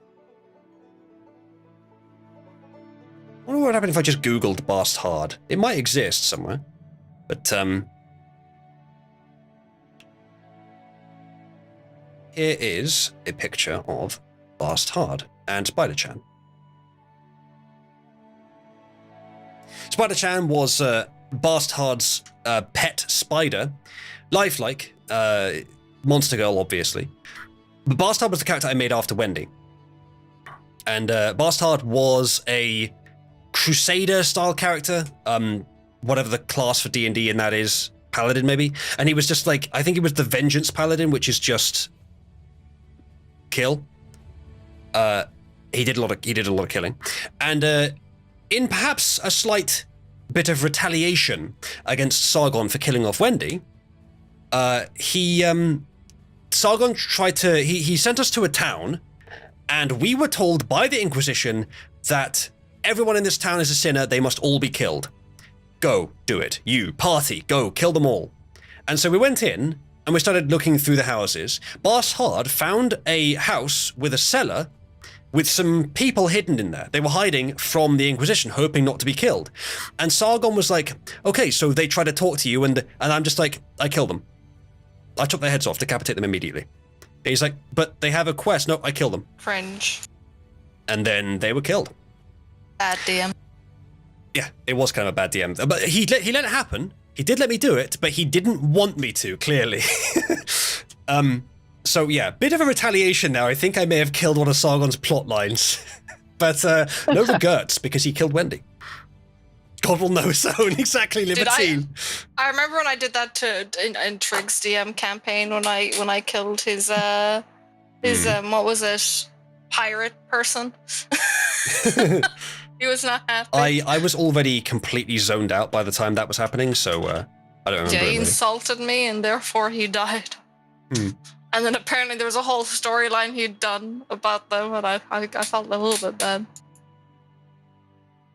I wonder what would happen if I just Googled Bastard. It might exist somewhere, but here is a picture of Bastard and Spider-Chan. Spider-Chan was Bastard's pet spider, lifelike, monster girl, obviously. But Bastard was the character I made after Wendy. And Bastard was a Crusader-style character, whatever the class for D&D in that is, Paladin maybe. And he was just like, I think he was the Vengeance Paladin, which is just kill. He did a lot of killing. And in perhaps a slight bit of retaliation against Sargon for killing off Wendy, Sargon tried to, he sent us to a town, and we were told by the Inquisition that everyone in this town is a sinner, they must all be killed. Go, do it. You, party, go, kill them all. And so we went in and we started looking through the houses. Bastard found a house with a cellar with some people hidden in there. They were hiding from the Inquisition, hoping not to be killed. And Sargon was like, okay, so they tried to talk to you, and I'm just like, I killed them. I took their heads off, decapitate them immediately. And he's like, but they have a quest. No, I killed them. Cringe. And then they were killed. Bad DM. Yeah, it was kind of a bad DM. But he let it happen. He did let me do it, but he didn't want me to, clearly. So yeah, bit of a retaliation now. I think I may have killed one of Sargon's plot lines. But no regrets, because he killed Wendy. God will know his own, exactly, Libertine. I remember when I did that in Trig's DM campaign when I killed his what was it? Pirate person. He was not happy. I was already completely zoned out by the time that was happening, so I don't remember. Yeah, he insulted me and therefore he died. And then apparently there was a whole storyline he'd done about them, and I felt a little bit bad.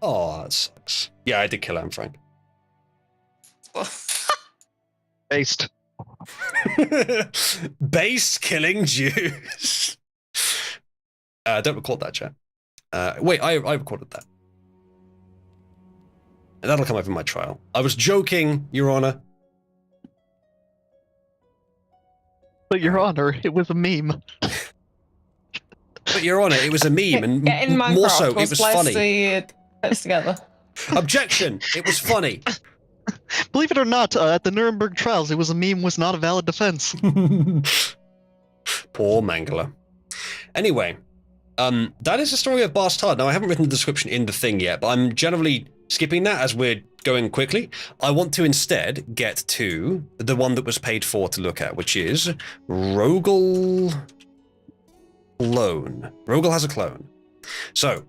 Oh, that sucks. Yeah, I did kill Anne Frank. Based. Based killing Jews. Don't record that, chat. Wait, I recorded that. That'll come up in my trial. I was joking, Your Honor. But Your Honor, it was a meme. But Your Honor, it was a meme, and more so, it was funny. Together. Objection! It was funny. Believe it or not, at the Nuremberg trials, it was a meme was not a valid defense. Poor Mangala. Anyway, that is the story of Bastard. Now, I haven't written the description in the thing yet, but I'm generally skipping that as we're going quickly. I want to instead get to the one that was paid for to look at, which is Rogel Clone. Rogel has a clone. So,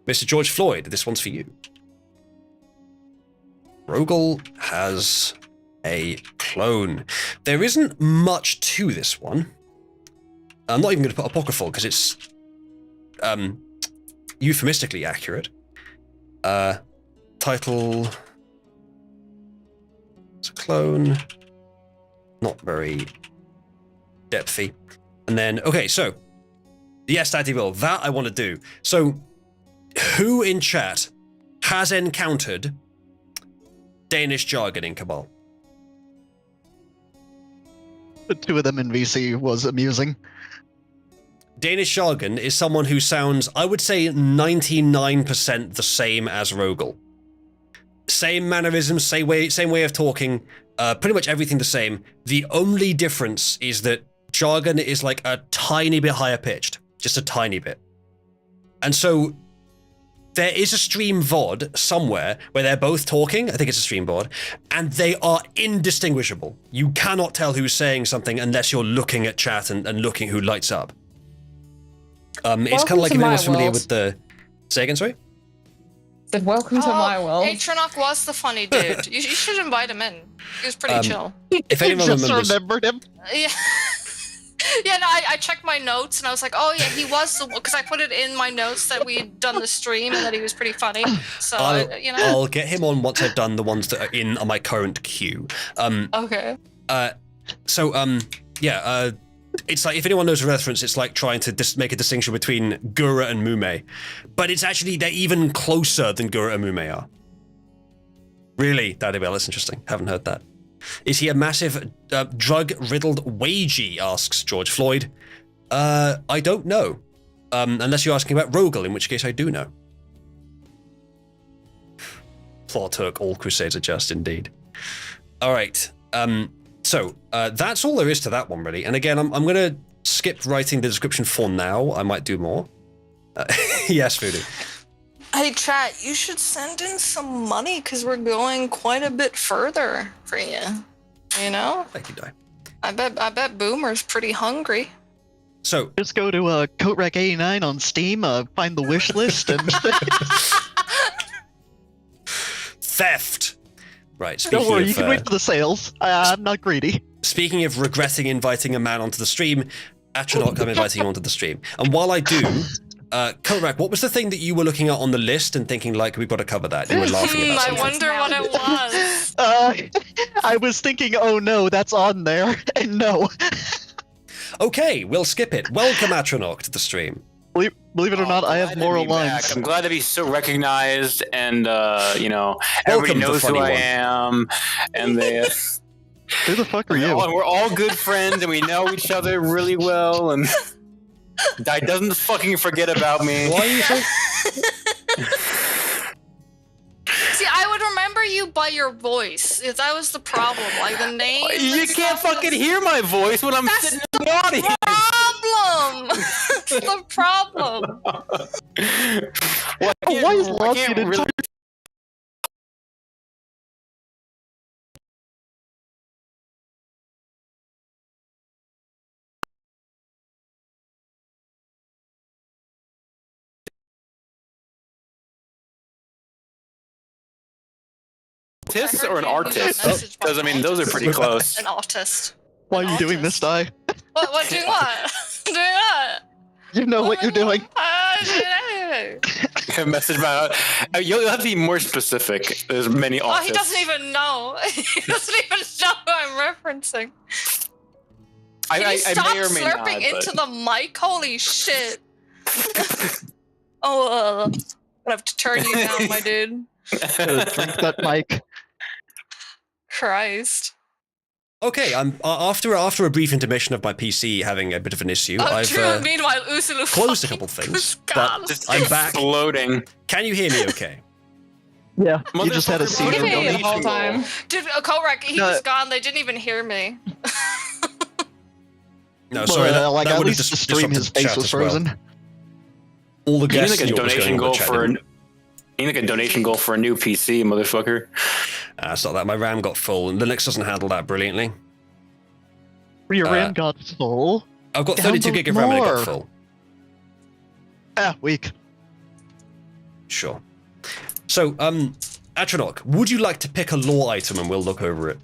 Mr. George Floyd, this one's for you. Rogel has a clone. There isn't much to this one. I'm not even going to put apocryphal because it's euphemistically accurate. Title. It's a clone. Not very depthy. And then, okay, so. Yes, Daddy Will. That I want to do. So, who in chat has encountered Danish jargon in Cabal? The two of them in VC was amusing. Danish jargon is someone who sounds, I would say, 99% the same as Rogel. Same mannerisms, same way of talking, pretty much everything the same. The only difference is that jargon is like a tiny bit higher pitched, just a tiny bit. And so there is a stream VOD somewhere where they're both talking, I think it's a stream VOD, and they are indistinguishable. You cannot tell who's saying something unless you're looking at chat and looking who lights up. It's kind of like if anyone's familiar with the... Say again, sorry? Said, welcome to my world. Atronach was the funny dude. You should invite him in. He was pretty chill. If anyone remembered him. Yeah. Yeah, no, I checked my notes and I was like, oh yeah, he was the, because I put it in my notes that we had done the stream and that he was pretty funny. So, I'll get him on once I've done the ones that are in on my current queue. Okay. It's like, if anyone knows a reference, it's like trying to make a distinction between Gura and Mume. But it's actually, they're even closer than Gura and Mume are. Really? That's interesting. Haven't heard that. Is he a massive drug-riddled wagey, asks George Floyd. I don't know. Unless you're asking about Rogel, in which case I do know. Thor took all crusades are just, indeed. All right. So that's all there is to that one, really. And again, I'm going to skip writing the description for now. I might do more. Yes, Voodoo. Hey, chat, you should send in some money because we're going quite a bit further for you. You know? Thank you, Di. I bet Boomer's pretty hungry. So just go to Coat Rack 89 on Steam, find the wish list, and theft. Right. Don't worry, you can wait for the sales. I'm not greedy. Speaking of regretting inviting a man onto the stream, Atronach, I'm inviting you onto the stream. And while I do, Korak, what was the thing that you were looking at on the list and thinking, like, we've got to cover that? You were laughing about I something. wonder what it was. I was thinking, oh no, that's on there, and no. Okay, we'll skip it. Welcome, Atronach, to the stream. Believe it or not, I have moral lines. I'm glad to be so recognized, and you know, Welcome everybody knows who I one. am, and they. Who the fuck are you? We're all good friends, and we know each other really well, and Di doesn't fucking forget about me. Why are you so... See, I would remember you by your voice. If that was the problem, like the name. You can't fucking hear my voice when I'm sitting in the audience. Problem. That's the problem. Why is Lawson in really... Artist or an artist? Because I mean, those are pretty close. An artist. Why are you doing this, Di? What? Doing what? Doing what? You know what you're doing. A message about. You'll have to be more specific. There's many artists. Oh, he doesn't even know. He doesn't even know who I'm referencing. Can you stop may or may slurping not, into the mic? Holy shit. Oh, I'm gonna have to turn you down, my dude. Drink that mic. Christ. Okay, I'm after a brief intermission of my PC having a bit of an issue. I've Meanwhile, Usulu closed a couple things, but Just I'm back. Exploding. Can you hear me? Okay. Yeah, you just had a Motherfucker, scene. What What do you do mean the you whole mean? time? Dude, Korak, he No. was gone. They didn't even hear me. No, sorry. That, like that at would have least the stream, his disrupted face chat was as well. frozen. All the You need guests like a knew what was donation going on, goal but chat for. didn't. You need like a donation goal for a new PC, motherfucker. It's not that. My RAM got full, and Linux doesn't handle that brilliantly. Your RAM got full. I've got 32 Download gig of RAM and it more. got full. Weak. Sure. So, Atronach, would you like to pick a lore item and we'll look over it?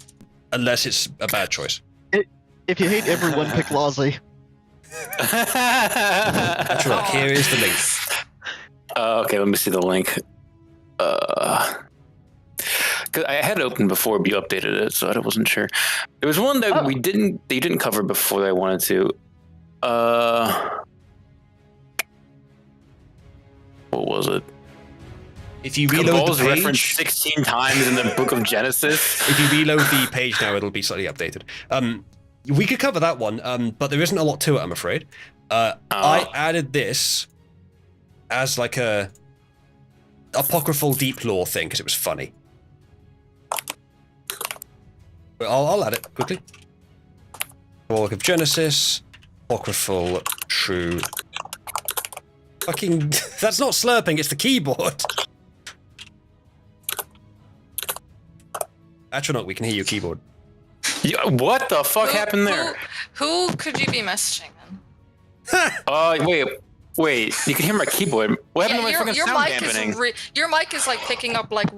Unless it's a bad choice. If you hate everyone, pick Lozzie. Atronach, here is the link. Okay, let me see the link. Cause I had it open before, but you updated it, so I wasn't sure. There was one that you didn't cover before that I wanted to. What was it? If you reload Cabal's the referenced page, 16 times in the Book of Genesis. if you reload the page now, it'll be slightly updated. We could cover that one, but there isn't a lot to it, I'm afraid. I added this as like a apocryphal deep lore thing because it was funny. But I'll add it quickly. Book of Genesis, apocryphal, true. Fucking, that's not slurping, it's the keyboard. Atronach, we can hear your keyboard. Yeah, what the fuck happened there? Who could you be messaging then? Wait. You can hear my keyboard. What happened to my fucking your sound mic dampening? your mic is like picking up like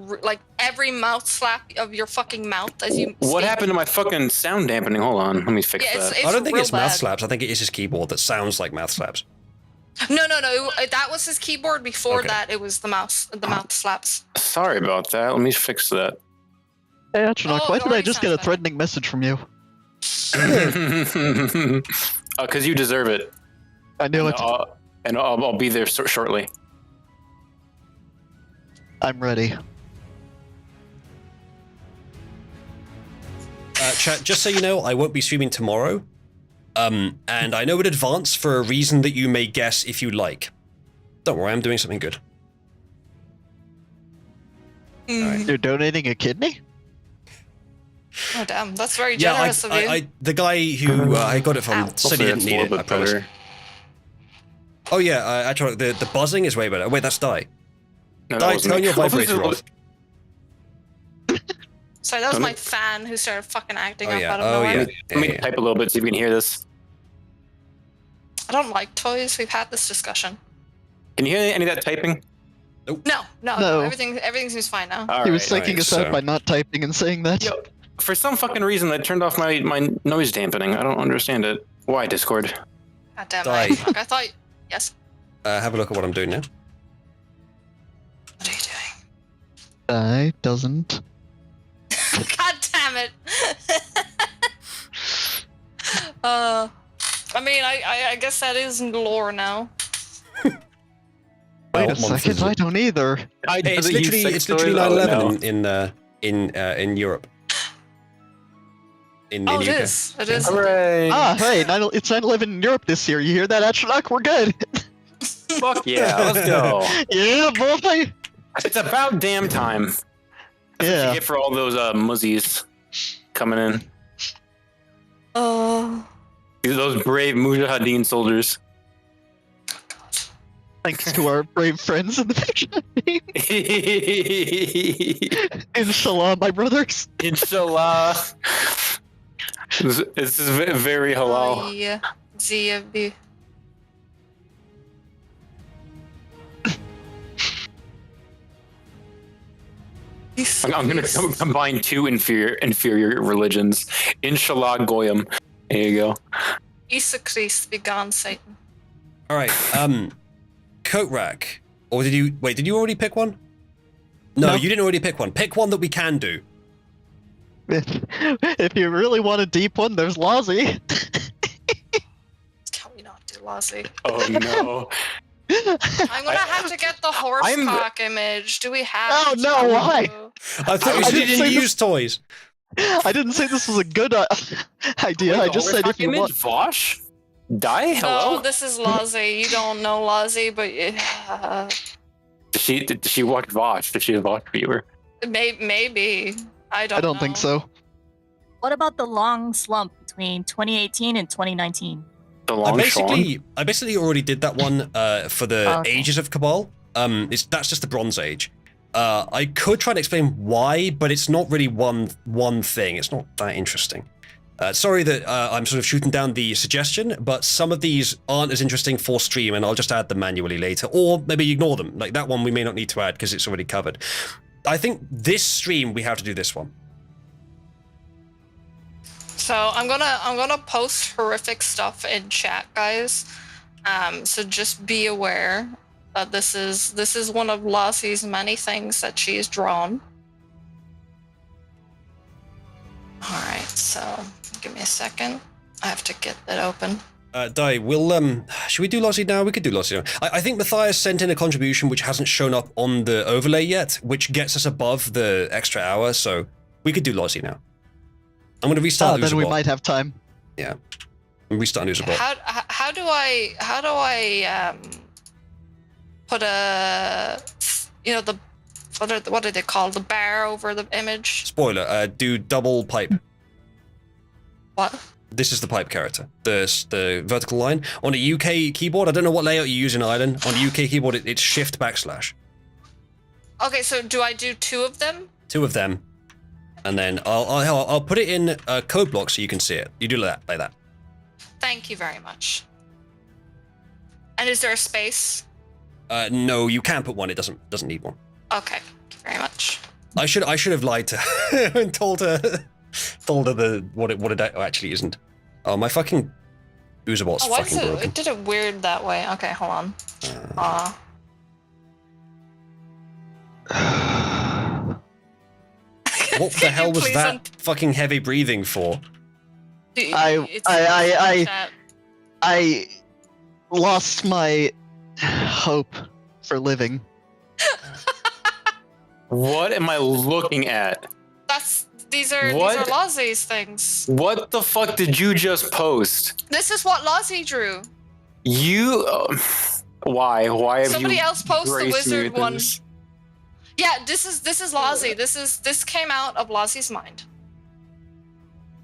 every mouth slap of your fucking mouth as you. What speak. happened to my fucking sound dampening? Hold on, let me fix Yeah, that. it's I don't think real it's mouth bad. slaps. I think it is his keyboard that sounds like mouth slaps. No. That was his keyboard. Before Okay. that, it was the mouth slaps. Sorry about that. Let me fix that. Hey, Atronach, Oh, why it did I already just get a sounds better. threatening message from you? Because you deserve it. I knew it. And I'll be there shortly. I'm ready. Chat, just so you know, I won't be streaming tomorrow. And I know in advance for a reason that you may guess if you like. Don't worry, I'm doing something good. You're donating a kidney? Oh damn, that's very Yeah, generous of you. the guy who I got it from Ow. said he didn't Hopefully need that's a it, I little bit promise. better. Oh yeah, actually, the buzzing is way better. Oh, wait, that's Di. No, that Di, wasn't turn me. your Hopefully vibrator it's- off. Sorry, that was Let my me- fan who started fucking acting Oh up yeah, out of oh nowhere. yeah. Let me type a little bit so you can hear this. I don't like toys. We've had this discussion. Can you hear any of that typing? No. No. Everything seems fine now. All He was right. psyching us so- out by not typing and saying that. Yo, for some fucking reason, I turned off my noise dampening. I don't understand it. Why, Discord? God damn Die. it. Fuck, I thought. Yes. have a look at what I'm doing now. What are you doing? I doesn't. God damn it! I mean, I guess that is lore now. Wait a second, I don't either. Hey, it's literally 9/11 in Europe. In Oh, UK. it is. It is. Hooray! Hey, it's 9/11 in Europe this year. You hear that, Astronaut? We're good. Fuck yeah, let's go. Yeah, boy. It's about damn time. That's what you get for all those muzzies coming in. Oh. Those brave Mujahideen soldiers. Thanks to our brave friends in the picture. Inshallah, my brothers. Inshallah. This is very halal. Oh, yeah. ZFB. I'm gonna combine two inferior religions. Inshallah Goyim. There you go. Isa Christ be gone, Satan. All right. Coat rack. Or did you wait? Did you already pick one? No, you didn't already pick one. Pick one that we can do. If you really want a deep one, there's Lozzie. Can we not do Lozzie? Oh no. I'm gonna have to get the horse cock image. Do we have? Oh no! Why? I thought you said you didn't use toys. I didn't say this was a good idea. I just said if you want. Vosh? Die? Hello? No, this is Lozzie. You don't know Lozzie, but Did she watch Vosh? Did she watch viewer? Maybe. I don't know. Think so. What about the long slump between 2018 and 2019? The long I basically already did that one for the Ages of Cabal. That's just the Bronze Age. I could try to explain why, but it's not really one thing. It's not that interesting. Sorry that I'm sort of shooting down the suggestion, but some of these aren't as interesting for stream, and I'll just add them manually later, or maybe ignore them. Like that one we may not need to add because it's already covered. I think this stream we have to do this one. So I'm gonna post horrific stuff in chat, guys. So just be aware that this is one of Lossie's many things that she's drawn. All right, so give me a second. I have to get that open. Di, should we do Lozzie now? We could do Lozzie now. I think Matthias sent in a contribution which hasn't shown up on the overlay yet, which gets us above the extra hour, so we could do Lozzie now. I'm going to restart Then we might have time. Yeah. Restart Usabot. How do I put a, what are they called? The bar over the image? Spoiler, do double pipe. What? This is the pipe character, the vertical line. On a UK keyboard, I don't know what layout you use in Ireland. On a UK keyboard, it's shift /. Okay, so do I do two of them? Two of them, and then I'll put it in a code block so you can see it. You do like that. Thank you very much. And is there a space? No, you can put one. It doesn't need one. Okay, thank you very much. I should have lied to her and told her what it actually isn't. Oh, my fucking Usabot's fucking broken. It did it weird that way. Okay, hold on. What the hell was that fucking heavy breathing for? I lost my hope for living. What am I looking at? These are Lozzie's things. What the fuck did you just post? This is what Lozzie drew. You why have somebody you else post the wizard one? Yeah, this is Lozzie. This came out of Lozzie's mind.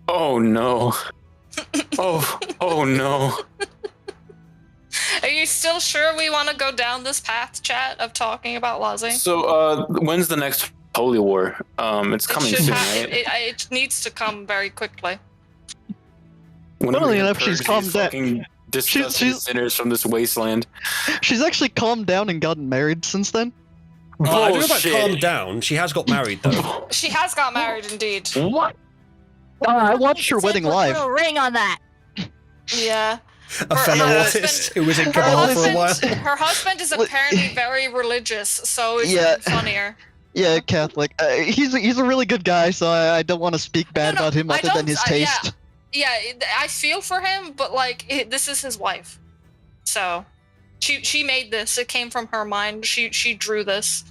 Oh no. oh no. Are you still sure we want to go down this path, chat, of talking about Lozzie? So when's the next Holy War? It's coming soon, right? It needs to come very quickly. Funnily enough, she's calmed down. Disgusting sinners from this wasteland. She's actually calmed down and gotten married since then. I don't know about calmed down. She has got married though. She has got married indeed. What? I watched her wedding live. Put a ring on that. Yeah. A fellow autist who was in Cabal for a while. Her husband is apparently very religious, so it's Yeah. even funnier. Yeah, Catholic. He's a really good guy, so I don't want to speak bad about him other than his taste. Yeah, I feel for him, but like this is his wife, so she made this. It came from her mind. She drew this,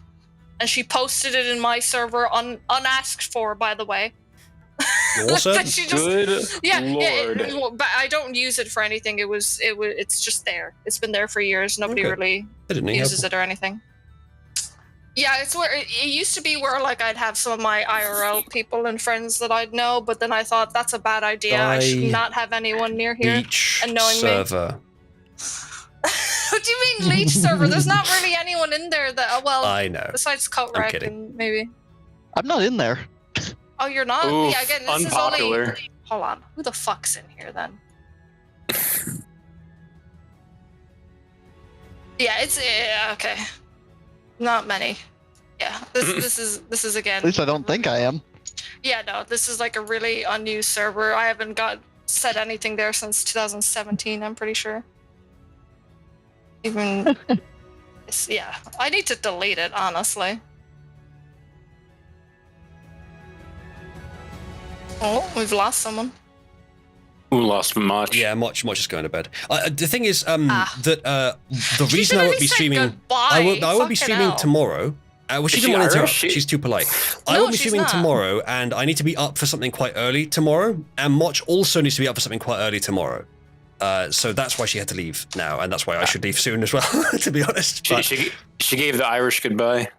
and she posted it in my server unasked for, by the way. Awesome. Good Lord. But I don't use it for anything. It's just there. It's been there for years. Nobody really uses it or anything. Yeah, it's where it used to be where like I'd have some of my IRL people and friends that I'd know, but then I thought that's a bad idea. I should not have anyone near here and knowing server. Me. What do you mean leech server? There's not really anyone in there that I know. besides Cotrek and maybe. I'm not in there. Oh, you're not? Oof, yeah, again, this unpopular. is only. Hold on, who the fuck's in here then? Yeah, it's okay. Not many. Yeah, this is again. At least I don't think I am. Yeah, no, this is like a really unused server. I haven't said anything there since 2017. I'm pretty sure. Even, yeah, I need to delete it honestly. Oh, we've lost someone. Who lost Mach? Yeah, Mach is going to bed. The thing is, that the reason I won't be streaming, I won't be streaming tomorrow. Well, she didn't want to interrupt. She's too polite. I won't be streaming tomorrow, and I need to be up for something quite early tomorrow. And Mach also needs to be up for something quite early tomorrow. So that's why she had to leave now, and that's why I should leave soon as well. To be honest, she gave the Irish goodbye.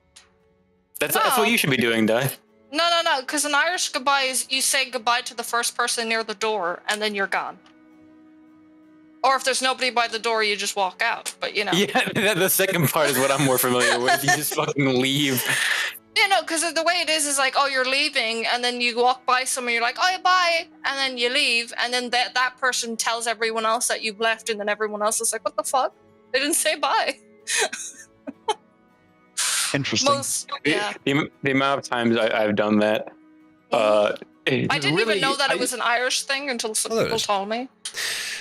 That's what you should be doing, Di. No, because an Irish goodbye is you say goodbye to the first person near the door, and then you're gone. Or if there's nobody by the door, you just walk out. But you know. Yeah, the second part is what I'm more familiar with. You just fucking leave. Yeah, no, because the way it is like, oh, you're leaving, and then you walk by someone, you're like, oh, bye, and then you leave, and then that person tells everyone else that you've left, and then everyone else is like, what the fuck? They didn't say bye. Interesting. The amount of times I've done that. I didn't even know that it was an Irish thing until some people told me.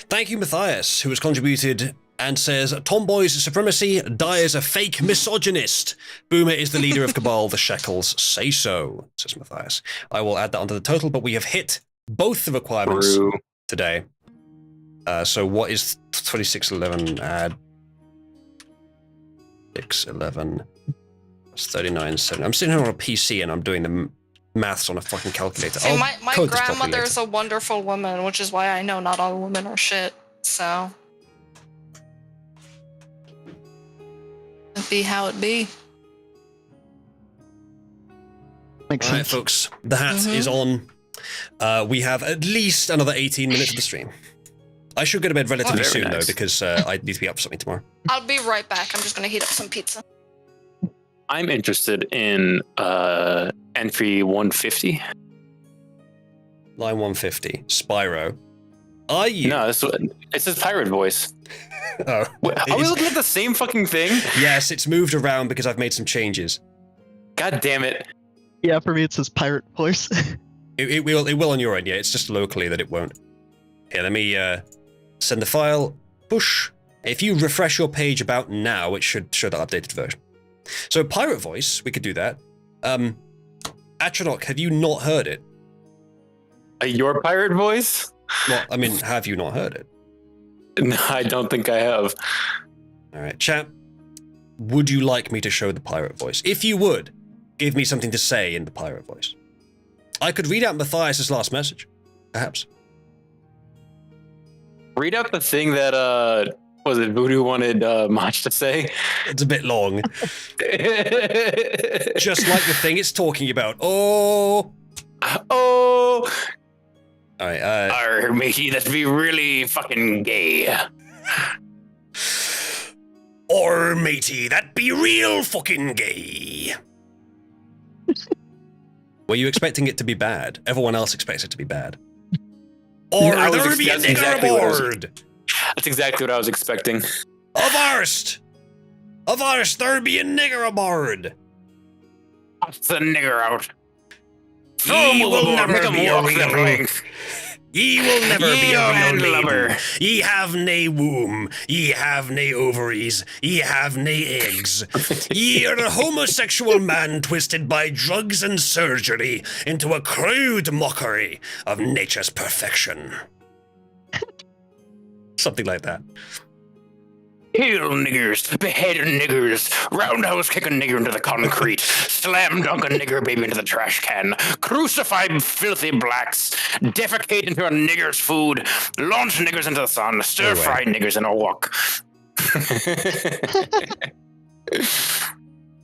Thank you, Matthias, who has contributed and says, Tomboy's supremacy, Di is a fake misogynist. Boomer is the leader of Cabal, the Shekels say so, says Matthias. I will add that onto the total, but we have hit both the requirements today. So what is 2611 add 611? 39.7. I'm sitting here on a PC and I'm doing the maths on a fucking calculator. See, my grandmother is a wonderful woman, which is why I know not all women are shit. So it be how it be. Makes sense. All right, folks, the hat is on. We have at least another 18 minutes of the stream. I should go to bed relatively soon though, because I need to be up for something tomorrow. I'll be right back. I'm just gonna heat up some pizza. I'm interested in entry 150. Line 150, Spyro. Are you? No, it's his pirate voice. Oh. Are we looking at the same fucking thing? Yes, it's moved around because I've made some changes. God damn it. Yeah, for me it's his pirate voice. It will on your end, yeah. It's just locally that it won't. Here, let me send the file. Push. If you refresh your page about now, it should show the updated version. So pirate voice, we could do that. Atronach, have you not heard it? Your pirate voice? Well, I mean, have you not heard it? No, I don't think I have. All right, chat. Would you like me to show the pirate voice? If you would, give me something to say in the pirate voice. I could read out Matthias's last message, perhaps. Read out the thing that was it Voodoo wanted Mach to say? It's a bit long. Just like the thing it's talking about. Oh. All right. Arr, matey, that'd be really fucking gay. Or matey, that'd be real fucking gay. Were you expecting it to be bad? Everyone else expects it to be bad. Or there be a nigger aboard. That's exactly what I was expecting. Avarst, there be a nigger aboard. What's the nigger out? He will never be a real. Ye will never be a real maiden. lover. Ye have nae womb. Ye have nae ovaries. Ye have nae eggs. Ye are a homosexual man twisted by drugs and surgery into a crude mockery of nature's perfection. Something like that. Kill niggers, behead niggers, roundhouse kick a nigger into the concrete, slam dunk a nigger baby into the trash can, crucify filthy blacks, defecate into a nigger's food, launch niggers into the sun, stir fry niggers in a wok.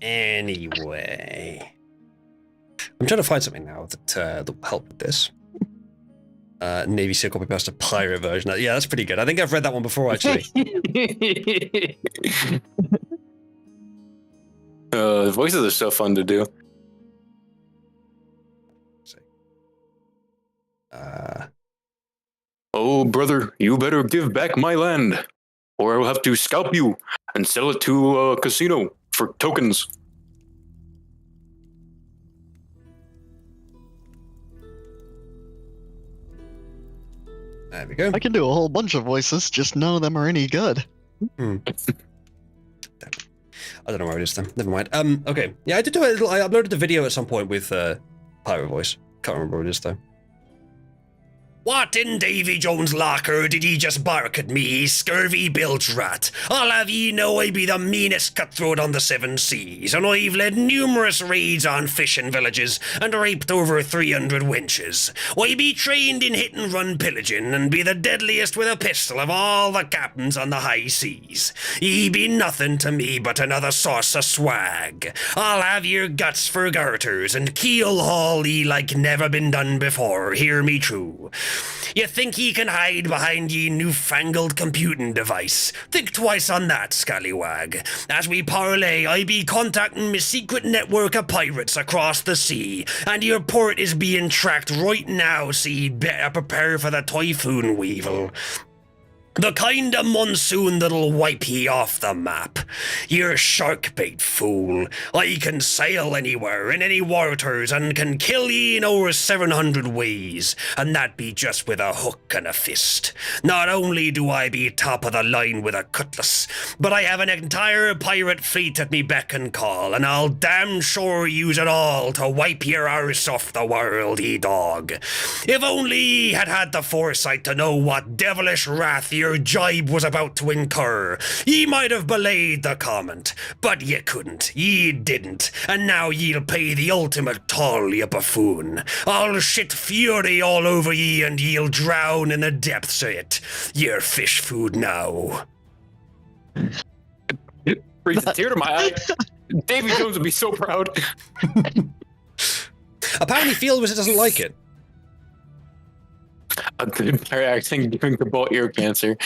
Anyway. I'm trying to find something now that will help with this. Navy SEAL copy paste a pirate version. Yeah, that's pretty good. I think I've read that one before, actually. The voices are so fun to do. Oh, brother, you better give back my land, or I will have to scalp you and sell it to a casino for tokens. There we go. I can do a whole bunch of voices, just none of them are any good. I don't know where it is then. Never mind. Okay. Yeah, I did do a little. I uploaded a video at some point with pirate voice. Can't remember what it is though. What in Davy Jones' locker did ye just bark at me, scurvy bilge rat? I'll have ye know I be the meanest cutthroat on the seven seas, and I've led numerous raids on fishing villages and raped over 300 wenches. I be trained in hit and run pillaging, and be the deadliest with a pistol of all the captains on the high seas. Ye be nothing to me but another source of swag. I'll have your guts for garters, and keel haul ye like never been done before, hear me true. You think ye can hide behind ye newfangled computing device? Think twice on that, scallywag. As we parlay, I be contacting me secret network of pirates across the sea, and your port is being tracked right now, so ye'd better prepare for the typhoon weevil. The kind of monsoon that'll wipe ye off the map. You're shark-bait fool. I can sail anywhere, in any waters, and can kill ye in over 700 ways, and that be just with a hook and a fist. Not only do I be top of the line with a cutlass, but I have an entire pirate fleet at me beck and call, and I'll damn sure use it all to wipe your arse off the world, ye dog. If only ye had had the foresight to know what devilish wrath your jibe was about to incur, ye might have belayed the comment, but ye couldn't, ye didn't, and now ye'll pay the ultimate toll, ye buffoon. I'll shit fury all over ye, and ye'll drown in the depths of it. You're fish food now. Brings a tear to my eye. Davy Jones would be so proud. Apparently Field Wizard doesn't like it. The entire acting giving the ball ear cancer.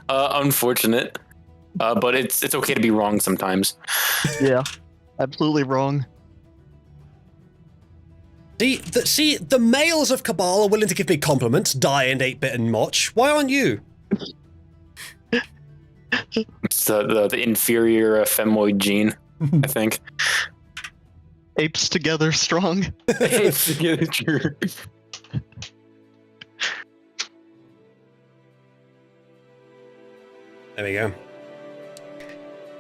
Unfortunate. But it's okay to be wrong sometimes. Yeah, absolutely wrong. See, the males of Cabal are willing to give me compliments, Die and 8-Bit and Motch. Why aren't you? It's the inferior femoid gene, I think. Apes together strong. Apes together true. There we go.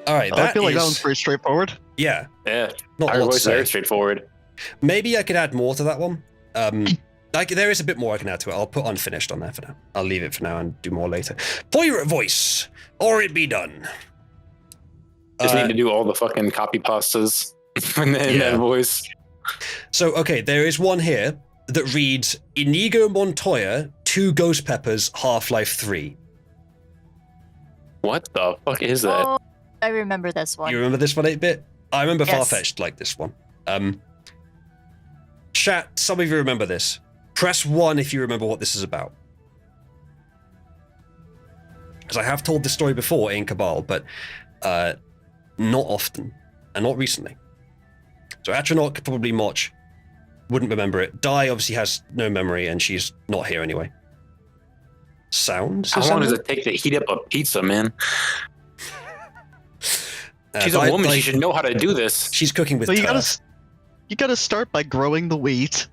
All right, I feel like that one's pretty straightforward. Yeah. Yeah. Not Our a lot to voice say. very straightforward. Maybe I could add more to that one. There is a bit more I can add to it. I'll put unfinished on there for now. I'll leave it for now and do more later. Pirate voice, or it be done. Just need to do all the fucking copy pastas in that voice. So, okay, there is one here that reads, Inigo Montoya, 2 Ghost Peppers, Half-Life 3. What the fuck is that? Oh, I remember this one. You remember this one, 8-Bit? I remember Yes. Farfetched like this one. Chat, some of you remember this. Press 1 if you remember what this is about. Because I have told this story before in Cabal, but not often, and not recently. So Atronach, probably Motch, wouldn't remember it. Die obviously has no memory, and she's not here anyway. Sounds? How long does it take to heat up a pizza, man? She's a woman. She should know how to do this. She's cooking with Well, turf. you gotta start by growing the wheat.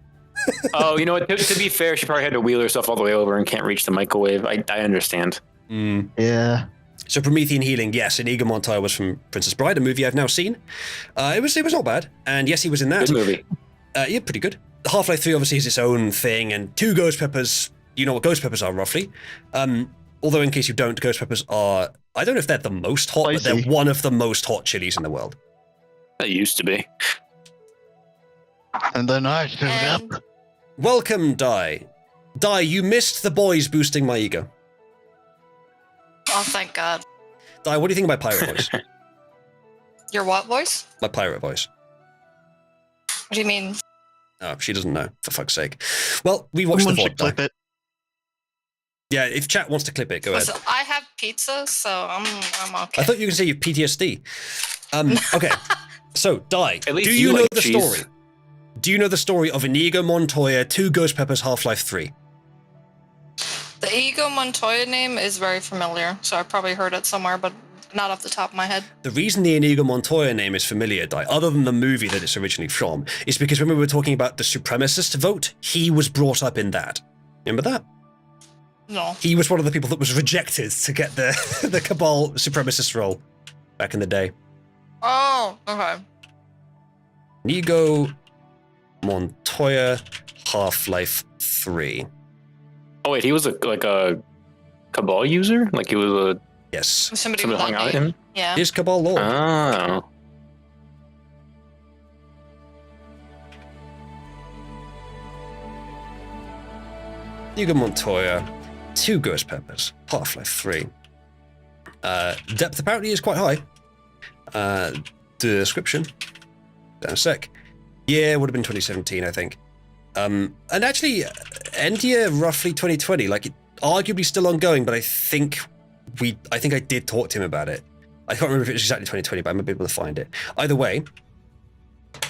Oh, you know what? To be fair, she probably had to wheel herself all the way over and can't reach the microwave. I understand. Yeah. So Promethean Healing, yes, Inigo Montoya was from Princess Bride, a movie I've now seen. It was not bad, and yes, he was in that. Good movie. Yeah, pretty good. Half-Life 3 obviously is its own thing, and 2 ghost peppers, you know what ghost peppers are roughly. Although in case you don't, ghost peppers are, I don't know if they're the most hot, but they're one of the most hot chilies in the world. That used to be. And then I showed up. Welcome, Di. Di, you missed the boys boosting my ego. Oh, thank God. Di, what do you think of my pirate voice? Your what voice? My pirate voice. What do you mean? Oh, she doesn't know, for fuck's sake. Well, we watched the VOD, Di. Clip it. Yeah, if chat wants to clip it, go ahead. Listen, I have pizza, so I'm okay. I thought you were going to say you have PTSD. Okay, so, Di, At least do you know like the cheese. story? Do you know the story of Inigo Montoya, 2 Ghost Peppers, Half-Life 3? The Inigo Montoya name is very familiar, so I probably heard it somewhere, but not off the top of my head. The reason the Inigo Montoya name is familiar, Di, other than the movie that it's originally from, is because when we were talking about the supremacist vote, he was brought up in that. Remember that? No. He was one of the people that was rejected to get the the Cabal supremacist role back in the day. Oh, okay. Inigo Montoya, Half-Life 3. Oh wait, he was like a Cabal user? Like he was a Yes. Somebody somebody hung out with him? Yeah. Here's Cabal lore. Oh. Inigo Montoya, 2 Ghost Peppers, Half-Life 3. Depth apparently is quite high. Description. Down a sec. Yeah, it would have been 2017, I think. And actually, end year roughly 2020, like it, arguably still ongoing, but I think I did talk to him about it. I can't remember if it was exactly 2020, but I might be able to find it. Either way.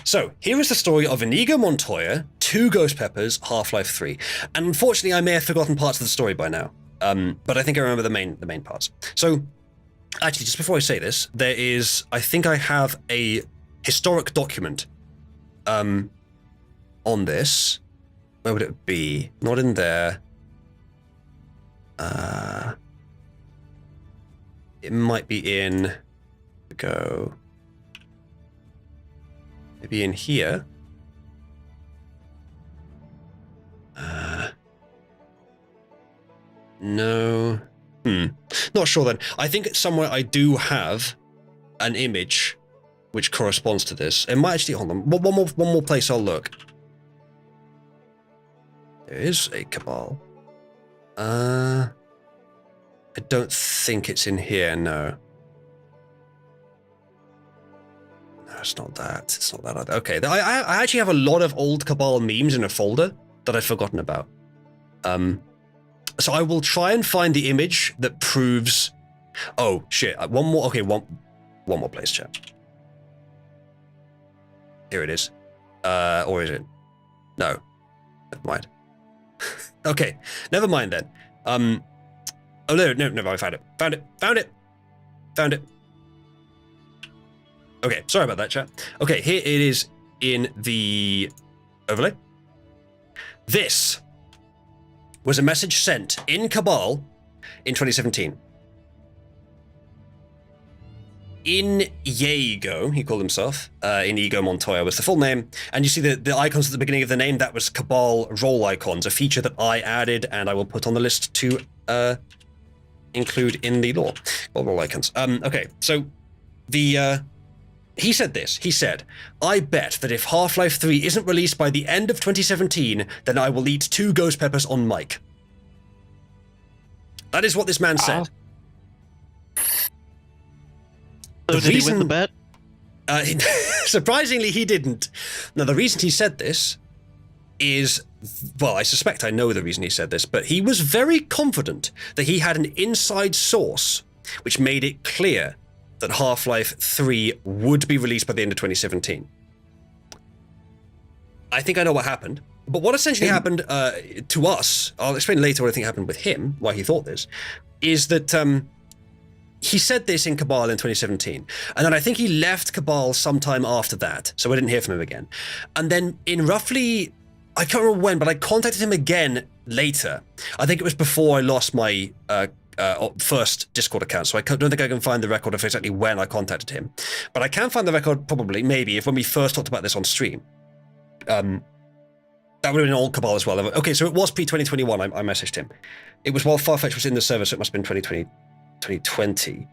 So, here is the story of Inigo Montoya, 2 Ghost Peppers, Half-Life 3. And unfortunately, I may have forgotten parts of the story by now. But I think I remember the main parts. So, actually, just before I say this, there is, I think I have a historic document on this. Where would it be? Not in there. It might be in, go, maybe in here. No. Not sure then. I think somewhere I do have an image which corresponds to this. It might actually, hold on, one more place I'll look. There is a Cabal. I don't think it's in here, no. No, it's not that. It's not that either. Okay, I actually have a lot of old Cabal memes in a folder that I've forgotten about. So I will try and find the image that proves... Oh, shit. One more... Okay, one more place, chat. Here it is. Or is it? No. Never mind. Okay, never mind then. Oh, no, I found it. Okay, sorry about that, chat. Okay, here it is in the overlay. This was a message sent in Cabal in 2017. Inigo, he called himself. Inigo Montoya was the full name. And you see the icons at the beginning of the name, that was Cabal role icons, a feature that I added and I will put on the list to include in the lore. All role icons. Okay, so he said this. He said, I bet that if Half-Life 3 isn't released by the end of 2017, then I will eat 2 Ghost Peppers on mic. That is what this man said. So did he win the bet? Surprisingly, he didn't. Now, the reason he said this is, well, I suspect I know the reason he said this, but he was very confident that he had an inside source which made it clear that Half-Life 3 would be released by the end of 2017. I think I know what happened. But what essentially happened to us, I'll explain later what I think happened with him, why he thought this, is that he said this in Cabal in 2017. And then I think he left Cabal sometime after that, so I didn't hear from him again. And then in roughly I can't remember when, but I contacted him again later. I think it was before I lost my first Discord account, so I don't think I can find the record of exactly when I contacted him. But I can find the record, probably, maybe, if when we first talked about this on stream. That would have been old Cabal as well. Okay, so it was pre-2021, I messaged him. It was while Farfetch was in the server, so it must have been 2020.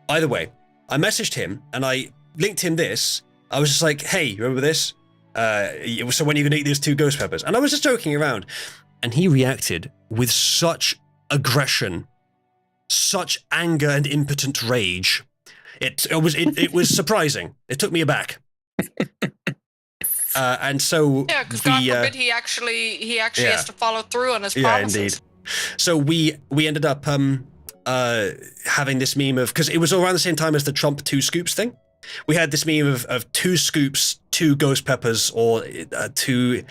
Either way, I messaged him, and I linked him this. I was just like, hey, you remember this? So when are you going to eat these 2 ghost peppers? And I was just joking around. And he reacted with such aggression, such anger and impotent rage. It was surprising. It took me aback. And so yeah, because God forbid he actually has to follow through on his promises. Yeah, indeed. So we ended up having this meme of, because it was around the same time as the Trump 2 scoops thing. We had this meme of 2 scoops, 2 ghost peppers, or 2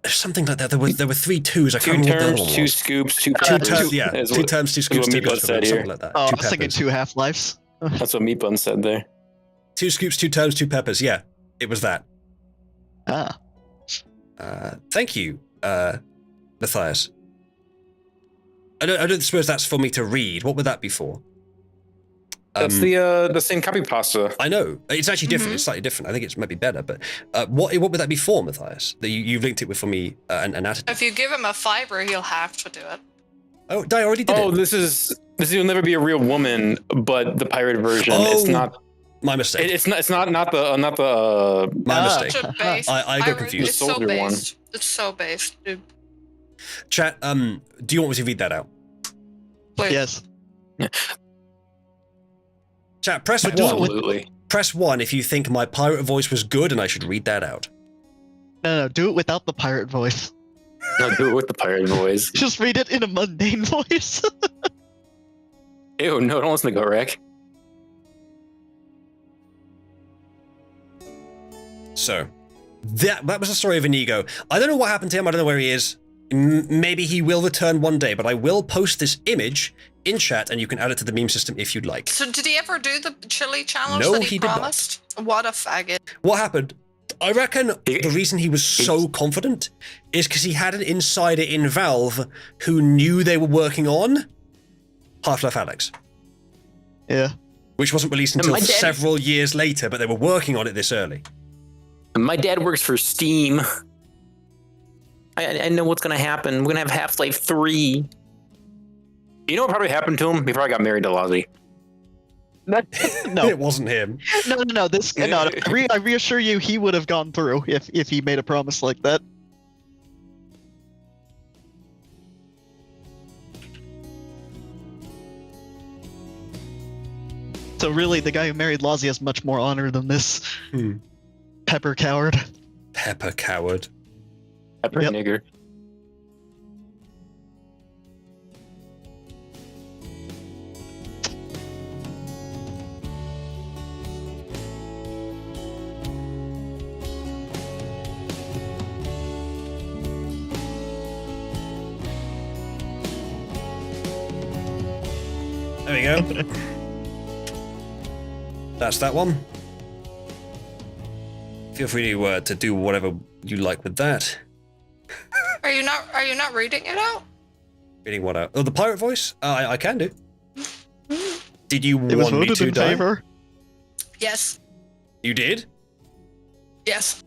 something like that. There were 3 twos. I can't remember. 2 terms, 2 scoops, 2 peppers. 2 terms, yeah. 2 terms, 2 scoops, 2 ghost peppers, something like that. Oh, I was thinking 2 half-lives. That's what Meatbun said there. 2 scoops, 2 terms, 2 peppers. Yeah, it was that. Ah. Thank you, Matthias. I don't suppose that's for me to read. What would that be for? That's the same copy pasta. I know. It's actually different. It's slightly different. I think it's maybe better. But what would that be for, Matthias? That you've linked it with for me and added. If you give him a fiber, he'll have to do it. Oh, I already did it. Oh, this will never be a real woman, but the pirate version. Oh, it's not. My mistake. It's not the. My mistake. I got confused. It's so based. It's so based, dude. Chat. Do you want me to read that out? Please. Yes. Chat, press 1. Absolutely. Press 1 if you think my pirate voice was good and I should read that out. No, do it without the pirate voice. No, do it with the pirate voice. Just read it in a mundane voice. Ew, no, don't listen to Gorek. So, that was the story of Inigo. I don't know what happened to him. I don't know where he is. Maybe he will return one day, but I will post this image in chat and you can add it to the meme system if you'd like. So did he ever do the chili challenge No, that he he did not. promised? What a faggot. What happened? I reckon the reason he was so confident is because he had an insider in Valve who knew they were working on Half-Life Alyx. Yeah. Which wasn't released until several years later, but they were working on it this early. My dad works for Steam. I know what's going to happen. We're going to have Half-Life 3. You know what probably happened to him? He probably got married to Lozzie. No, it wasn't him. No. I reassure you, he would have gone through if he made a promise like that. So really, the guy who married Lozzie has much more honor than this pepper coward. Pepper coward. Pepper nigger. There we go. That's that one. Feel free to do whatever you like with that. Are you not reading it out? Reading what out? Oh, the pirate voice? I can do. Did you It was want me voted to in die? favor. Yes. You did? Yes.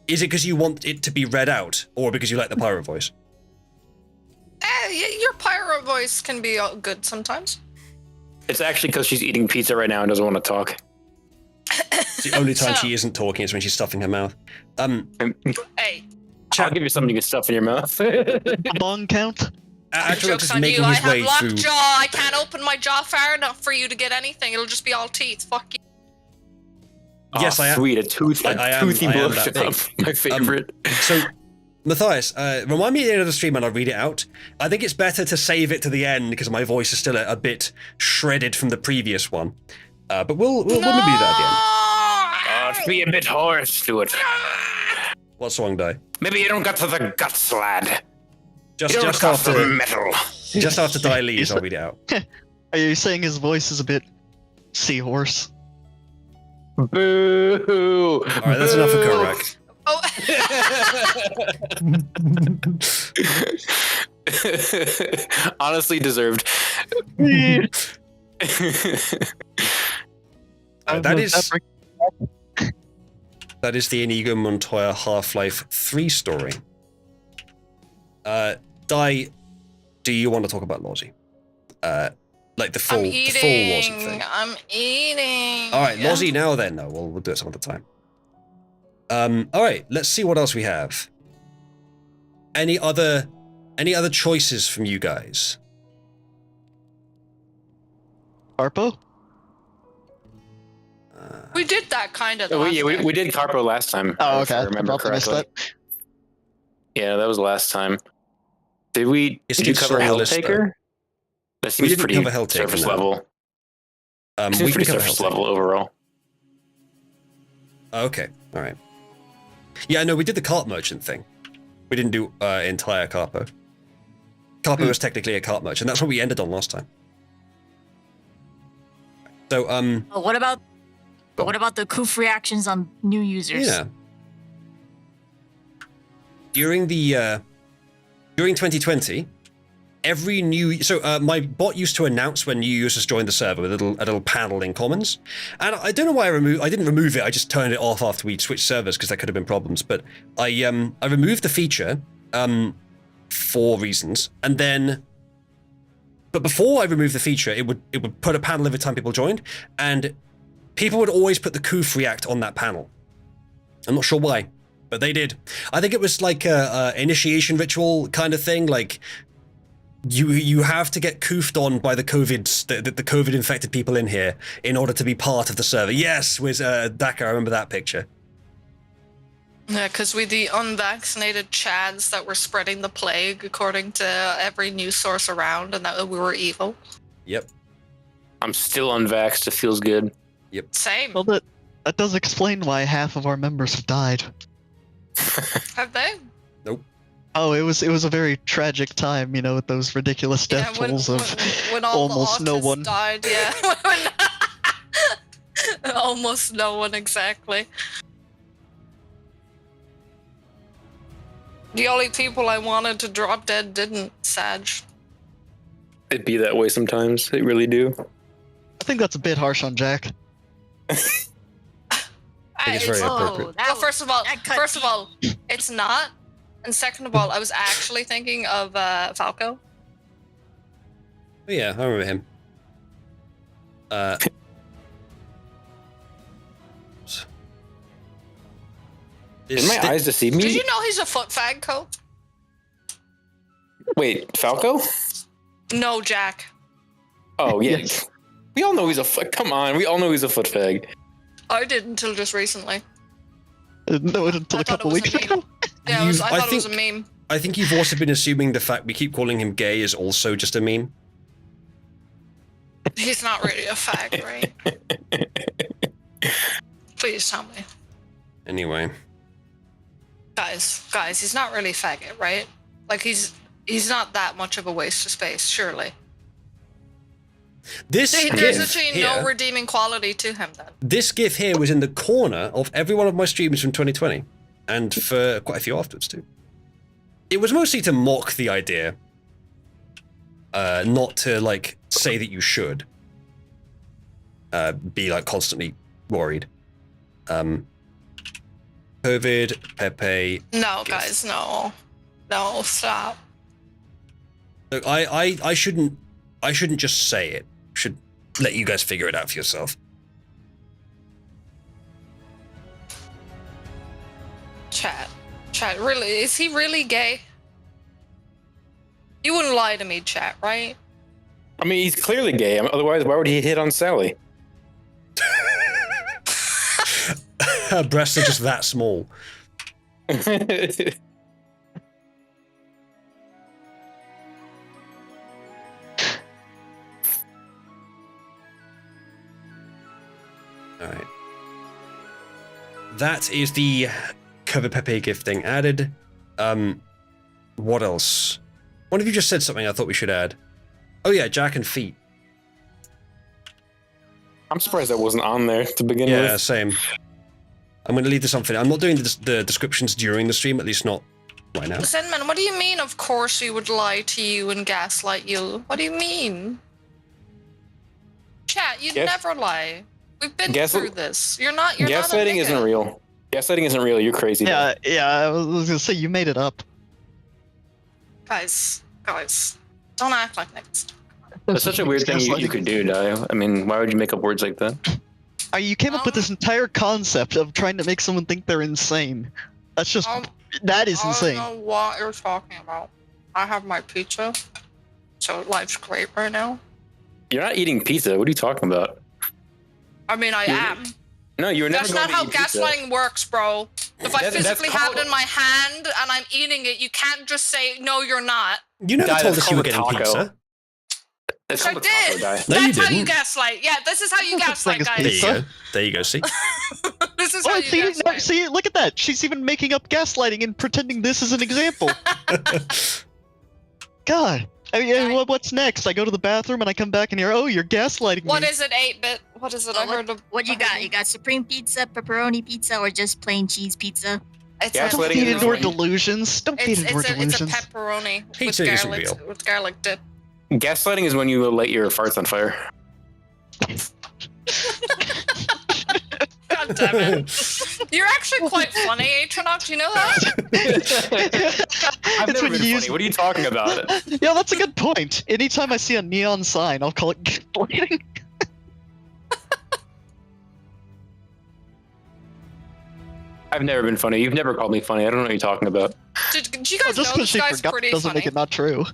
Is it because you want it to be read out, or because you like the pirate voice? Your pirate voice can be good sometimes. It's actually because she's eating pizza right now and doesn't want to talk. The only time she isn't talking is when she's stuffing her mouth. Hey. I'll give you something you can stuff in your mouth. Long count? Joke's on making you. his I way have locked through. jaw. I can't open my jaw far enough for you to get anything. It'll just be all teeth. Fuck you. Yes, I am. Sweet, a toothy blowjob. My favorite. So, Matthias, remind me at the end of the stream and I'll read it out. I think it's better to save it to the end because my voice is still a bit shredded from the previous one. But we'll maybe do that It'd be a bit hoarse to it. What song, Die? Maybe you don't got to the guts, lad. Just after after metal. Just after Die leaves, I'll read it out. Are you saying his voice is a bit seahorse? Boo! Alright, that's enough of Korak. Oh. Honestly deserved. That is the Inigo Montoya Half-Life 3 story. Di, do you want to talk about Lozzie? Like the full Lozzie thing. I'm eating. All right, Lozzie now then. No, we'll do it some other time. All right, let's see what else we have. Any other choices from you guys? Harpo? We did that kind of. We did Carpo last time. Oh, okay. If I remember correctly. Yeah, that was last time. Did we cover Helltaker? That seems pretty surface level. Seems pretty surface level overall. Okay, all right. Yeah, no, we did the cart merchant thing. We didn't do entire Carpo. Carpo was technically a cart merchant. That's what we ended on last time. So, what about the Koof reactions on new users? Yeah. During 2020, every new my bot used to announce when new users joined the server with a little panel in Commons, and I don't know why I didn't remove it. I just turned it off after we switched servers because there could have been problems. But I removed the feature for reasons, and then. But before I removed the feature, it would put a panel every time people joined, and people would always put the Koof react on that panel. I'm not sure why, but they did. I think it was like a initiation ritual kind of thing. Like you have to get Koofed on by the COVID infected people in here in order to be part of the server. Yes, with Daka, I remember that picture. Yeah, because we the unvaccinated Chads that were spreading the plague according to every news source around, and that we were evil. Yep. I'm still unvaxxed. It feels good. Yep. Same. Well, that does explain why half of our members have died. Have they? Nope. Oh, it was a very tragic time, with those ridiculous death tolls of when all almost the no one died. Yeah. Almost no one, exactly. The only people I wanted to drop dead didn't, Sag. It'd be that way sometimes. They really do. I think that's a bit harsh on Jack. I think it's very appropriate. Well, first of all, it's not. And second of all, I was actually thinking of Falco. Oh, yeah, I remember him. Did my eyes deceive me? Did you know he's a foot fag, Co? Wait, Falco? No, Jack. Oh, yeah. Yes. We all know he's a come on, we all know he's a foot fag. I did until just recently. No, until a couple weeks ago. Yeah, I thought it was a meme. I think you've also been assuming the fact we keep calling him gay is also just a meme. He's not really a fag, right? Please tell me. Anyway. Guys, he's not really faggot, right? Like he's not that much of a waste of space, surely. There's actually no redeeming quality to him then. This GIF here was in the corner of every one of my streams from 2020, and for quite a few afterwards too. It was mostly to mock the idea, not to like say that you should be like constantly worried. COVID, Pepe. No, guys, no, stop. Look, I shouldn't just say it. I should let you guys figure it out for yourself. Chat, really? Is he really gay? You wouldn't lie to me, chat, right? I mean, he's clearly gay. Otherwise, why would he hit on Sally? Her breasts are just that small. Alright. That is the cover Pepe gifting added. What else? One of you just said something I thought we should add. Oh yeah, Jack and feet. I'm surprised that wasn't on there to begin with. Yeah, same. I'm going to leave this on for now. I'm not doing the descriptions during the stream, at least not right now. Zenman, what do you mean, of course we would lie to you and gaslight you? What do you mean? Chat, you never lie. We've been through this. You're not gaslighting isn't real. Gaslighting isn't real. You're crazy. Yeah, I was gonna say you made it up. Guys, don't act like niggas. That's such a weird thing you could do, Dio. I mean, why would you make up words like that? You came up with this entire concept of trying to make someone think they're insane. That's just that is insane. I don't know what you're talking about. I have my pizza, so life's great right now. You're not eating pizza. What are you talking about? I mean, I am. No, you were never. That's not how gaslighting works, bro. If I physically have it in my hand and I'm eating it, you can't just say, no, you're not. You never told us you were getting pizza. Yes, I did. That's how you gaslight. Yeah, this is how you gaslight, guys. There you go, see? This is how you gaslight. See, look at that. She's even making up gaslighting and pretending this is an example. God. I mean, what's next? I go to the bathroom and I come back and hear, oh, you're gaslighting me. What is it, 8-bit? What is it? I heard of. What you got? You got supreme pizza, pepperoni pizza, or just plain cheese pizza? Don't feed into our delusions. Don't feed into our delusions. It's a pepperoni with garlic dip. Gaslighting is when you light your farts on fire. God damn it. You're actually quite funny, Atronach. Do you know that? I've never been funny. What are you talking about? Yeah, that's a good point. Anytime I see a neon sign, I'll call it gaslighting. I've never been funny. You've never called me funny. I don't know what you're talking about. Did you guys know this guy's pretty doesn't funny? make it not true.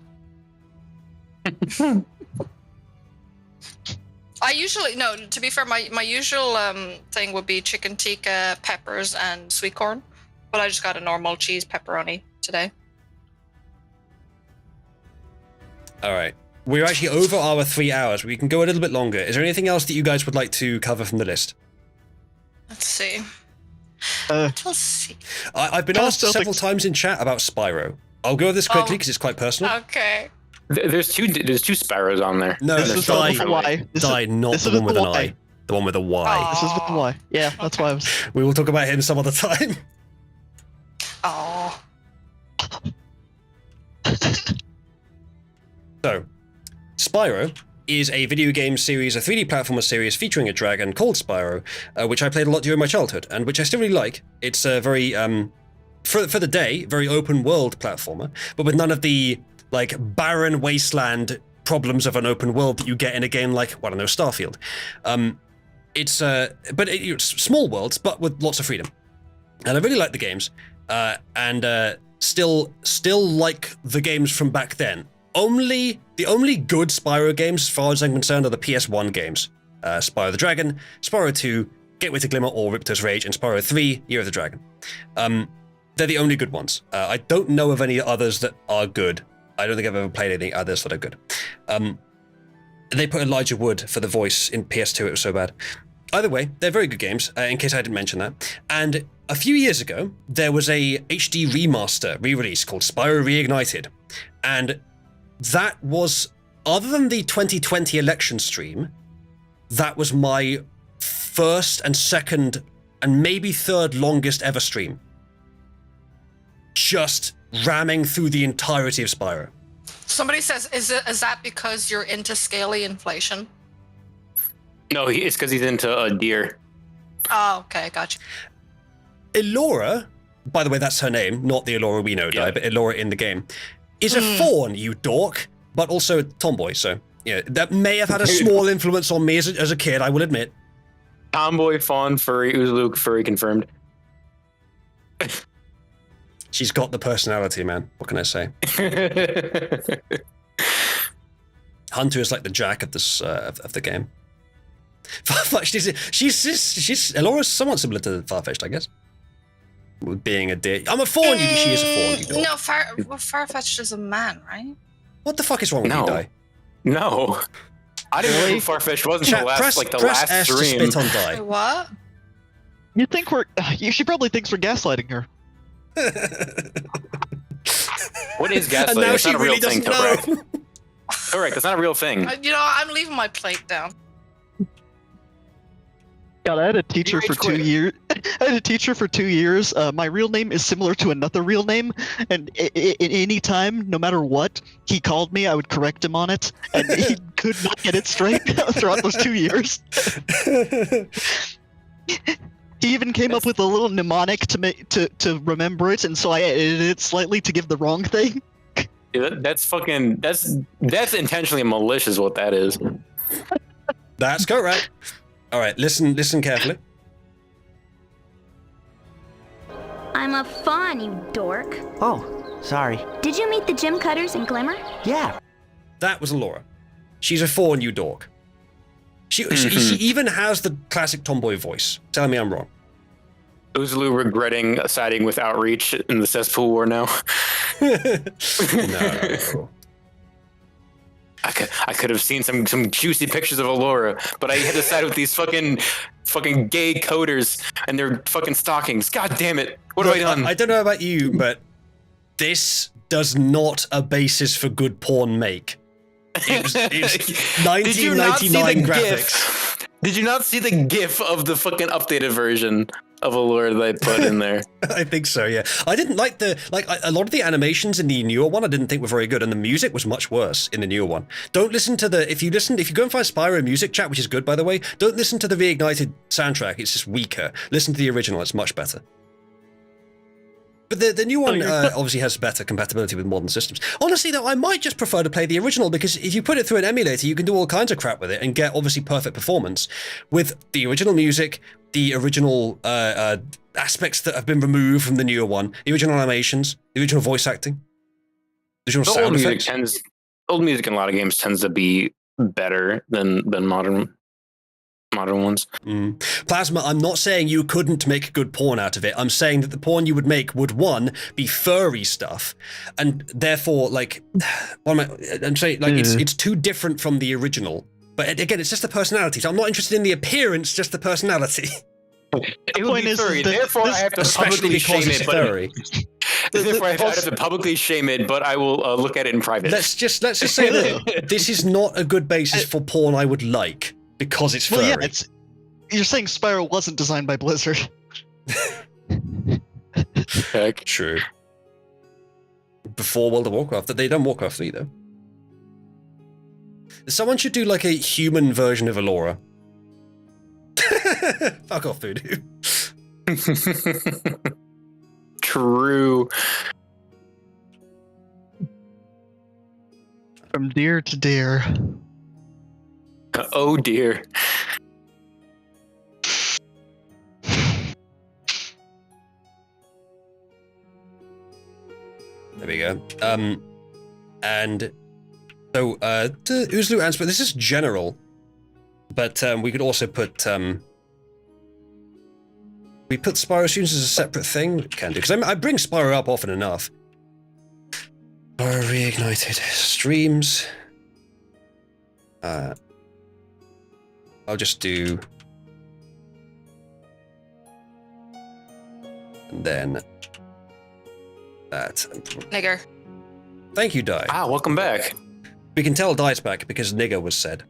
To be fair, my usual thing would be chicken tikka, peppers, and sweet corn. But I just got a normal cheese pepperoni today. All right. We're actually over our 3 hours. We can go a little bit longer. Is there anything else that you guys would like to cover from the list? Let's see. Let's see. I've been asked several times in chat about Spyro. I'll go over this quickly because it's quite personal. Okay. There's two Spyros on there. No, this is not the Y. the one with an I. The one with a Y. This is with the Y. Yeah, that's why I was. We will talk about him some other time. Oh. So, Spyro is a video game series, a 3D platformer series featuring a dragon called Spyro, which I played a lot during my childhood, and which I still really like. It's a very, for the day, very open world platformer, but with none of the barren wasteland problems of an open world that you get in a game like, I don't know, Starfield. It's small worlds, but with lots of freedom. And I really like the games, and still like the games from back then. The only good Spyro games, as far as I'm concerned, are the PS1 games. Spyro the Dragon, Spyro 2, Gateway to Glimmer or Ripto's Rage, and Spyro 3, Year of the Dragon. They're the only good ones. I don't know of any others that are good. I don't think I've ever played any others that are good. They put Elijah Wood for the voice in PS2, it was so bad. Either way, they're very good games, in case I didn't mention that. And a few years ago, there was a HD remaster re-release called Spyro Reignited. And that was, other than the 2020 election stream, that was my first and second and maybe third longest ever stream. Just ramming through the entirety of Spyro. Somebody says, is that because you're into scaly inflation? No, it's because he's into a deer. Oh, okay, gotcha. Elora, by the way, that's her name, not the Elora we know, but Elora in the game, is a fawn, you dork, but also a tomboy, so yeah, that may have had a small influence on me as a kid, I will admit. Tomboy, fawn, furry, Oozluke, furry confirmed. She's got the personality, man. What can I say? Hunter is like the Jack of this of the game. Farfetch'd she's Elora's somewhat similar to Farfetch'd, I guess. With being a deer. I'm a fawn. She is a fawn. No, Farfetch'd is a man, right? What the fuck is wrong with you, Dai? No. I didn't know who Farfetch'd was until last stream. To spit on Dai. What? You think she probably thinks we're gaslighting her. What is gaslighting? And now that's she not a real really thing, doesn't know. Correct, that's not a real thing. I'm leaving my plate down. God, I had a teacher for 2 years. I had a teacher for 2 years. My real name is similar to another real name, and any time, no matter what, he called me, I would correct him on it, and he could not get it straight throughout those 2 years. He even came up with a little mnemonic to remember it, and so I edited it slightly to give the wrong thing. Yeah, that's intentionally malicious. What that is. That's correct. All right, listen carefully. I'm a fawn, you dork. Oh, sorry. Did you meet the Gym Cutters in Glimmer? Yeah. That was Laura. She's a fawn, you dork. She even has the classic tomboy voice. Tell me I'm wrong. Uzlu regretting siding with Outreach in the cesspool war now. No. I could have seen some juicy pictures of Allura, but I had to side with these fucking gay coders and their fucking stockings. God damn it! What have I done? I don't know about you, but this does not a basis for good porn make. It's 1999 graphics. Did you not see the GIF of the fucking updated version of Allura that I put in there? I think so, yeah. I didn't like a lot of the animations in the newer one. I didn't think were very good, and the music was much worse in the newer one. Don't listen to if you go and find Spyro music chat, which is good by the way. Don't listen to the reignited soundtrack. It's just weaker. Listen to the original. It's much better. But the new one obviously has better compatibility with modern systems. Honestly, though, I might just prefer to play the original because if you put it through an emulator, you can do all kinds of crap with it and get obviously perfect performance with the original music, the original aspects that have been removed from the newer one, the original animations, the original voice acting, the original sound effects. Old music in a lot of games tends to be better than modern ones. Plasma, I'm not saying you couldn't make good porn out of it. I'm saying that the porn you would make would, one, be furry stuff, and therefore, like, I'm saying, like, it's too different from the original. But again, it's just the personality. So I'm not interested in the appearance, just the personality. It would be furry. Therefore, I have to publicly shame it. Furry. Therefore, I have to publicly shame it, but I will look at it in private. Let's just say that this is not a good basis for porn I would like. Because it's furry. Well, yeah, you're saying Spyro wasn't designed by Blizzard. Heck. True. Before World of Warcraft. They done Warcraft 3, though. Someone should do, like, a human version of Allura. Fuck off, Voodoo. True. From deer to deer. Oh dear. There we go. And so to Uzlu answer, this is general, but we could also put we put Spyro students as a separate thing. We can do, because I bring Spyro up often enough. Spyro reignited streams. I'll just do, and then that. Nigger. Thank you, Dai. Ah, welcome back. We can tell Dai's back because nigger was said.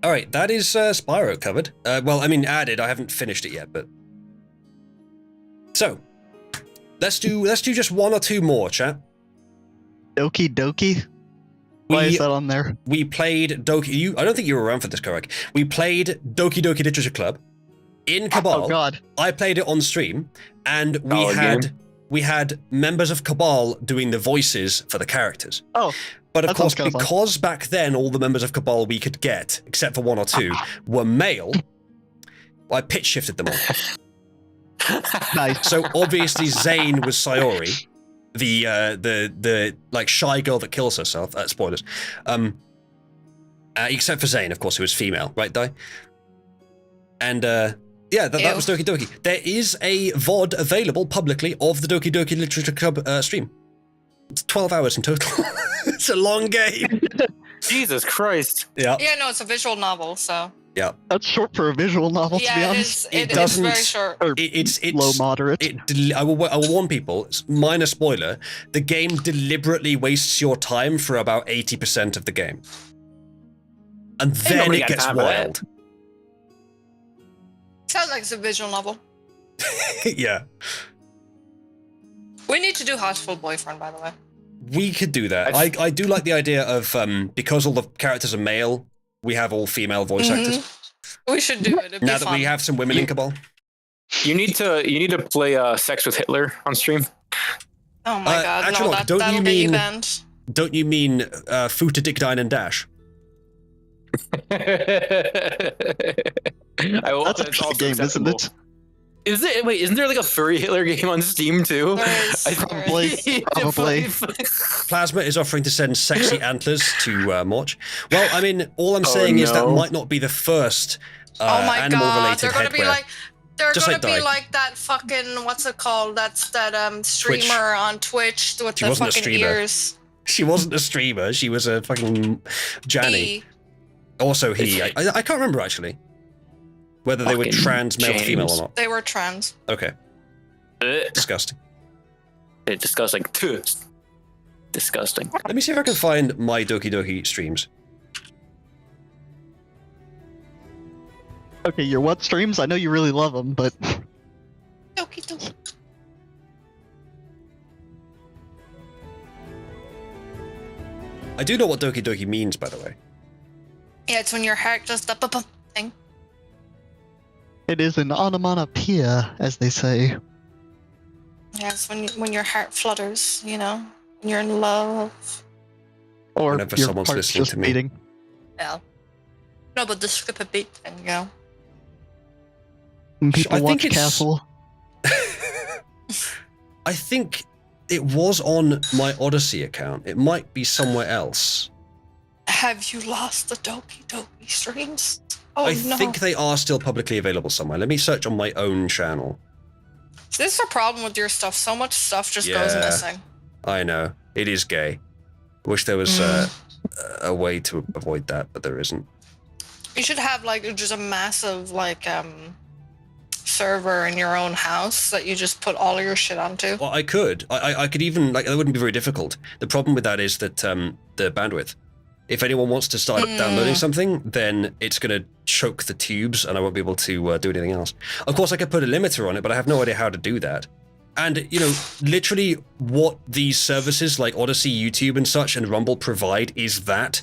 All right, that is Spyro covered. Well, I mean added. I haven't finished it yet, but so let's do just one or two more, chat. Okie dokie. Why is that on there? We played Doki. I don't think you were around for this, correct? We played Doki Doki Literature Club in Cabal. Oh God! I played it on stream, and we had members of Cabal doing the voices for the characters. Oh, but of course, because back then all the members of Cabal we could get, except for one or two, were male. I pitch shifted them all. Nice. So obviously Zane was Sayori. The like shy girl that kills herself. Spoilers. Except for Zane, of course, who was female, right, Dai? And yeah, that was Doki Doki. There is a VOD available publicly of the Doki Doki Literature Club stream. It's 12 hours in total. It's a long game. Jesus Christ. Yeah. Yeah, no, it's a visual novel, so. Yeah. That's short for a visual novel, to be honest. It is very short. It's low moderate. I will warn people, minor spoiler, the game deliberately wastes your time for about 80% of the game. And then it gets wild. Sounds like it's a visual novel. Yeah. We need to do Houseful Boyfriend, by the way. We could do that. I do like the idea of, because all the characters are male, we have all female voice actors. We should do it. Now that we have some women in Cabal. You need to play Sex with Hitler on stream. Oh my god, actually, no, that'll get you banned. Don't you mean Futa Dick Dine and Dash? That's a good game, isn't it? Is it? Wait, isn't there like a furry Hitler game on Steam too? Probably. Plasma is offering to send sexy antlers to Morch. Well, I mean, all I'm saying is that might not be the first animal-related headwear. They're gonna be like that fucking, what's it called? That's that streamer on Twitch with the fucking ears. She wasn't a streamer. She was a fucking Janny. Also he. I can't remember actually whether they were trans male or female or not. They were trans. Okay. Disgusting. It's disgusting. Disgusting. Let me see if I can find my Doki Doki streams. Okay, your what streams? I know you really love them, but... Doki Doki. I do know what Doki Doki means, by the way. Yeah, it's when your heart just up thing. It is an onomatopoeia, as they say. Yeah, it's when your heart flutters, you know? When you're in love. Or whenever your someone's heart's listening just to me. beating. Yeah. No, but the skip a beat thing, you know? And people I think watch it's- Castle. I think it was on my Odyssey account. It might be somewhere else. Have you lost the Doki Doki streams? Oh I no. think they are still publicly available somewhere. Let me search on my own channel. This is a problem with your stuff. So much stuff just goes missing. I know. It is gay. Wish there was a way to avoid that, but there isn't. You should have like just a massive like server in your own house that you just put all of your shit onto. Well, I could. I could even, like, that wouldn't be very difficult. The problem with that is that the bandwidth. If anyone wants to start downloading something, then it's going to choke the tubes and I won't be able to do anything else. Of course, I could put a limiter on it, but I have no idea how to do that. And, you know, literally what these services like Odyssey, YouTube and such and Rumble provide is that.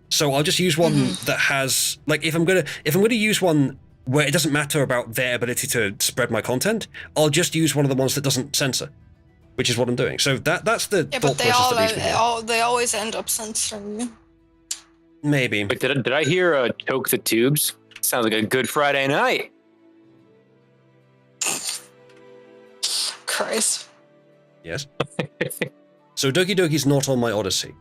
So I'll just use one that has, like, if I'm gonna use one where it doesn't matter about their ability to spread my content, I'll just use one of the ones that doesn't censor, which is what I'm doing. So that's the thought process that leads me here. They always end up censoring you. Maybe. Wait, did I hear choke the tubes? Sounds like a good Friday night. Christ. Yes. So Doki Doki's not on my Odyssey.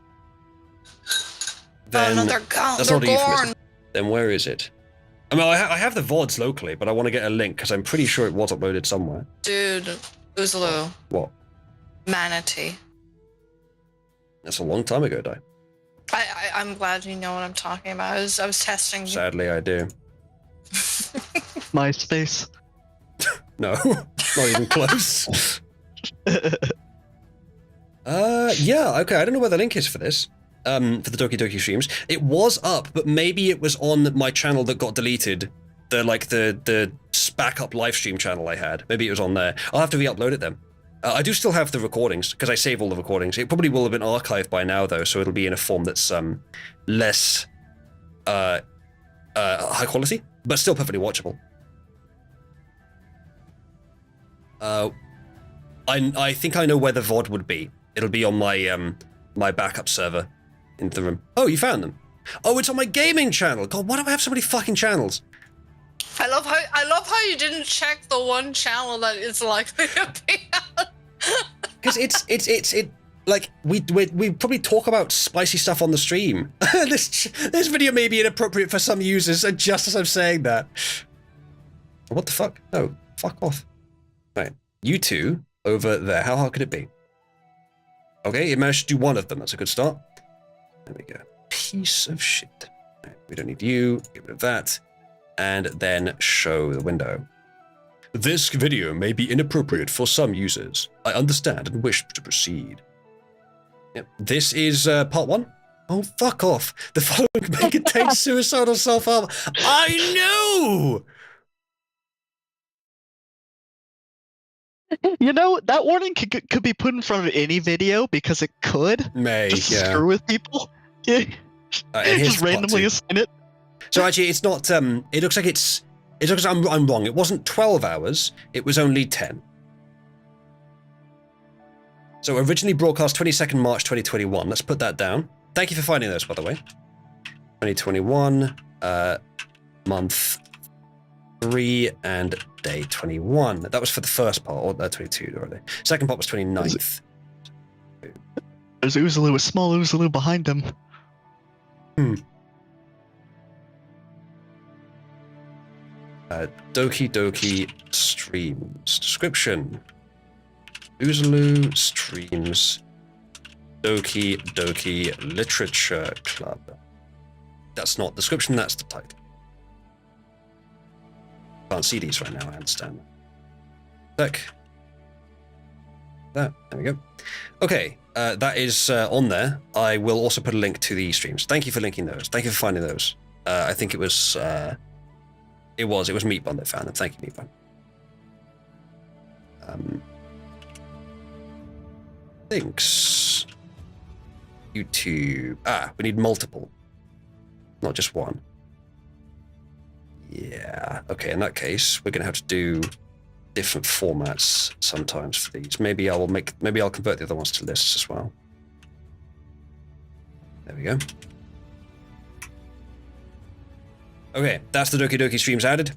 Then no, they're gone. That's They're not a euphemism. gone. Then where is it? I mean, I have the VODs locally, but I want to get a link because I'm pretty sure it was uploaded somewhere. Dude, Uzlu. What? Manatee. That's a long time ago, Di. I'm glad you know what I'm talking about. I was testing you. Sadly, I do. MySpace. No, not even close. Yeah, okay, I don't know where the link is for this. For the Doki Doki streams. It was up, but maybe it was on my channel that got deleted. The backup live stream channel I had. Maybe it was on there. I'll have to re-upload it then. I do still have the recordings, because I save all the recordings. It probably will have been archived by now, though, so it'll be in a form that's less high quality, but still perfectly watchable. I think I know where the VOD would be. It'll be on my my backup server in the room. Oh, you found them. Oh, it's on my gaming channel. God, why do I have so many fucking channels? I love how you didn't check the one channel that is likely to be out. Because it like we probably talk about spicy stuff on the stream. this video may be inappropriate for some users, and just as I'm saying that. What the fuck? No, fuck off. Right, you two over there. How hard could it be? Okay, you managed to do one of them. That's a good start. There we go. Piece of shit. Right, we don't need you. Get rid of that. And then show the window. This video may be inappropriate for some users. I understand and wish to proceed. Yep. This is part 1. Oh, fuck off. The following may contain suicidal self-harm. I know! You know, that warning could be put in front of any video because it could just screw with people. Yeah. Just randomly assign it. So actually, it's not. It looks like I'm wrong. It wasn't 12 hours. It was only 10. So originally broadcast 22nd March 2021. Let's put that down. Thank you for finding those, by the way. 2021, month 3 and day 21. That was for the first part, or 22 already. Second part was 29th. There's Oozaloo, a small Oozaloo behind him. Doki Doki streams. Description. Oozaloo streams Doki Doki Literature Club. That's not description, that's the title. Can't see these right now, I understand. There we go. Okay, that is on there. I will also put a link to the streams. Thank you for linking those. Thank you for finding those. I think it was Meatbun that found them. Thank you, Meatbun. Thanks. YouTube. We need multiple, not just one. Yeah. Okay. In that case, we're gonna have to do different formats sometimes for these. Maybe I'll convert the other ones to lists as well. There we go. Okay, that's the Doki Doki streams added.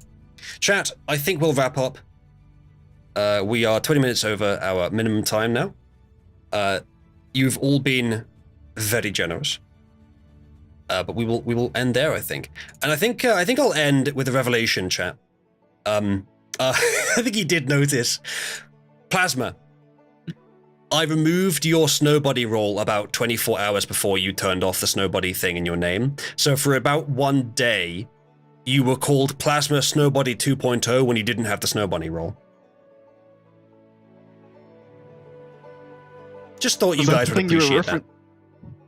Chat, I think we'll wrap up. We are 20 minutes over our minimum time now. You've all been very generous. But we will end there, I think. And I think I'll end with a revelation, chat. I think you did notice. Plasma, I removed your snowbody roll about 24 hours before you turned off the snowbody thing in your name. So for about 1 day, you were called Plasma Snowbody 2.0 when you didn't have the snowbody roll. Just thought you guys would appreciate that.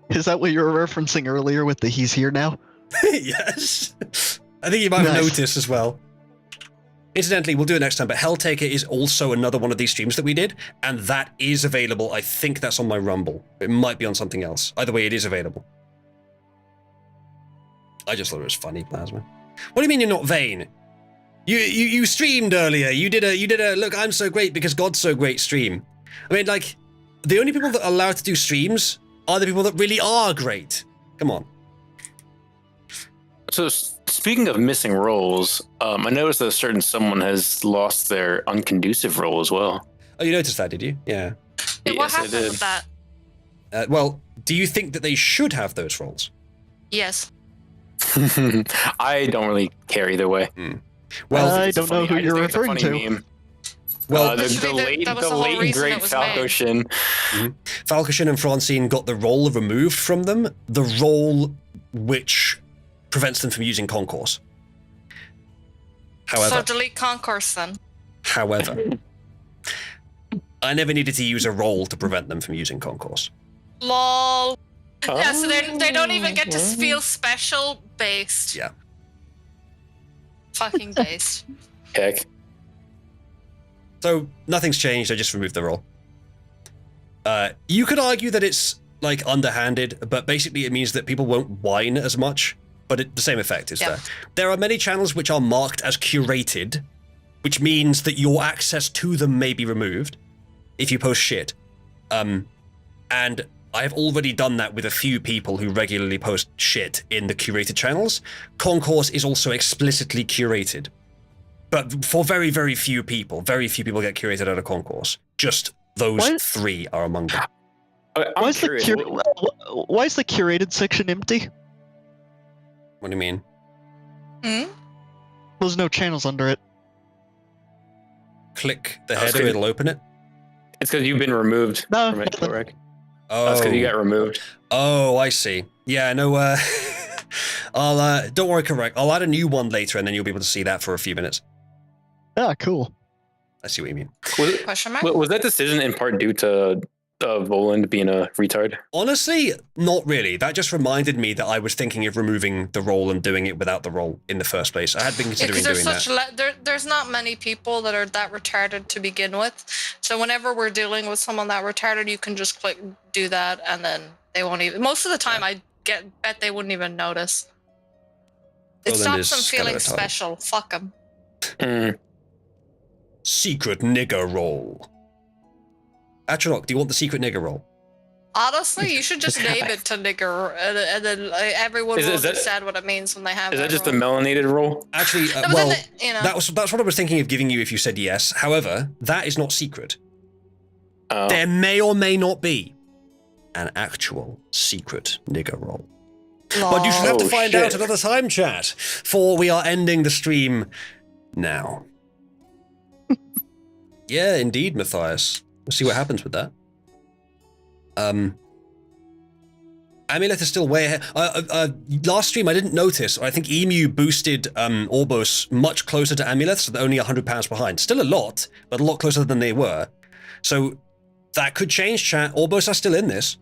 Is that what you were referencing earlier with the he's here now? Yes. I think you might have noticed as well. Incidentally, we'll do it next time, but Helltaker is also another one of these streams that we did, and that is available. I think that's on my Rumble. It might be on something else. Either way, it is available. I just thought it was funny, Plasma. What do you mean you're not vain? You streamed earlier. You did a look, I'm so great because God's so great stream. I mean, like, the only people that are allowed to do streams are the people that really are great. Come on. So speaking of missing roles, I noticed that a certain someone has lost their unconducive role as well. Oh, you noticed that, did you? Yeah. Hey, what happened with that? Well, do you think that they should have those roles? Yes. I don't really care either way. Well, I don't know who you're referring to. Meme. Well, the late and great Falcoshin. Falcoshin and Francine got the role removed from them, the role which prevents them from using Concourse. However, so delete Concourse then. However, I never needed to use a role to prevent them from using Concourse. Lol. Yeah, so they don't even get to feel special based. Yeah. Fucking based. Heck. So nothing's changed, I just removed the role. You could argue that it's like underhanded, but basically it means that people won't whine as much, but the same effect is there. There are many channels which are marked as curated, which means that your access to them may be removed if you post shit. And I have already done that with a few people who regularly post shit in the curated channels. Concourse is also explicitly curated. But for very, very few people get curated out of Concourse. Just those 3 are among them. Why is the curated section empty? What do you mean? There's no channels under it. Click the header, it'll open it? It's because you've been removed from it, correct? Oh. That's because you got removed. Oh, I see. Yeah, no, I'll, don't worry, correct. I'll add a new one later and then you'll be able to see that for a few minutes. Ah, cool. I see what you mean. Question mark? Was that decision in part due to Voland being a retard? Honestly, not really. That just reminded me that I was thinking of removing the role and doing it without the role in the first place. I had been considering doing that. There's not many people that are that retarded to begin with. So whenever we're dealing with someone that retarded, you can just click do that, and then they won't even. Most of the time, I bet they wouldn't even notice. It stops them feeling special. Fuck them. Secret nigger role. Atronach, do you want the secret nigger role? Honestly, you should just name it to nigger, and then everyone will understand what it means when they have. Is that just a melanated role? Actually, that's what I was thinking of giving you if you said yes. However, that is not secret. There may or may not be an actual secret nigger role. But you should have to find out another time, chat, for we are ending the stream now. Yeah, indeed, Matthias. We'll see what happens with that. Amuleth is still way ahead. Last stream I didn't notice, I think Emu boosted Orbos much closer to Amuleth, so they're only £100 behind. Still a lot, but a lot closer than they were. So that could change, chat. Orbos are still in this.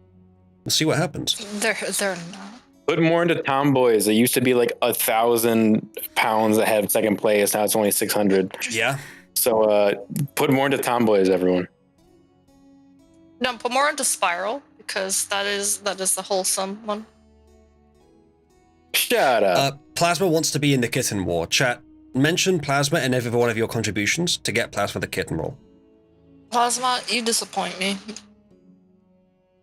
We'll see what happens. They're not. Put more into Tomboys. It used to be like £1,000 ahead of second place. Now it's only 600. Yeah. So put more into Tomboys, everyone. No, put more into Spiral, because that is the wholesome one. Shut up. Plasma wants to be in the kitten war. Chat, mention Plasma in every one of your contributions to get Plasma the kitten role. Plasma, you disappoint me.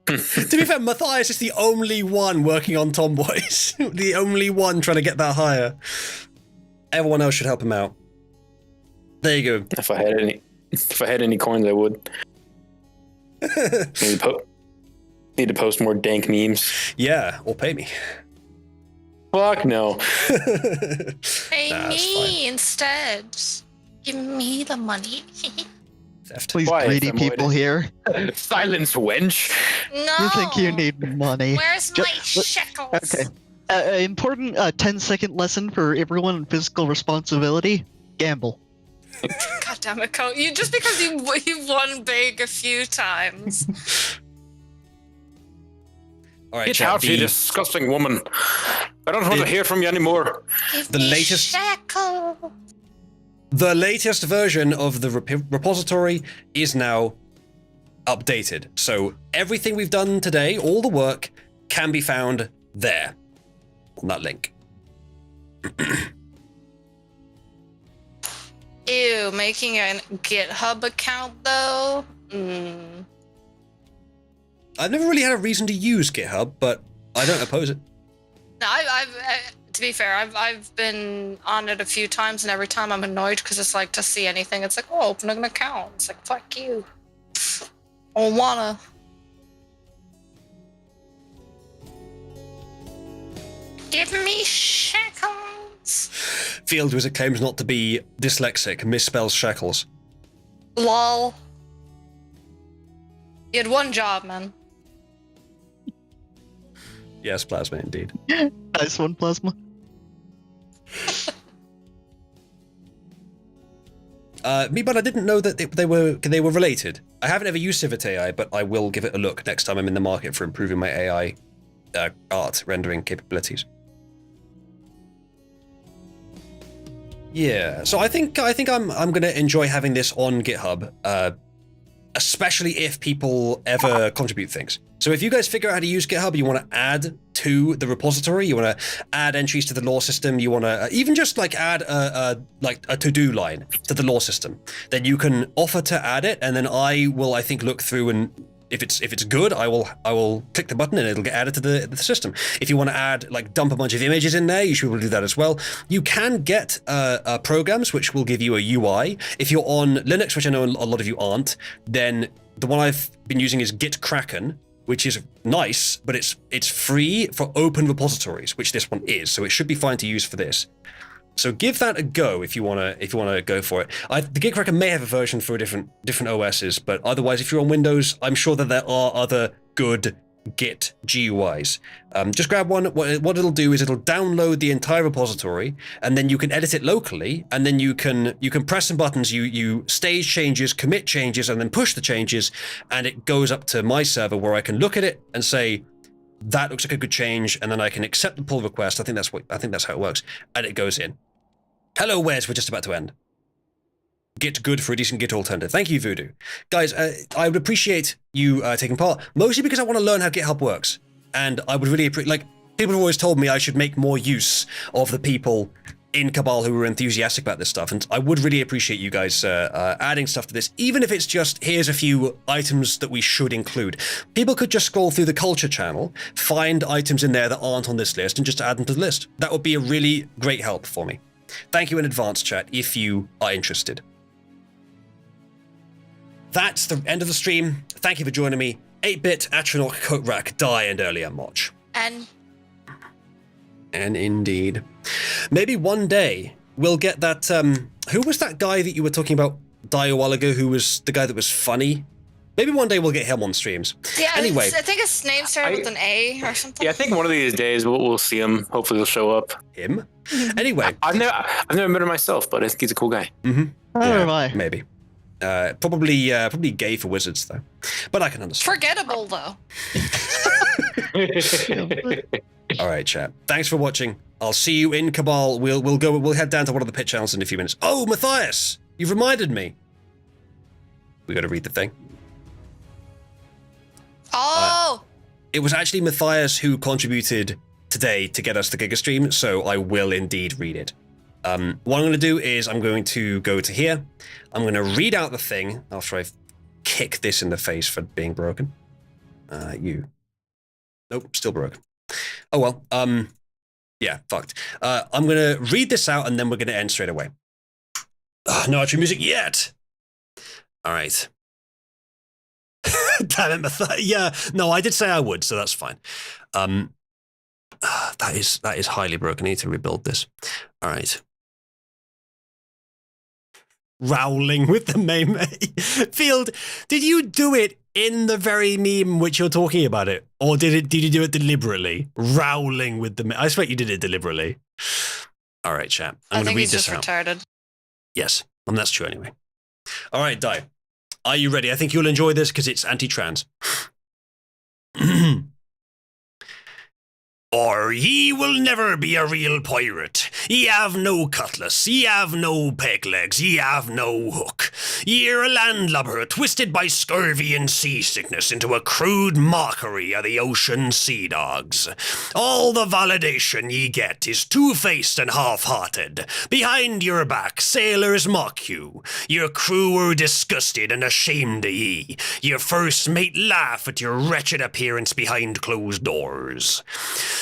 To be fair, Matthias is the only one working on Tomboys. The only one trying to get that higher. Everyone else should help him out. There you go. If I had any coins, I would. Need to post more dank memes. Yeah, or pay me. Fuck no. Pay me instead. Give me the money. Theft. Please, greedy people here. Silence, wench. No. You think you need money? Where's my shekels? Okay. Important 10-second lesson for everyone in fiscal responsibility. Gamble. God damn it, Cole. You just because you won big a few times. All right, Get out, you disgusting woman. I don't want to hear from you anymore. Give me shekel. The latest version of the repository is now updated. So everything we've done today, all the work, can be found there on that link. Ew, making a GitHub account though? I've never really had a reason to use GitHub, but I don't oppose it. No, to be fair, I've been on it a few times, and every time I'm annoyed because it's like to see anything. It's like, oh, open an account. It's like, fuck you. I don't wanna. Give me shekels. Field Wizard claims not to be dyslexic, misspells shekels. Lol. You had one job, man. Yes, Plasma, indeed. Nice one, Plasma. But I didn't know that they were related. I haven't ever used Civit AI, but I will give it a look next time I'm in the market for improving my AI art rendering capabilities. Yeah, so I think I'm gonna enjoy having this on GitHub, especially if people ever contribute things. So if you guys figure out how to use GitHub, you want to add to the repository, you want to add entries to the lore system, you want to even just like add a to-do line to the lore system, then you can offer to add it, and then I will, I think, look through, and if it's good, I will click the button and it'll get added to the system. If you want to add, like, dump a bunch of images in there, you should be able to do that as well. You can get programs which will give you a UI. If you're on Linux, which I know a lot of you aren't, then the one I've been using is GitKraken, which is nice, but it's free for open repositories, which this one is, so it should be fine to use for this. So give that a go if you wanna go for it. The GitKraken may have a version for different OSs, but otherwise, if you're on Windows, I'm sure that there are other good git GUIs. Just grab one. What it'll do is it'll download the entire repository, and then you can edit it locally, and then you can press some buttons, you stage changes, commit changes, and then push the changes, and it goes up to my server where I can look at it and say, that looks like a good change, and then I can accept the pull request. I think that's how it works, and it goes in. Hello, Wes. We're just about to end. Git good for a decent Git alternative. Thank you, Voodoo. Guys, I would appreciate you taking part, mostly because I want to learn how GitHub works. And I would really appreciate, like, people have always told me I should make more use of the people in Cabal who are enthusiastic about this stuff. And I would really appreciate you guys adding stuff to this, even if it's just, here's a few items that we should include. People could just scroll through the culture channel, find items in there that aren't on this list, and just add them to the list. That would be a really great help for me. Thank you in advance, chat, if you are interested. That's the end of the stream. Thank you for joining me. 8-Bit, Atronach, Coatrack, Die, and Earlier March. And indeed. Maybe one day we'll get that, who was that guy that you were talking about, Die, a while ago, who was the guy that was funny? Maybe one day we'll get him on streams. Yeah, anyway. I think his name started with an A or something. Yeah, I think one of these days we'll see him. Hopefully he'll show up. Him? Anyway. I've never met him myself, but I think he's a cool guy. Mm-hmm. Neither am I. Maybe. Probably gay for wizards though, but I can understand. Forgettable though. All right, chat. Thanks for watching. I'll see you in Cabal. We'll head down to one of the pit channels in a few minutes. Oh, Matthias, you've reminded me. We got to read the thing. Oh. It was actually Matthias who contributed today to get us the Giga stream, so I will indeed read it. What I'm going to do is I'm going to go to here. I'm going to read out the thing after I've kicked this in the face for being broken. Nope, still broken. Oh well, yeah, fucked. I'm going to read this out and then we're going to end straight away. No outro music yet. All right. Damn it, Matthias. Yeah, no, I did say I would, so that's fine. That is highly broken. I need to rebuild this. All right. Rowling with the meme. Field, did you do it in the very meme which you're talking about it? Or did you do it deliberately? Rowling with the meme. I expect you did it deliberately. All right, chat. I'm going to read this out. I think he's just retarded. Yes, and that's true anyway. All right, Die. Are you ready? I think you'll enjoy this because it's anti-trans. Or ye will never be a real pirate. Ye have no cutlass, ye have no peg legs, ye have no hook. Ye're a landlubber twisted by scurvy and seasickness into a crude mockery of the ocean sea dogs. All the validation ye get is two-faced and half-hearted. Behind your back, sailors mock you. Your crew are disgusted and ashamed of ye. Your first mate laugh at your wretched appearance behind closed doors.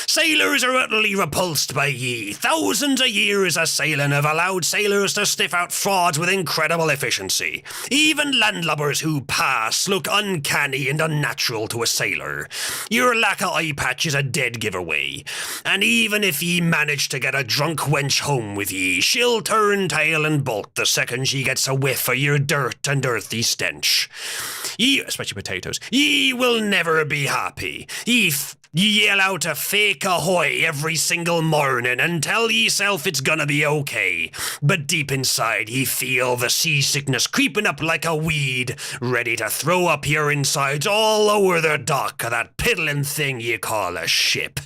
Sailors are utterly repulsed by ye. Thousands of years of sailing have allowed sailors to sniff out frauds with incredible efficiency. Even landlubbers who pass look uncanny and unnatural to a sailor. Your lack of eye patch is a dead giveaway. And even if ye manage to get a drunk wench home with ye, she'll turn tail and bolt the second she gets a whiff of your dirt and earthy stench. Ye, especially potatoes, ye will never be happy. Ye yell out a fake ahoy every single morning and tell yeself it's gonna be okay. But deep inside ye feel the seasickness creeping up like a weed, ready to throw up your insides all over the dock of that piddling thing ye call a ship.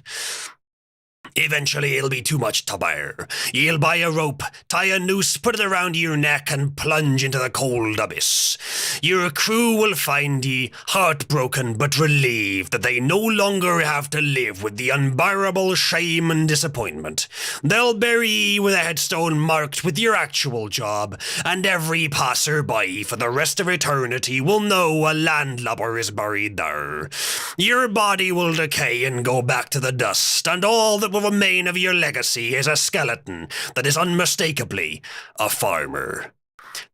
Eventually it'll be too much to bear. You'll buy a rope, tie a noose, put it around your neck and plunge into the cold abyss. Your crew will find ye heartbroken but relieved that they no longer have to live with the unbearable shame and disappointment. They'll bury ye with a headstone marked with your actual job, and every passer-by for the rest of eternity will know a landlubber is buried there. Your body will decay and go back to the dust, and all that will remain of your legacy is a skeleton that is unmistakably a farmer.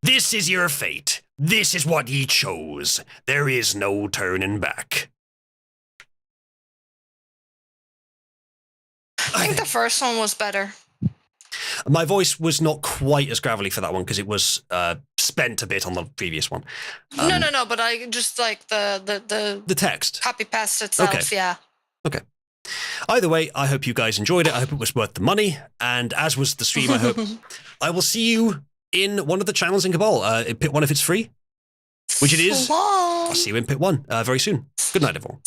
This is your fate. This is what ye chose. There is no turning back. I think the first one was better. My voice was not quite as gravelly for that one because it was spent a bit on the previous one. No, but I just like the text. Copy paste itself, yeah. Okay. Either way, I hope you guys enjoyed it. I hope it was worth the money. And as was the stream, I hope I will see you in one of the channels in Cabal. In Pit 1 if it's free, which it is. I'll see you in Pit 1 very soon. Good night, everyone.